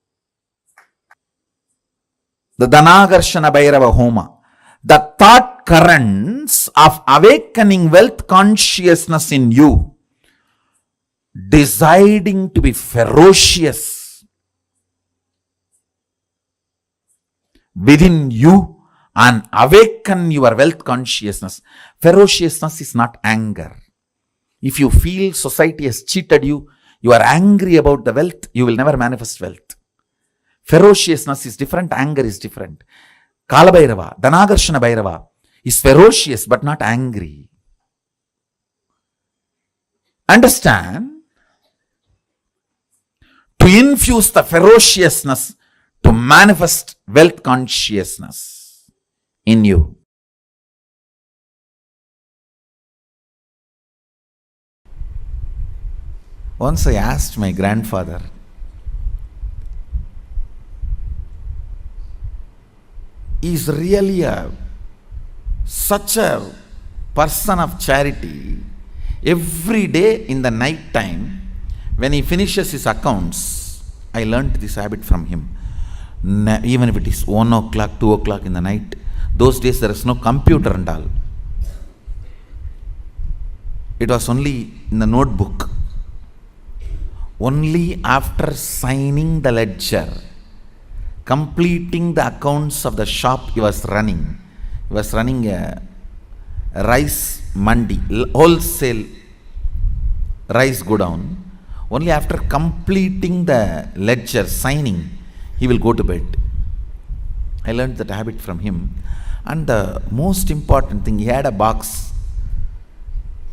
The Dhanagarshana Bhairava Homa, the thought currents of awakening wealth consciousness in you, deciding to be ferocious within you and awaken your wealth consciousness. Ferociousness is not anger. If you feel society has cheated you, you are angry about the wealth, you will never manifest wealth. Ferociousness is different, anger is different. Kala Bhairava, Dhanagarshana Bhairava is ferocious but not angry. Understand? To infuse the ferociousness to manifest wealth consciousness in you. Once I asked my grandfather, he is really such a person of charity. Every day in the night time, when he finishes his accounts, I learnt this habit from him. Even if it is 1 o'clock, 2 o'clock in the night, those days there is no computer and all. It was only in the notebook. Only after signing the ledger, completing the accounts of the shop he was running. He was running a rice mandi, wholesale rice godown. Only after completing the ledger, signing, he will go to bed. I learned that habit from him. And the most important thing, he had a box.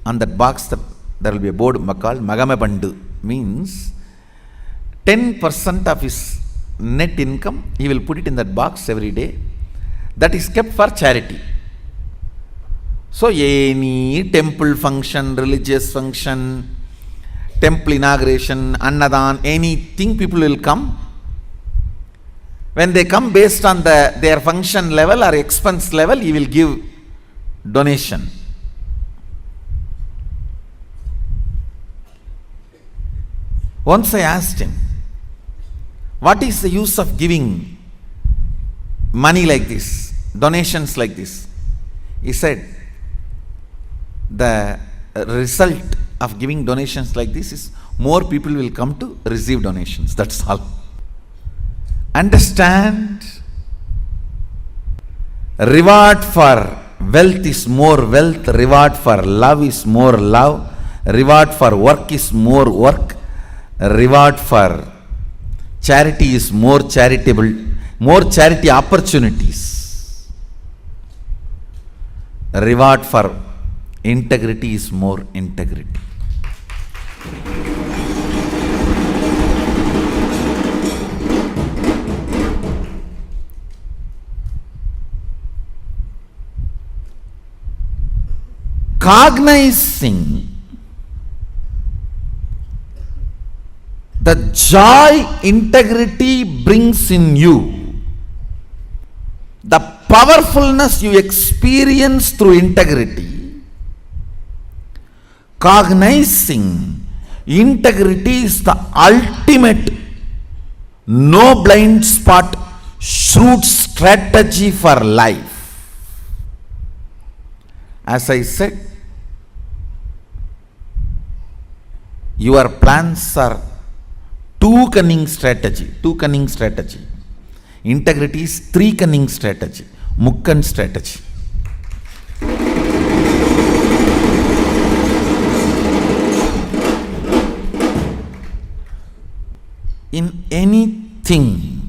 On that box, there will be a board called Magame Bandu. Means 10% of his net income, he will put it in that box every day. That is kept for charity. So any temple function, religious function, temple inauguration, annadan, anything, people will come. When they come, based on their function level or expense level, he will give donation. Once I asked him, what is the use of giving money like this, donations like this? He said, the result of giving donations like this is more people will come to receive donations. That's all. Understand, reward for wealth is more wealth, reward for love is more love, reward for work is more work, reward for charity is more charitable, more charity opportunities. Reward for integrity is more integrity. Cognizing the joy integrity brings in you, the powerfulness you experience through integrity, cognizing integrity is the ultimate no blind spot shrewd strategy for life. As I said, your plans are two cunning strategy. Integrity is three cunning strategy. Mukkan strategy. In anything,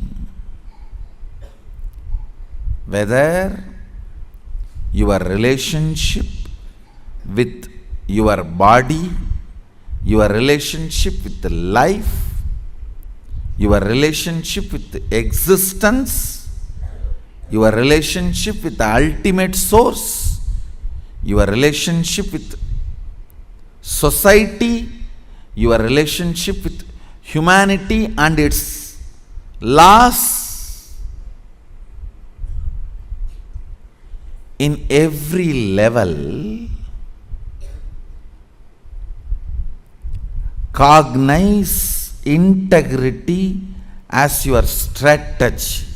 whether your relationship with your body, your relationship with life, your relationship with existence, your relationship with the ultimate source, your relationship with society, your relationship with humanity and its laws, in every level, cognize integrity as your strategy.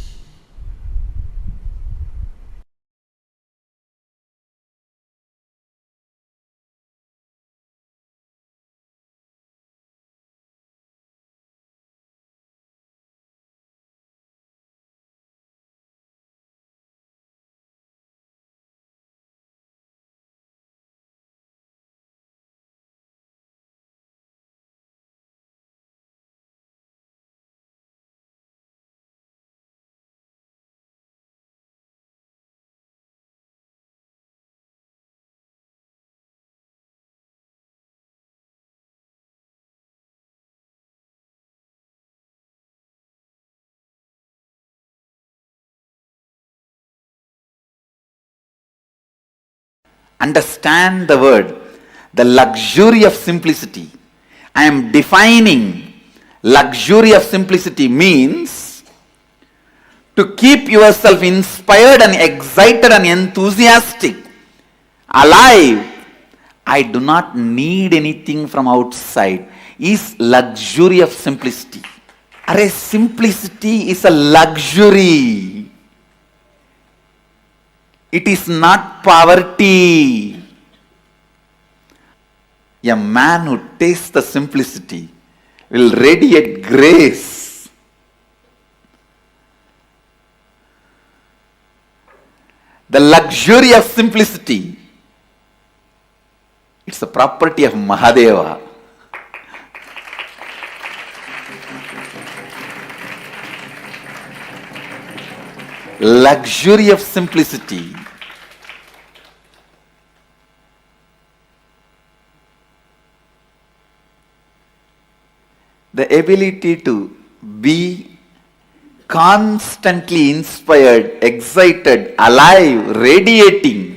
Understand the word, the luxury of simplicity. I am defining luxury of simplicity means to keep yourself inspired and excited and enthusiastic, alive. I do not need anything from outside is luxury of simplicity. Array, simplicity is a luxury. It is not poverty. A man who tastes the simplicity will radiate grace. The luxury of simplicity, it's the property of Mahadeva. Luxury of simplicity. The ability to be constantly inspired, excited, alive, radiating.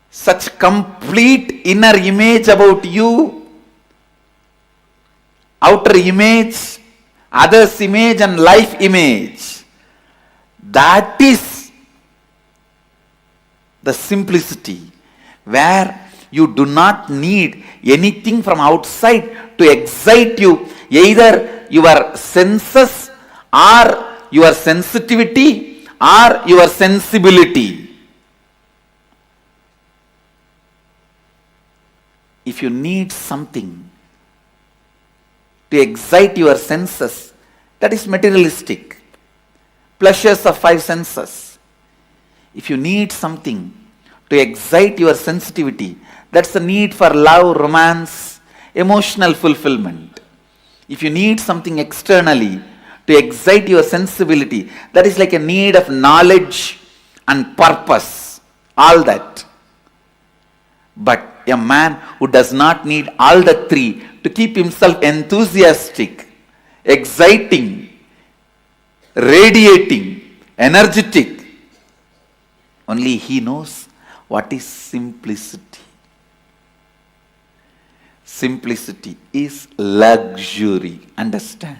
Such complete inner image about you, outer image, others' image and life image. That is the simplicity where you do not need anything from outside to excite you, either your senses or your sensitivity or your sensibility. if you need something to excite your senses, that is materialistic. Pleasures of five senses. If you need something to excite your sensitivity, that's the need for love, romance, emotional fulfillment. If you need something externally to excite your sensibility, that is like a need of knowledge and purpose. All that. But a man who does not need all the three to keep himself enthusiastic, exciting, radiating, energetic, only he knows what is simplicity. Simplicity is luxury. Understand?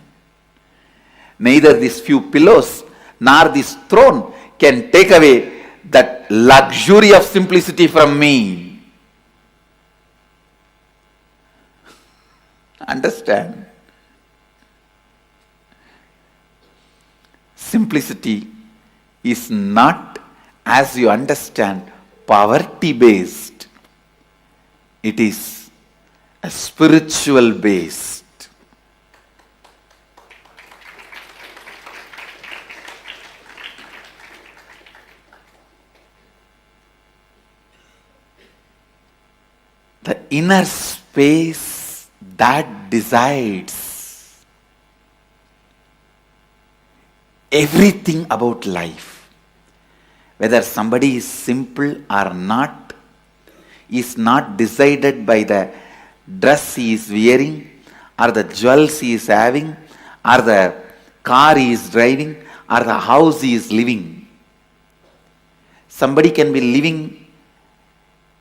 Neither these few pillows nor this throne can take away that luxury of simplicity from me. Understand? Simplicity is not, as you understand, poverty based. It is a spiritual based. The inner space that decides everything about life, whether somebody is simple or not, is not decided by the dress he is wearing, or the jewels he is having, or the car he is driving, or the house he is living. Somebody can be living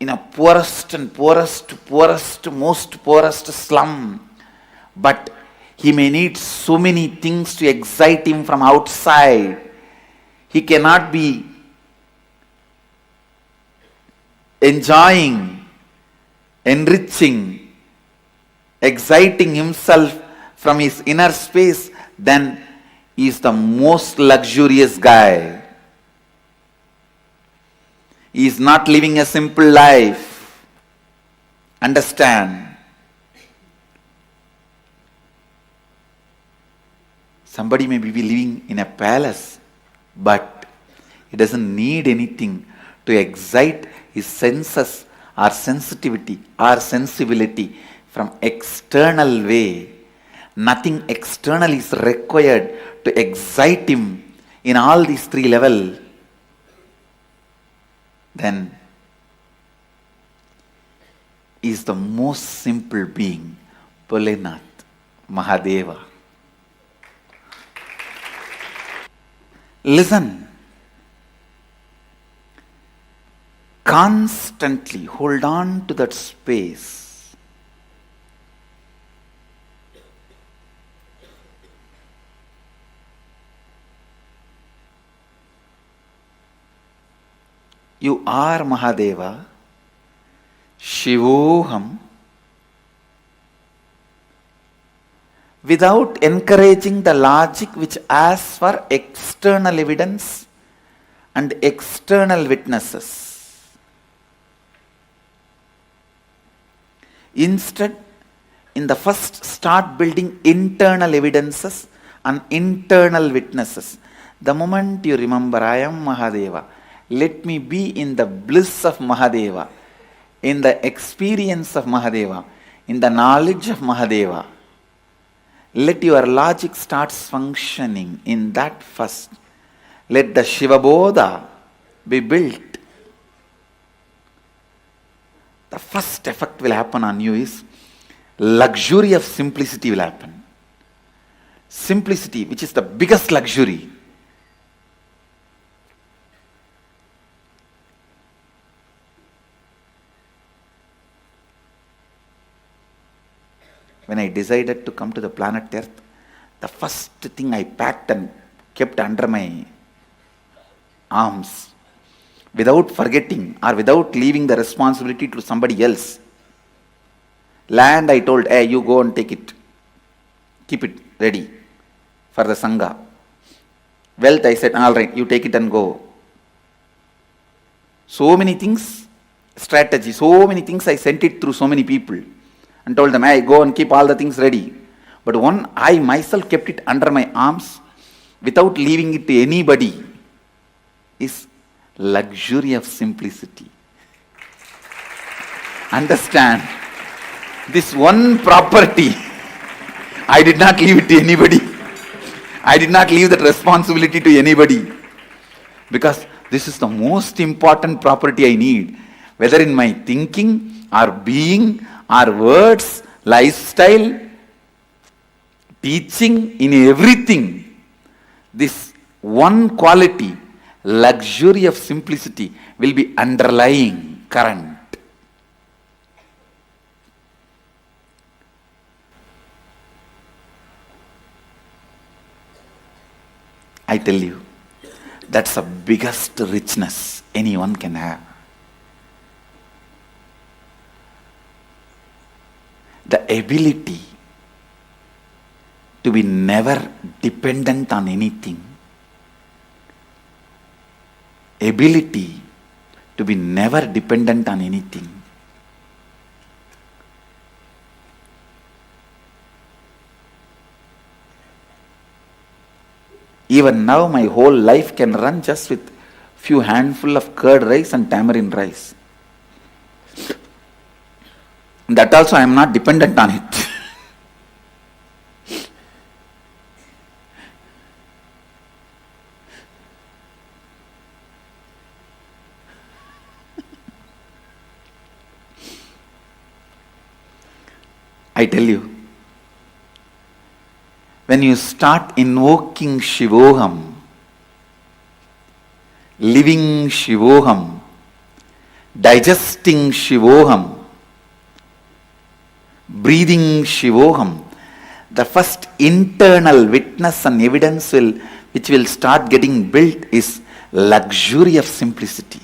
in a poorest, most poorest slum, but he may need so many things to excite him from outside. He cannot be enjoying, enriching, exciting himself from his inner space. Then he is the most luxurious guy. He is not living a simple life. Understand? Somebody may be living in a palace, but he doesn't need anything to excite his senses or sensitivity or sensibility from external way. Nothing external is required to excite him in all these three levels. Then is the most simple being, Bholenath, Mahadeva. Listen. Constantly hold on to that space. You are Mahadeva, Shivoham, without encouraging the logic which asks for external evidence and external witnesses. Instead, in the first, start building internal evidences and internal witnesses. The moment you remember, I am Mahadeva, let me be in the bliss of Mahadeva, in the experience of Mahadeva, in the knowledge of Mahadeva. Let your logic start functioning in that first. Let the Shiva Bodha be built. The first effect will happen on you is luxury of simplicity will happen. Simplicity, which is the biggest luxury. When I decided to come to the planet Earth, the first thing I packed and kept under my arms, without forgetting or without leaving the responsibility to somebody else. Land, I told, hey, you go and take it. Keep it ready for the Sangha. Wealth, I said, all right, you take it and go. So many things strategy. So many things I sent it through so many people and told them, hey, go and keep all the things ready. But one, I myself kept it under my arms without leaving it to anybody, is luxury of simplicity. Understand, this one property, I did not leave it to anybody. I did not leave that responsibility to anybody, because this is the most important property I need, whether in my thinking or being or words, lifestyle, teaching, in everything. This one quality, luxury of simplicity, will be underlying current. I tell you, that's the biggest richness anyone can have. The ability to be never dependent on anything. Ability to be never dependent on anything. Even now my whole life can run just with few handful of curd rice and tamarind rice. That also I am not dependent on it. I tell you, when you start invoking Shivoham, living Shivoham, digesting Shivoham, breathing Shivoham, the first internal witness and evidence which will start getting built is luxury of simplicity.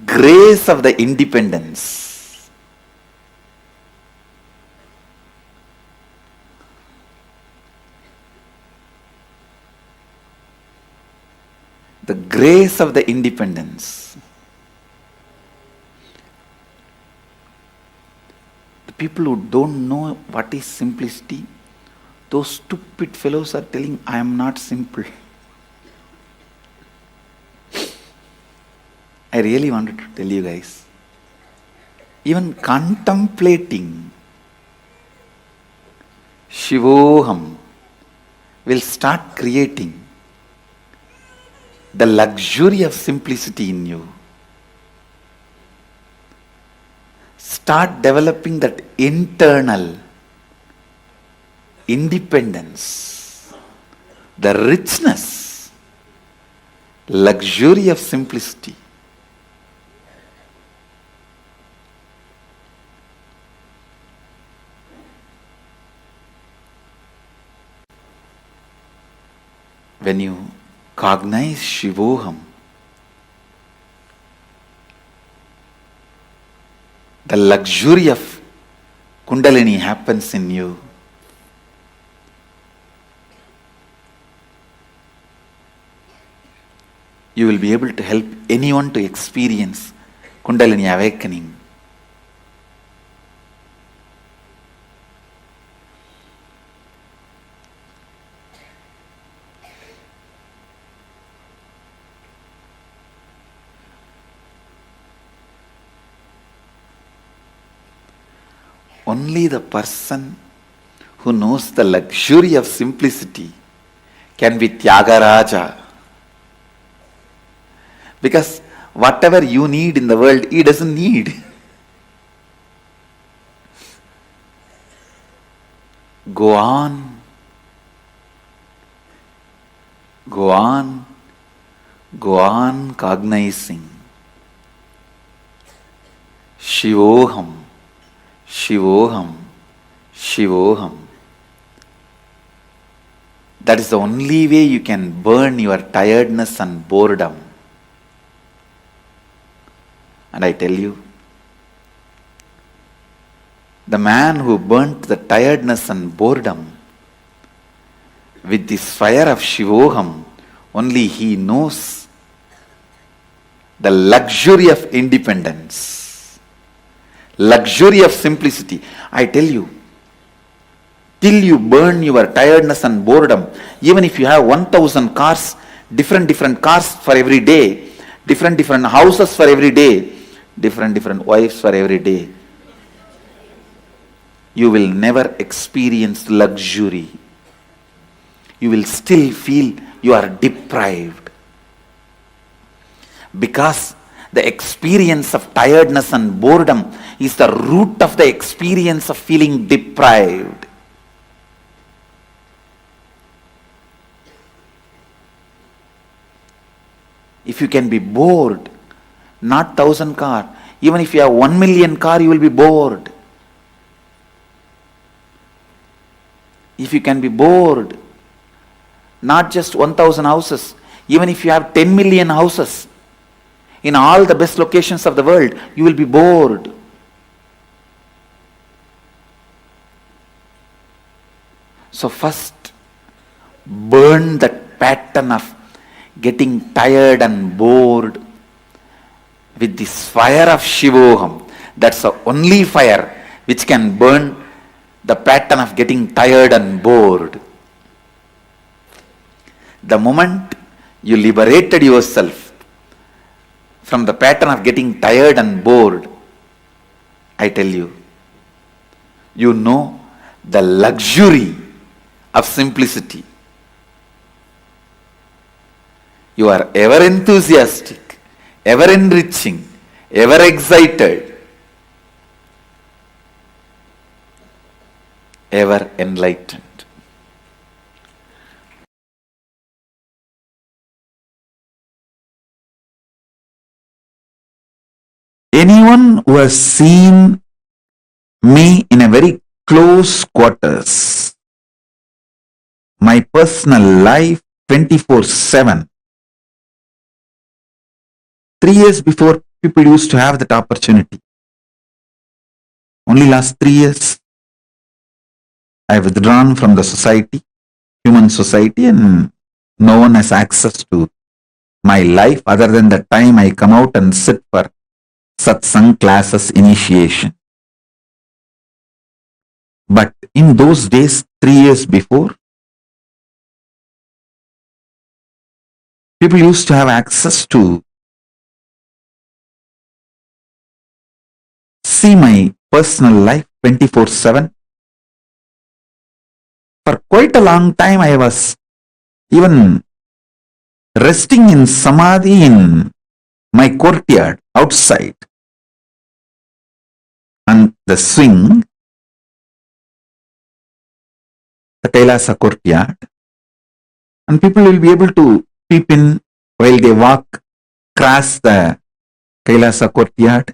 Grace of the independence. The grace of the independence. The people who don't know what is simplicity, those stupid fellows are telling, I am not simple. I really wanted to tell you guys, even contemplating Shivoham will start creating the luxury of simplicity in you. Start developing that internal independence, the richness, luxury of simplicity. When you cognize Shivoham, the luxury of Kundalini happens in you. You will be able to help anyone to experience Kundalini awakening. Only the person who knows the luxury of simplicity can be Tyagaraja. Because whatever you need in the world, he doesn't need. Go on. Go on. Go on cognizing. Shivoham. Shivoham, Shivoham. That is the only way you can burn your tiredness and boredom. And I tell you, the man who burnt the tiredness and boredom with this fire of Shivoham, only he knows the luxury of independence, luxury of simplicity. I tell you, till you burn your tiredness and boredom, even if you have 1,000 cars, different cars for every day, different houses for every day, different wives for every day, you will never experience luxury. You will still feel you are deprived. Because the experience of tiredness and boredom is the root of the experience of feeling deprived. If you can be bored, not 1,000 car, even if you have 1 million car, you will be bored. If you can be bored, not just 1,000 houses, even if you have 10 million houses in all the best locations of the world, you will be bored. So first, burn that pattern of getting tired and bored with this fire of Shivoham. That's the only fire which can burn the pattern of getting tired and bored. The moment you liberated yourself from the pattern of getting tired and bored, I tell you, you know the luxury of simplicity. You are ever enthusiastic, ever enriching, ever excited, ever enlightened. Anyone who has seen me in a very close quarters, my personal life 24/7. 3 years before, people used to have that opportunity. Only last 3 years, I have withdrawn from the society, human society, and no one has access to my life other than the time I come out and sit for satsang classes initiation. But in those days, 3 years before, people used to have access to see my personal life 24/7. For quite a long time, I was even resting in samadhi in my courtyard outside and the swing, the Kailasa courtyard, and people will be able to peep in while they walk across the Kailasa courtyard.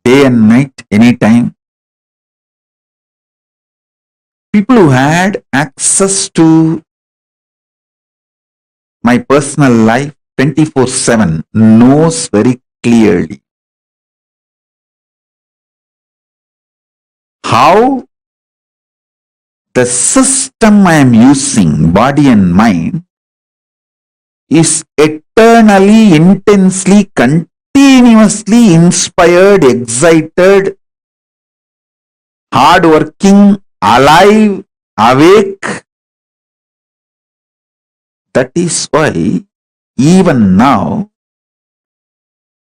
Day and night, anytime. People who had access to my personal life 24/7 knows very clearly how the system I am using, body and mind, is eternally, intensely, continuously inspired, excited, hardworking, alive, awake. That is why even now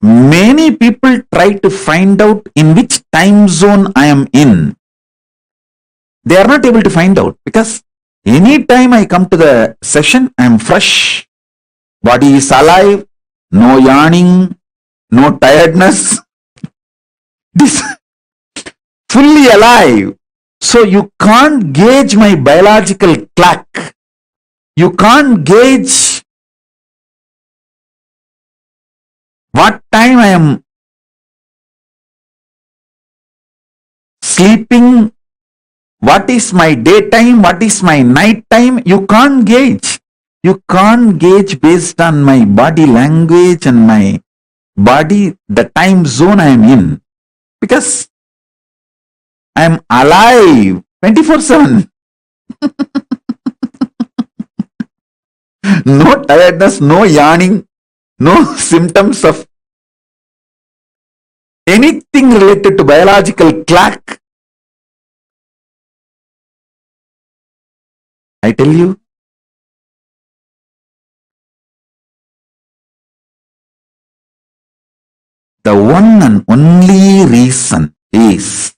many people try to find out in which time zone I am in. They are not able to find out because anytime I come to the session, I am fresh. Body is alive, no yawning, no tiredness. This fully alive. So you can't gauge my biological clock. You can't gauge what time I am sleeping, what is my daytime, what is my night time. You can't gauge. You can't gauge based on my body language and my body, the time zone I am in, because I am alive 24/7. No tiredness, no yawning, no symptoms of anything related to biological clock. I tell you, the one and only reason is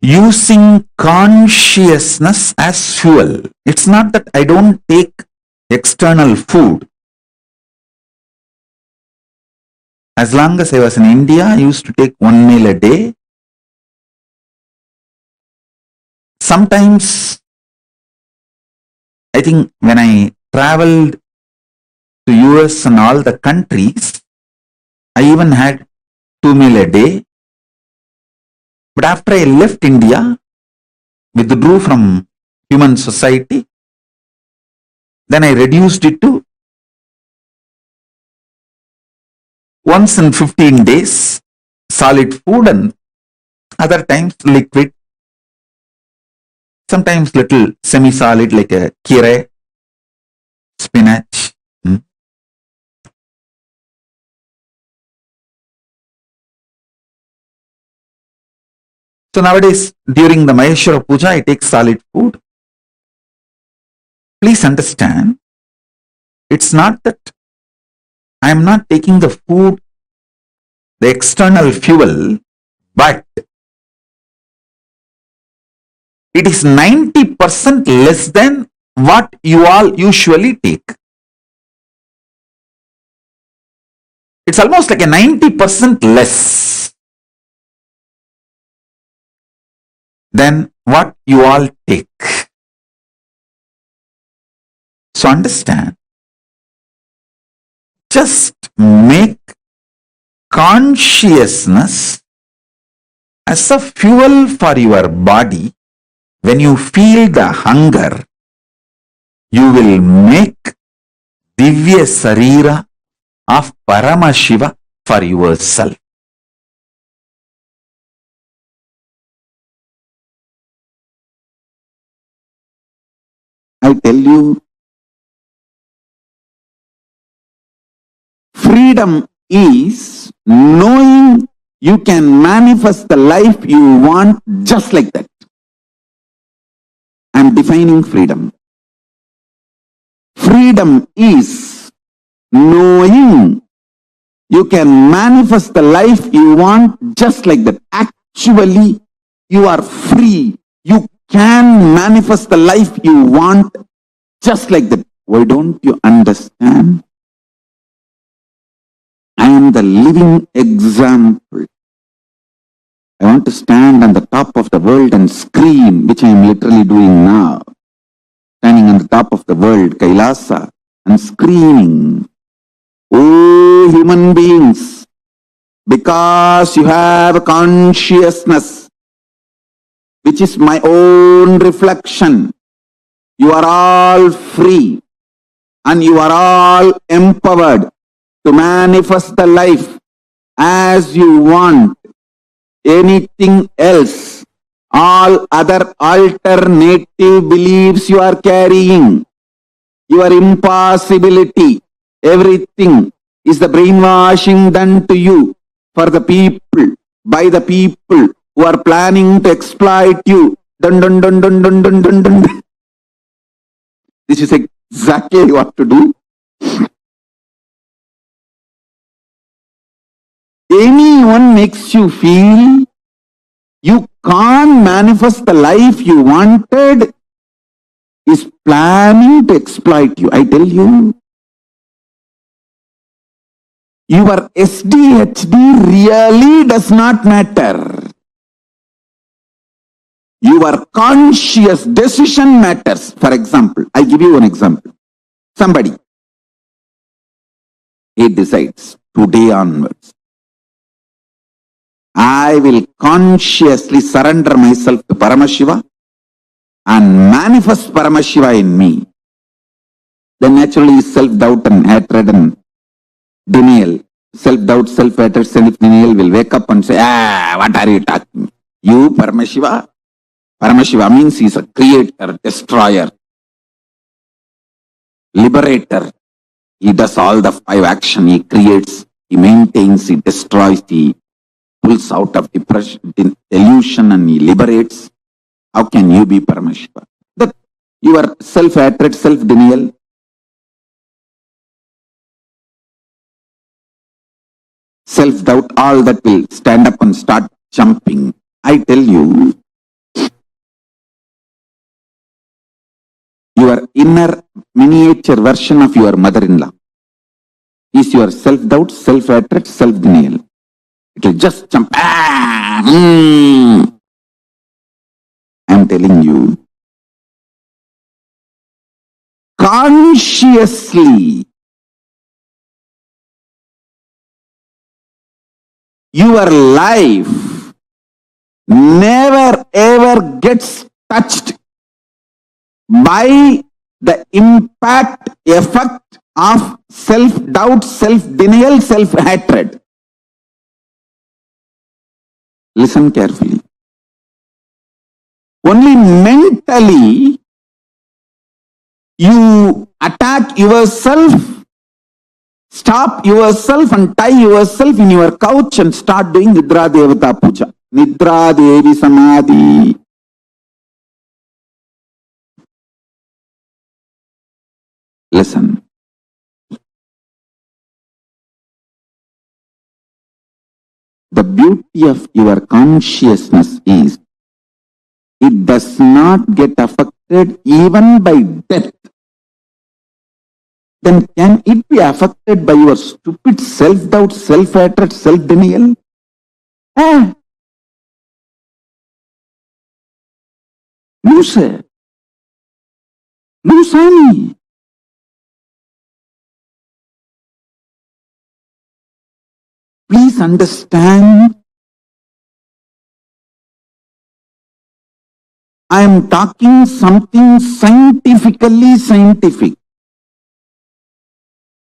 using consciousness as fuel. It's not that I don't take external food. As long as I was in India, I used to take 1 meal a day. Sometimes, I think when I traveled to US and all the countries, I even had 2 meal a day. But after I left India, withdrew from human society, then I reduced it to once in 15 days, solid food, and other times liquid, sometimes little semi-solid like a kire, spinach. So nowadays, during the Maheshwara Puja, I take solid food. Please understand, it's not that I am not taking the food, the external fuel, but it is 90% less than what you all usually take. It's almost like a 90% less than what you all take. So understand, just make consciousness as a fuel for your body. When you feel the hunger, you will make Divya Sarira of Paramashiva for yourself. I tell you, freedom is knowing you can manifest the life you want just like that. I'm defining freedom. Freedom is knowing you can manifest the life you want just like that. Actually, you are free. You can manifest the life you want just like that. Why don't you understand? I am the living example. I want to stand on the top of the world and scream, which I am literally doing now. Standing on the top of the world, Kailasa, and screaming, "Oh, human beings, because you have a consciousness, which is my own reflection, you are all free and you are all empowered to manifest the life as you want. Anything else, all other alternative beliefs you are carrying, your impossibility, everything is the brainwashing done to you for the people, by the people who are planning to exploit you. Dun, dun, dun, dun, dun, dun, dun, dun. This is exactly what to do. Anyone makes you feel you can't manifest the life you wanted is planning to exploit you. I tell you, your SDHD really does not matter. Your conscious decision matters. For example, I give you an example. Somebody, he decides today onwards, I will consciously surrender myself to Paramashiva and manifest Paramashiva in me. then naturally self-doubt and hatred and denial. Self-doubt, self-hatred, self-denial will wake up and say, what are you talking? You, Paramashiva? Paramashiva means he's a creator, destroyer, liberator. He does all the five action. He creates, he maintains, he destroys, he pulls out of depression, delusion, and he liberates. How can you be Paramashiva? That your self-hatred, self-denial, self-doubt, all that will stand up and start jumping. I tell you, your inner miniature version of your mother-in-law is your self-doubt, self-hatred, self-denial. It will just jump. I'm telling you, consciously, your life never ever gets touched by the impact, effect of self-doubt, self-denial, self-hatred. Listen carefully. Only mentally you attack yourself, stop yourself and tie yourself in your couch and start doing Nidra Devata Puja. Nidra Devi Samadhi. Listen. The beauty of your consciousness is it does not get affected even by death. Then can it be affected by your stupid self-doubt, self-hatred, self-denial? No, sir. No, Swami. Please understand, I am talking something scientifically scientific.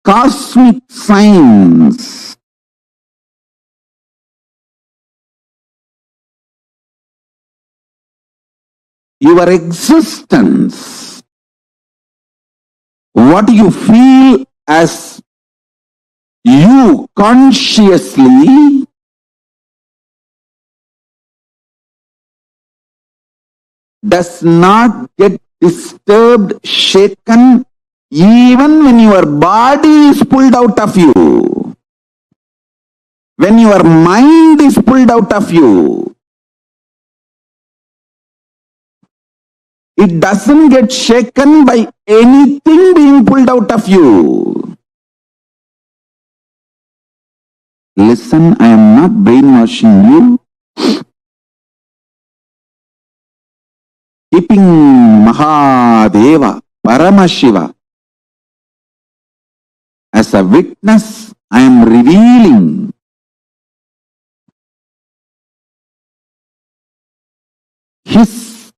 Cosmic science. Your existence, what you feel as you consciously, does not get disturbed, shaken, even when your body is pulled out of you. When your mind is pulled out of you, it doesn't get shaken by anything being pulled out of you. Listen, I am not brainwashing you. Keeping Mahadeva, Paramashiva, as a witness, I am revealing his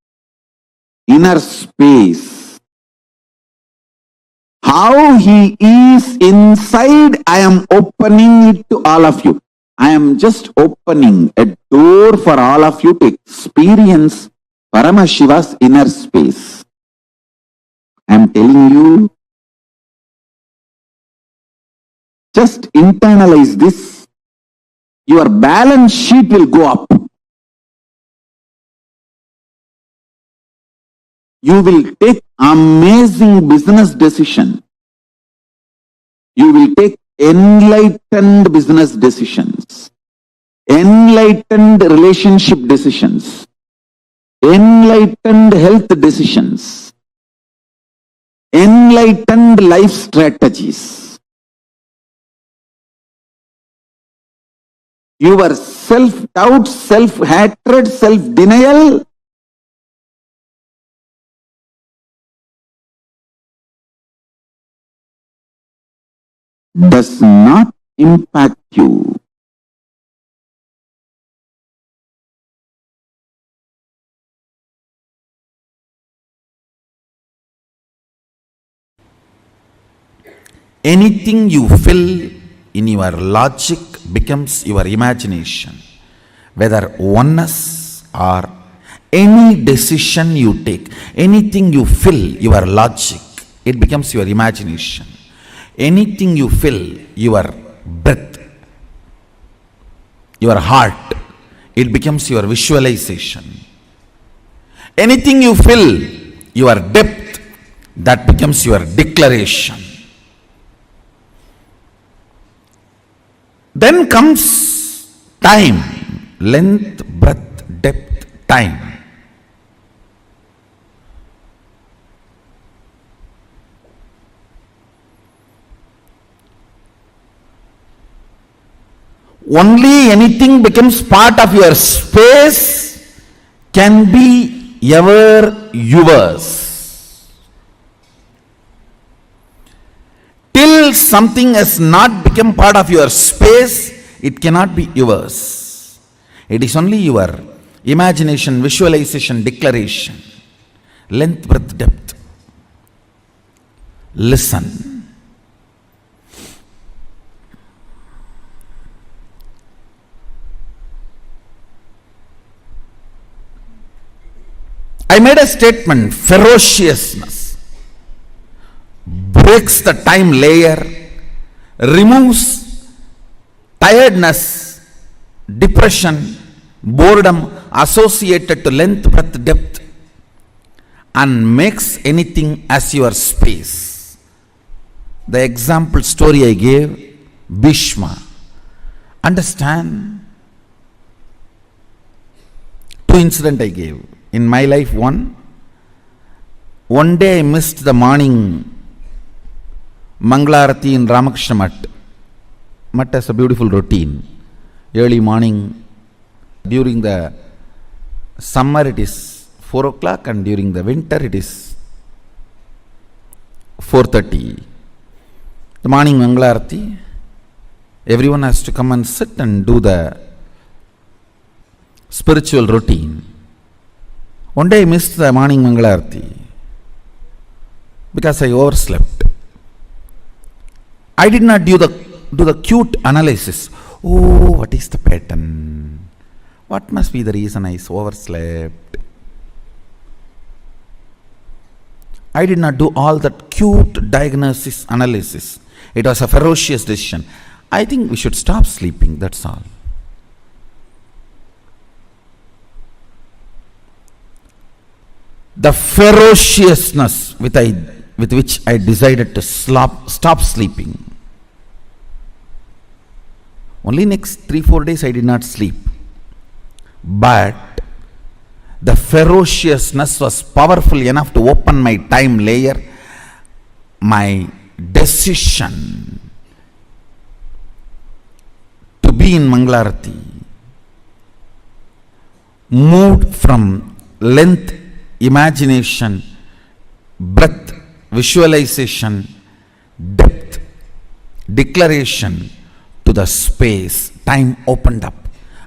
inner space. How he is inside, I am opening it to all of you. I am just opening a door for all of you to experience Paramashiva's inner space. I am telling you, just internalize this. Your balance sheet will go up. You will take amazing business decision. You will take enlightened business decisions, enlightened relationship decisions, enlightened health decisions, enlightened life strategies. Your self-doubt, self-hatred, self-denial does not impact you. Anything you fill in your logic becomes your imagination. Whether oneness or any decision you take, anything you fill your logic, it becomes your imagination. Anything you fill your breath, your heart, it becomes your visualization. Anything you fill your depth, that becomes your declaration. Then comes time, length, breadth, depth, time. Only anything becomes part of your space can be ever yours. Till something has not become part of your space, it cannot be yours. It is only your imagination, visualization, declaration. Length, breadth, depth. Listen. I made a statement, ferociousness breaks the time layer, removes tiredness, depression, boredom associated to length, breadth, depth, and makes anything as your space. The example story I gave, Bhishma. Understand? Two incidents I gave. In my life, one day I missed the morning Manglarati in Ramakrishna Mutt. Mutt has a beautiful routine. Early morning, during the summer it is 4 o'clock and during the winter it is 4:30. The morning Manglarati, everyone has to come and sit and do the spiritual routine. One day I missed the morning Mangalarti because I overslept. I did not do the cute analysis. Oh, what is the pattern? What must be the reason I overslept? I did not do all that cute diagnosis analysis. It was a ferocious decision. I think we should stop sleeping, that's all. The ferociousness with which I decided to stop sleeping. Only next 3-4 days I did not sleep. But the ferociousness was powerful enough to open my time layer. My decision to be in Mangalarati moved from length, imagination, breadth, visualization, depth, declaration to the space. Time opened up.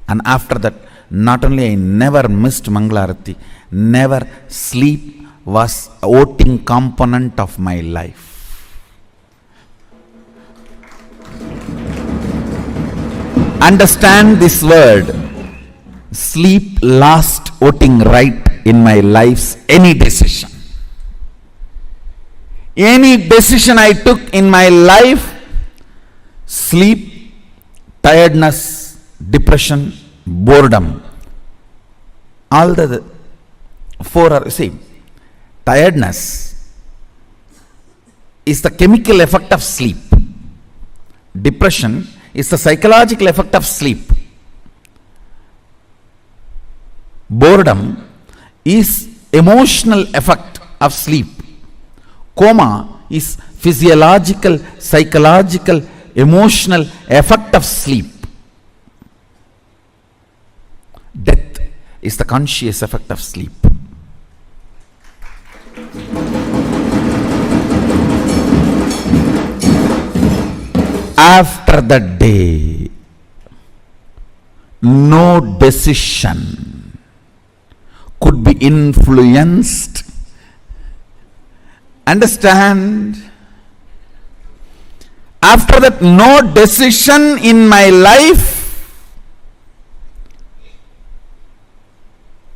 And after that, not only I never missed Mangalarati, never sleep was a voting component of my life. Understand this word. Sleep lost voting right in my life's any decision. Any decision I took in my life, sleep, tiredness, depression, boredom, all the four are same. Tiredness is the chemical effect of sleep. Depression is the psychological effect of sleep. Boredom is emotional effect of sleep. Coma is physiological, psychological, emotional effect of sleep. Death is the conscious effect of sleep. After that day, no decision could be influenced. Understand? After that, no decision in my life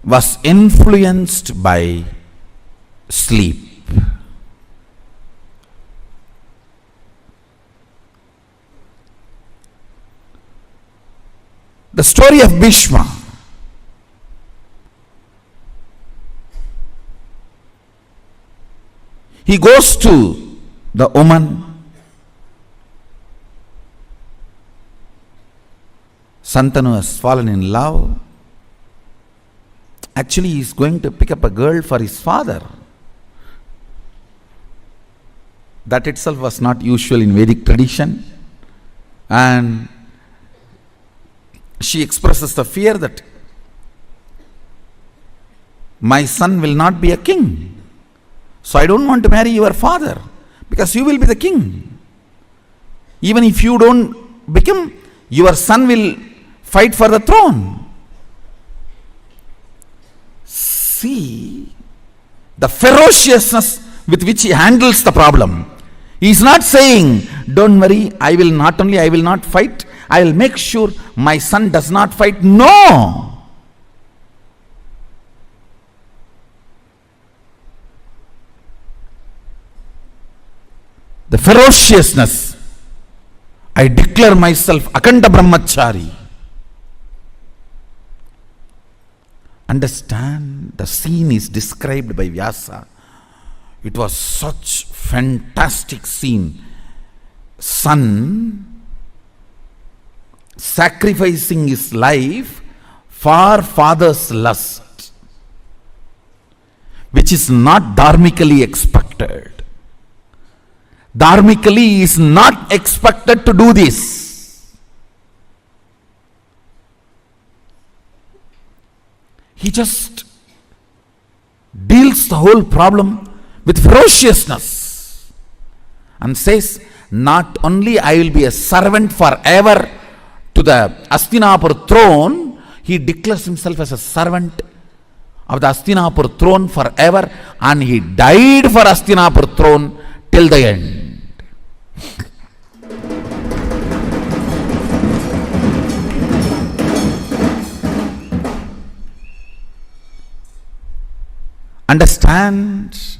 was influenced by sleep. The story of Bhishma. He goes to the woman. Santanu has fallen in love. Actually, he is going to pick up a girl for his father. That itself was not usual in Vedic tradition. And she expresses the fear that my son will not be a king. So I don't want to marry your father because you will be the king. Even if you don't become, your son will fight for the throne. See the ferociousness with which he handles the problem. He is not saying, don't worry, I will not fight, I will make sure my son does not fight. No! The ferociousness. I declare myself Akanda Brahmachari. Understand, the scene is described by Vyasa. It was such fantastic scene. Son sacrificing his life for father's lust, which is not dharmically expected. Dharmically, he is not expected to do this. He just deals the whole problem with ferociousness and says, not only I will be a servant forever to the Hastinapur throne, he declares himself as a servant of the Hastinapur throne forever, and he died for Hastinapur throne till the end. Understand?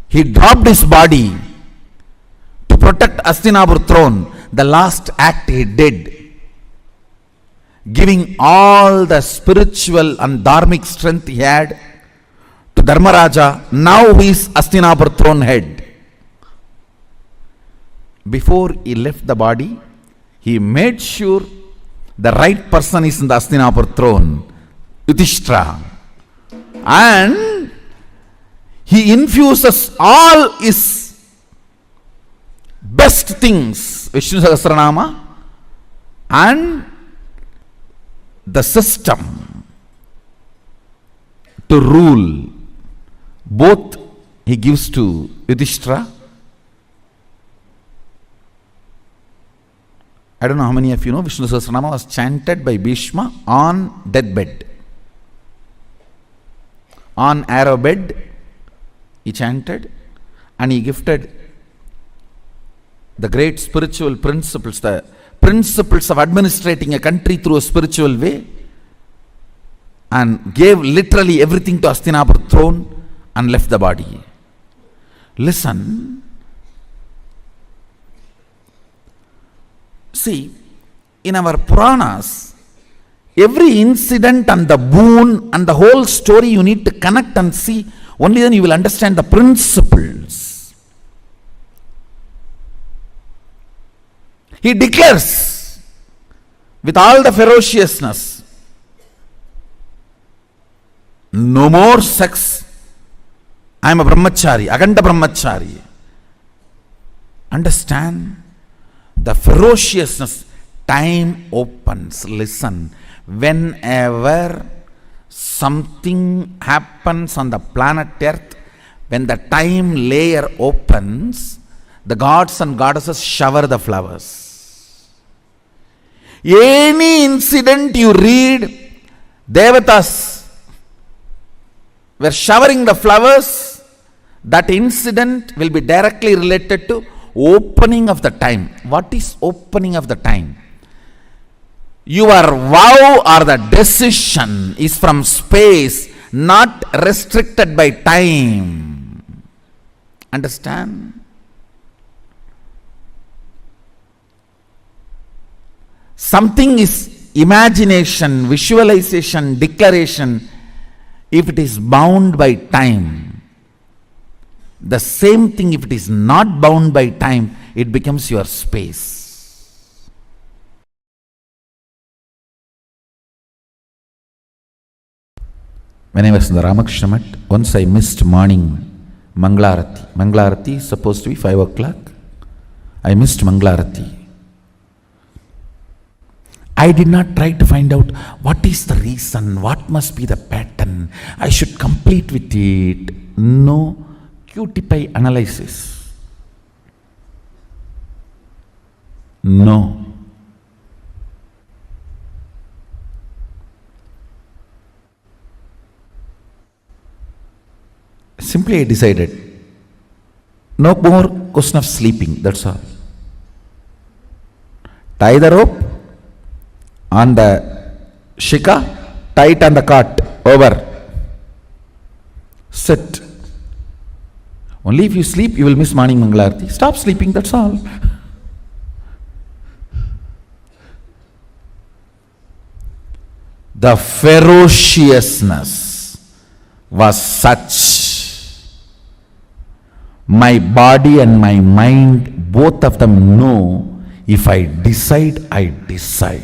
He dropped his body to protect Hastinapur throne. The last act he did, giving all the spiritual and dharmic strength he had to Dharmaraja. Now he is Hastinapur throne head. Before he left the body, he made sure the right person is in the Hastinapur throne, Yudhishthira. And he infuses all his best things, Vishnu Sahasranama, and the system to rule. Both he gives to Yudhishthira. I don't know how many of you know, Vishnu Sahasranama was chanted by Bhishma on deathbed. On arrow bed, he chanted, and he gifted the great spiritual principles, the principles of administrating a country through a spiritual way, and gave literally everything to Hastinapur throne and left the body. Listen. See, in our Puranas, every incident and the boon and the whole story you need to connect and see. Only then you will understand the principles. He declares with all the ferociousness, no more sex. I am a brahmachari, Aganda brahmachari. Understand the ferociousness. Time opens. Listen. Whenever something happens on the planet Earth, when the time layer opens, the gods and goddesses shower the flowers. Any incident you read, Devatas were showering the flowers, that incident will be directly related to opening of the time. What is opening of the time? Your vow or the decision is from space, not restricted by time. Understand? Something is imagination, visualization, declaration, if it is bound by time. The same thing, if it is not bound by time, it becomes your space. When I was in the Ramakrishna Mat, once I missed morning Manglarati. Manglarati is supposed to be 5 o'clock. I missed Manglarati. I did not try to find out what is the reason, what must be the pattern, I should complete with it. No QTPI analysis. No. Simply I decided, no more question of sleeping, that's all. Tie the rope on the shika, tie it on the cart, over. Sit. Only if you sleep, you will miss morning Mangalarti. Stop sleeping, that's all. The ferociousness was such. My body and my mind, both of them know, if I decide, I decide.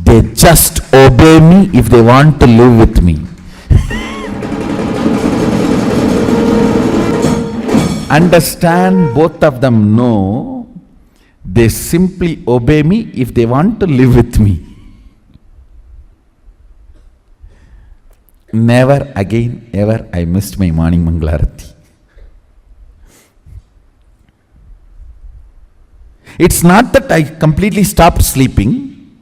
They just obey me if they want to live with me. Understand, both of them know, they simply obey me if they want to live with me. Never again ever I missed my morning Mangalarati. It's not that I completely stopped sleeping.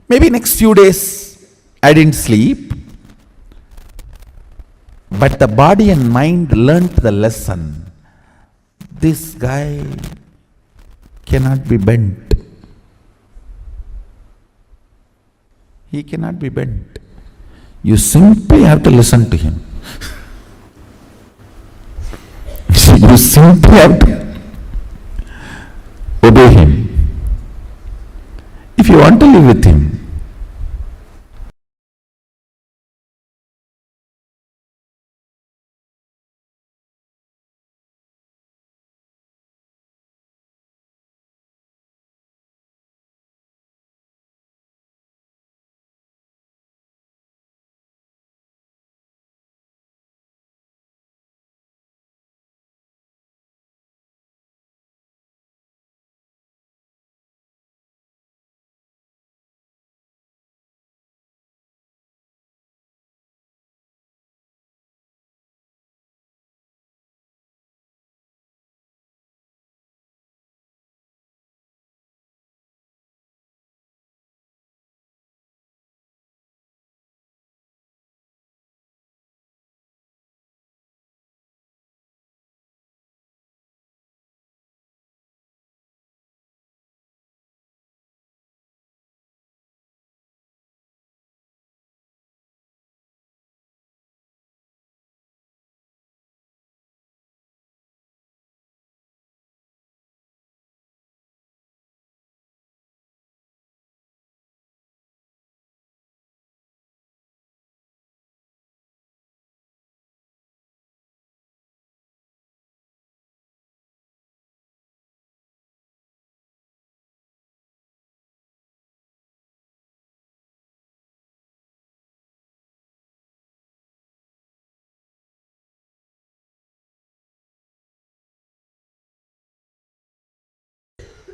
Maybe next few days I didn't sleep. But the body and mind learnt the lesson. This guy cannot be bent. He cannot be bent. You simply have to listen to him. You simply have to obey him. If you want to live with him,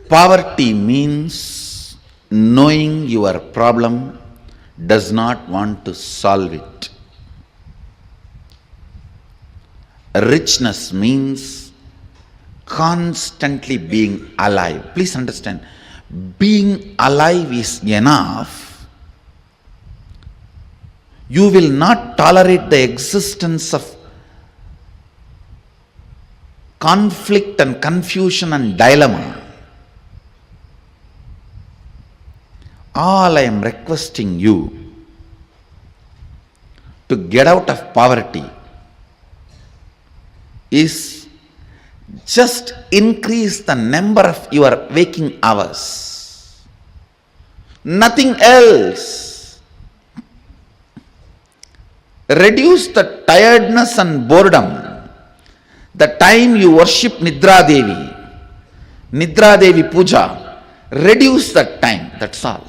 poverty means knowing your problem does not want to solve it. Richness means constantly being alive. Please understand, being alive is enough. You will not tolerate the existence of conflict and confusion and dilemma, all I am requesting you to get out of poverty is just increase the number of your waking hours. Nothing else. Reduce the tiredness and boredom. The time you worship Nidra Devi Puja, reduce that time, that's all.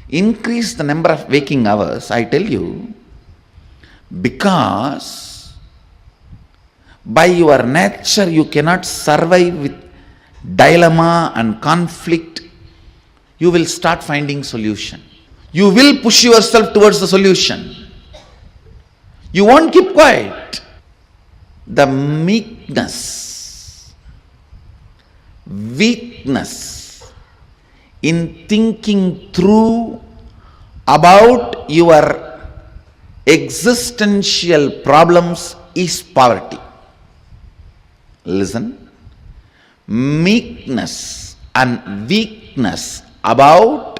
Increase the number of waking hours, I tell you, because by your nature you cannot survive with dilemma and conflict. You will start finding solution. You will push yourself towards the solution. You won't keep quiet. The meekness, weakness in thinking through about your existential problems is poverty. Listen, meekness and weakness about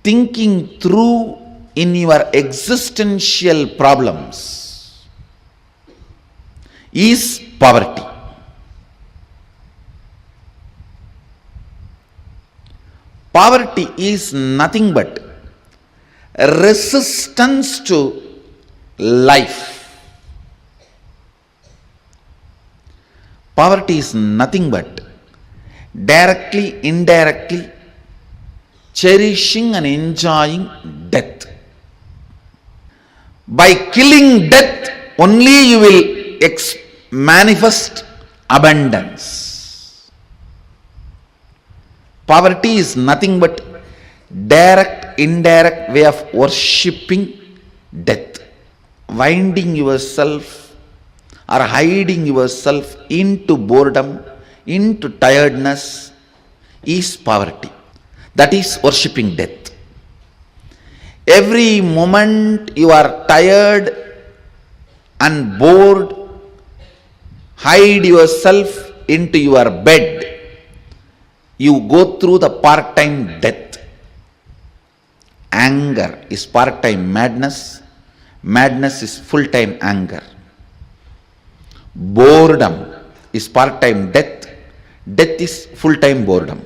thinking through in your existential problems is poverty. Poverty is nothing but resistance to life. Poverty is nothing but directly, indirectly cherishing and enjoying death. By killing death, only you will manifest abundance. Poverty is nothing but direct, indirect way of worshipping death. Winding yourself or hiding yourself into boredom, into tiredness is poverty. That is worshipping death. Every moment you are tired and bored, hide yourself into your bed. You go through the part-time death. Anger is part-time madness. Madness is full-time anger. Boredom is part-time death. Death is full-time boredom.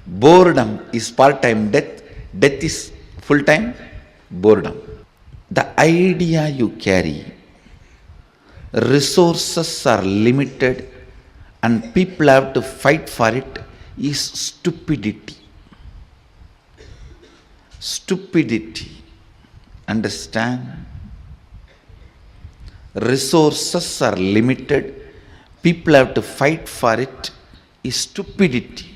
Boredom is part-time death. Death is full-time boredom. The idea you carry, resources are limited and people have to fight for it, is stupidity. Stupidity. Understand? Resources are limited, people have to fight for it, is stupidity.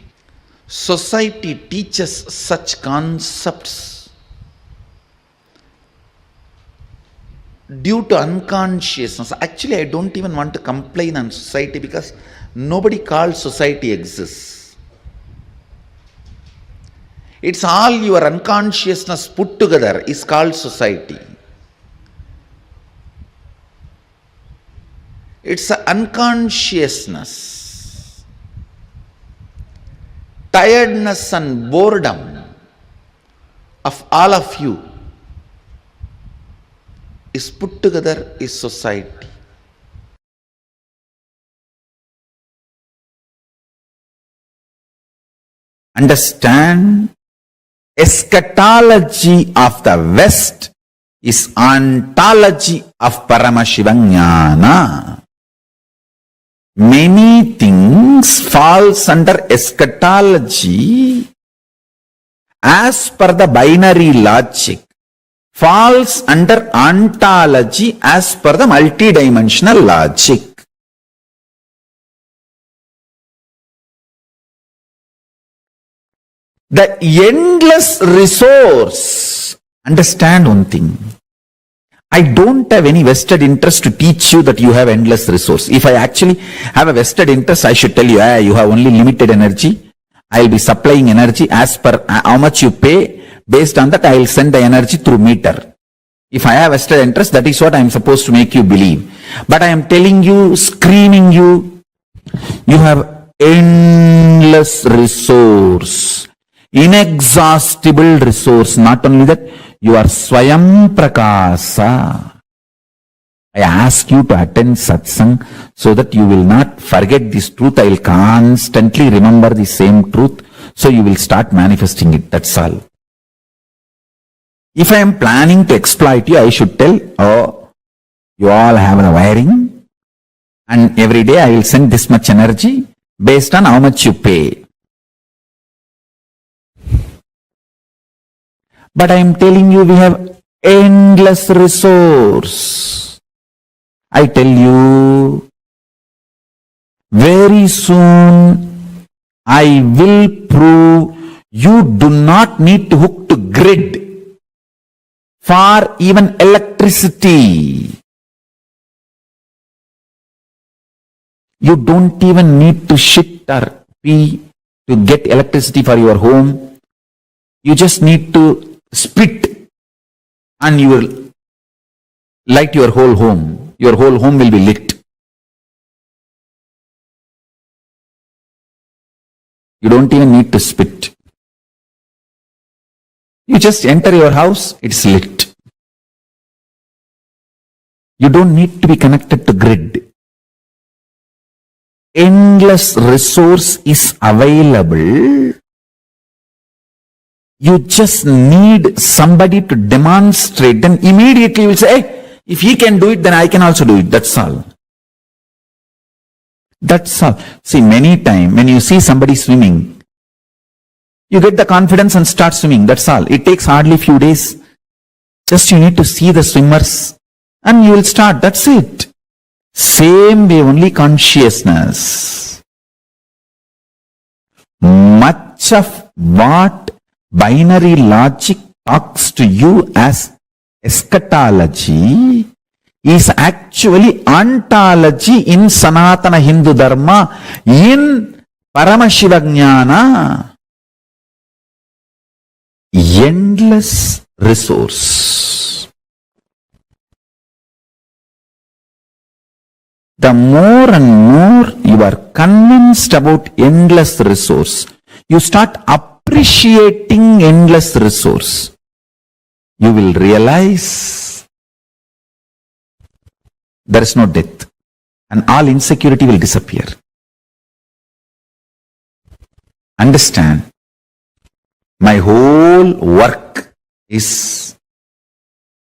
Society teaches such concepts due to unconsciousness. Actually, I don't even want to complain on society because nobody calls society exists. It's all your unconsciousness put together is called society. It's an unconsciousness. Tiredness and boredom of all of you is put together is society. Understand? Eschatology of the West is ontology of Paramashivaññāna. Many things falls under eschatology as per the binary logic, falls under ontology as per the multidimensional logic. The endless resource. Understand one thing. I don't have any vested interest to teach you that you have endless resource. If I actually have a vested interest, I should tell you, you have only limited energy. I will be supplying energy as per how much you pay. Based on that, I will send the energy through meter. If I have vested interest, that is what I am supposed to make you believe. But I am telling you, screaming you, you have endless resource, inexhaustible resource. Not only that, you are Swayam Prakasa. I ask you to attend satsang so that you will not forget this truth. I will constantly remember the same truth. So you will start manifesting it. That's all. If I am planning to exploit you, I should tell, oh, you all have the wiring and every day I will send this much energy based on how much you pay. But I am telling you, we have endless resource. I tell you, very soon I will prove you do not need to hook to grid for even electricity. You don't even need to shit or pee to get electricity for your home. You just need to spit and you will light your whole home. Your whole home will be lit. You don't even need to spit. You just enter your house, it's lit. You don't need to be connected to grid. Endless resource is available. You just need somebody to demonstrate. Then immediately you will say, hey, if he can do it, then I can also do it. That's all. That's all. See, many times when you see somebody swimming, you get the confidence and start swimming. That's all. It takes hardly few days. Just you need to see the swimmers and you will start. That's it. Same way, only consciousness. Much of what binary logic talks to you as eschatology is actually ontology in Sanatana Hindu Dharma, in Paramashiva Jnana. Endless resource. The more and more you are convinced about endless resource, you start appreciating endless resource. You will realize there is no death and all insecurity will disappear. Understand, my whole work is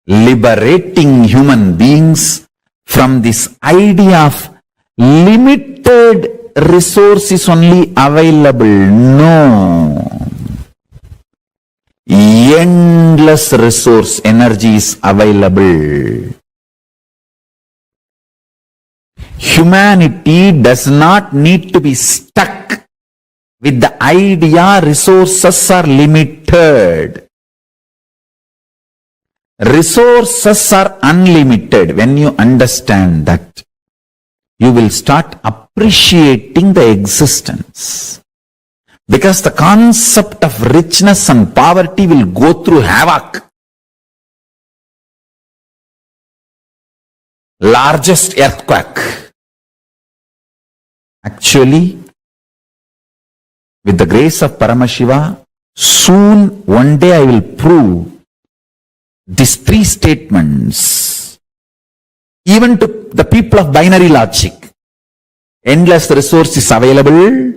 liberating human beings from this idea of limited resources only available. No. Endless resource energy is available. Humanity does not need to be stuck with the idea resources are limited. Resources are unlimited. When you understand that, you will start appreciating the existence. Because the concept of richness and poverty will go through havoc. Largest earthquake. Actually, with the grace of Paramashiva, soon one day I will prove these three statements even to the people of binary logic. Endless resource is available.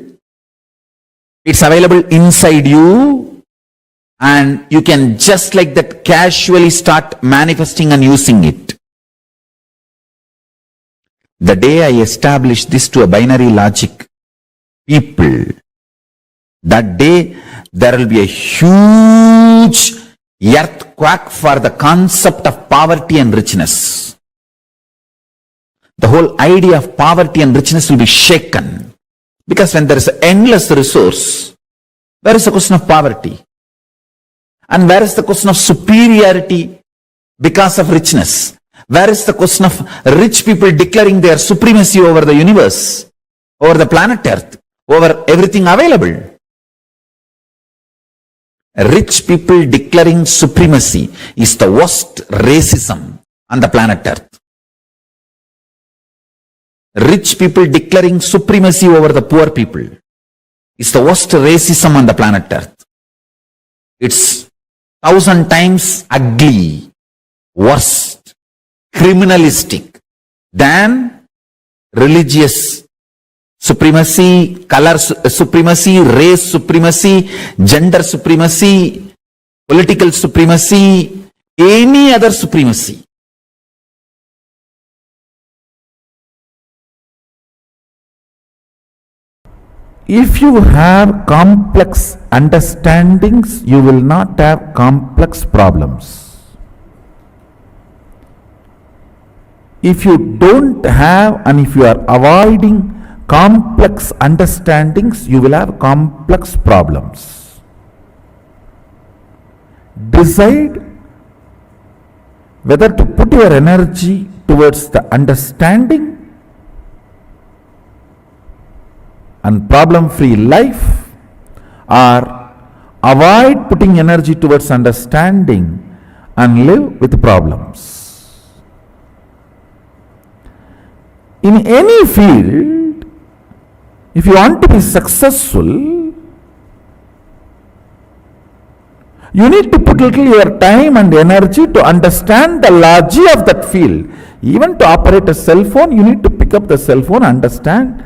It's available inside you, and you can just like that casually start manifesting and using it. The day I establish this to a binary logic people, that day there will be a huge earthquake for the concept of poverty and richness. The whole idea of poverty and richness will be shaken. Because when there is endless resource, where is the question of poverty? And where is the question of superiority because of richness? Where is the question of rich people declaring their supremacy over the universe, over the planet Earth, over everything available? Rich people declaring supremacy is the worst racism on the planet Earth. Rich people declaring supremacy over the poor people is the worst racism on the planet Earth. It's 1,000 times ugly, worst, criminalistic than religious supremacy, color supremacy, race supremacy, gender supremacy, political supremacy, any other supremacy. If you have complex understandings, you will not have complex problems. If you don't have, and if you are avoiding complex understandings, you will have complex problems. Decide whether to put your energy towards the understanding and problem-free life, or avoid putting energy towards understanding and live with problems. In any field, if you want to be successful, you need to put little your time and energy to understand the logic of that field. Even to operate a cell phone, you need to pick up the cell phone, understand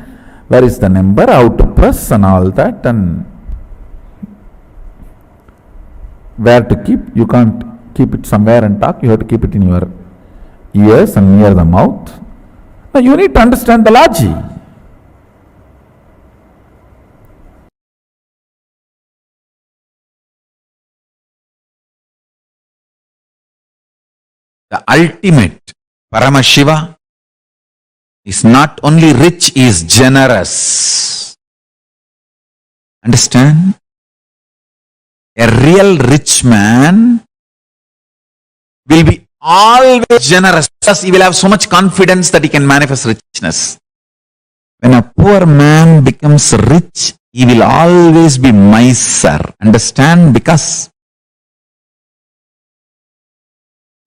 where is the number, how to press and all that, and where to keep. You can't keep it somewhere and talk, you have to keep it in your ears and near the mouth. Now you need to understand the logic. The ultimate Paramashiva is not only rich, he is generous. Understand? A real rich man will be always generous because he will have so much confidence that he can manifest richness. When a poor man becomes rich, he will always be miser. Understand? Because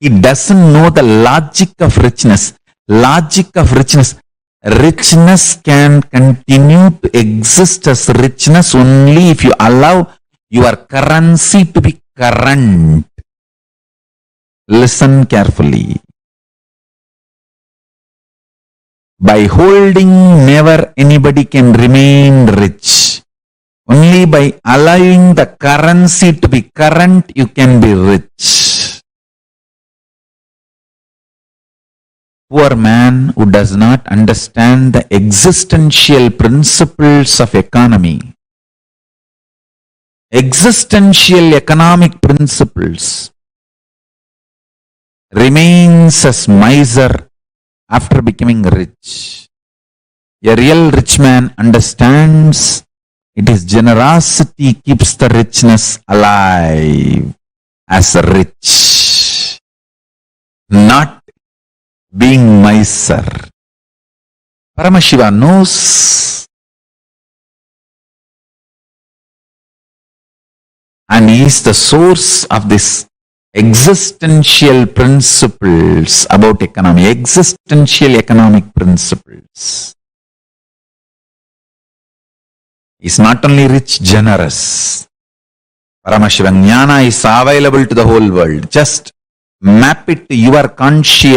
he doesn't know the logic of richness. Logic of richness. Richness can continue to exist as richness only if you allow your currency to be current. Listen carefully. By holding, never anybody can remain rich. Only by allowing the currency to be current, you can be rich. Poor man who does not understand the existential principles of economy, existential economic principles, remains as miser after becoming rich. A real rich man understands it is generosity keeps the richness alive as rich, not being miser. Paramashiva knows, and he is the source of this existential principles about economy, existential economic principles. He is not only rich, generous. Paramashiva Jnana is available to the whole world. Just map it to your conscious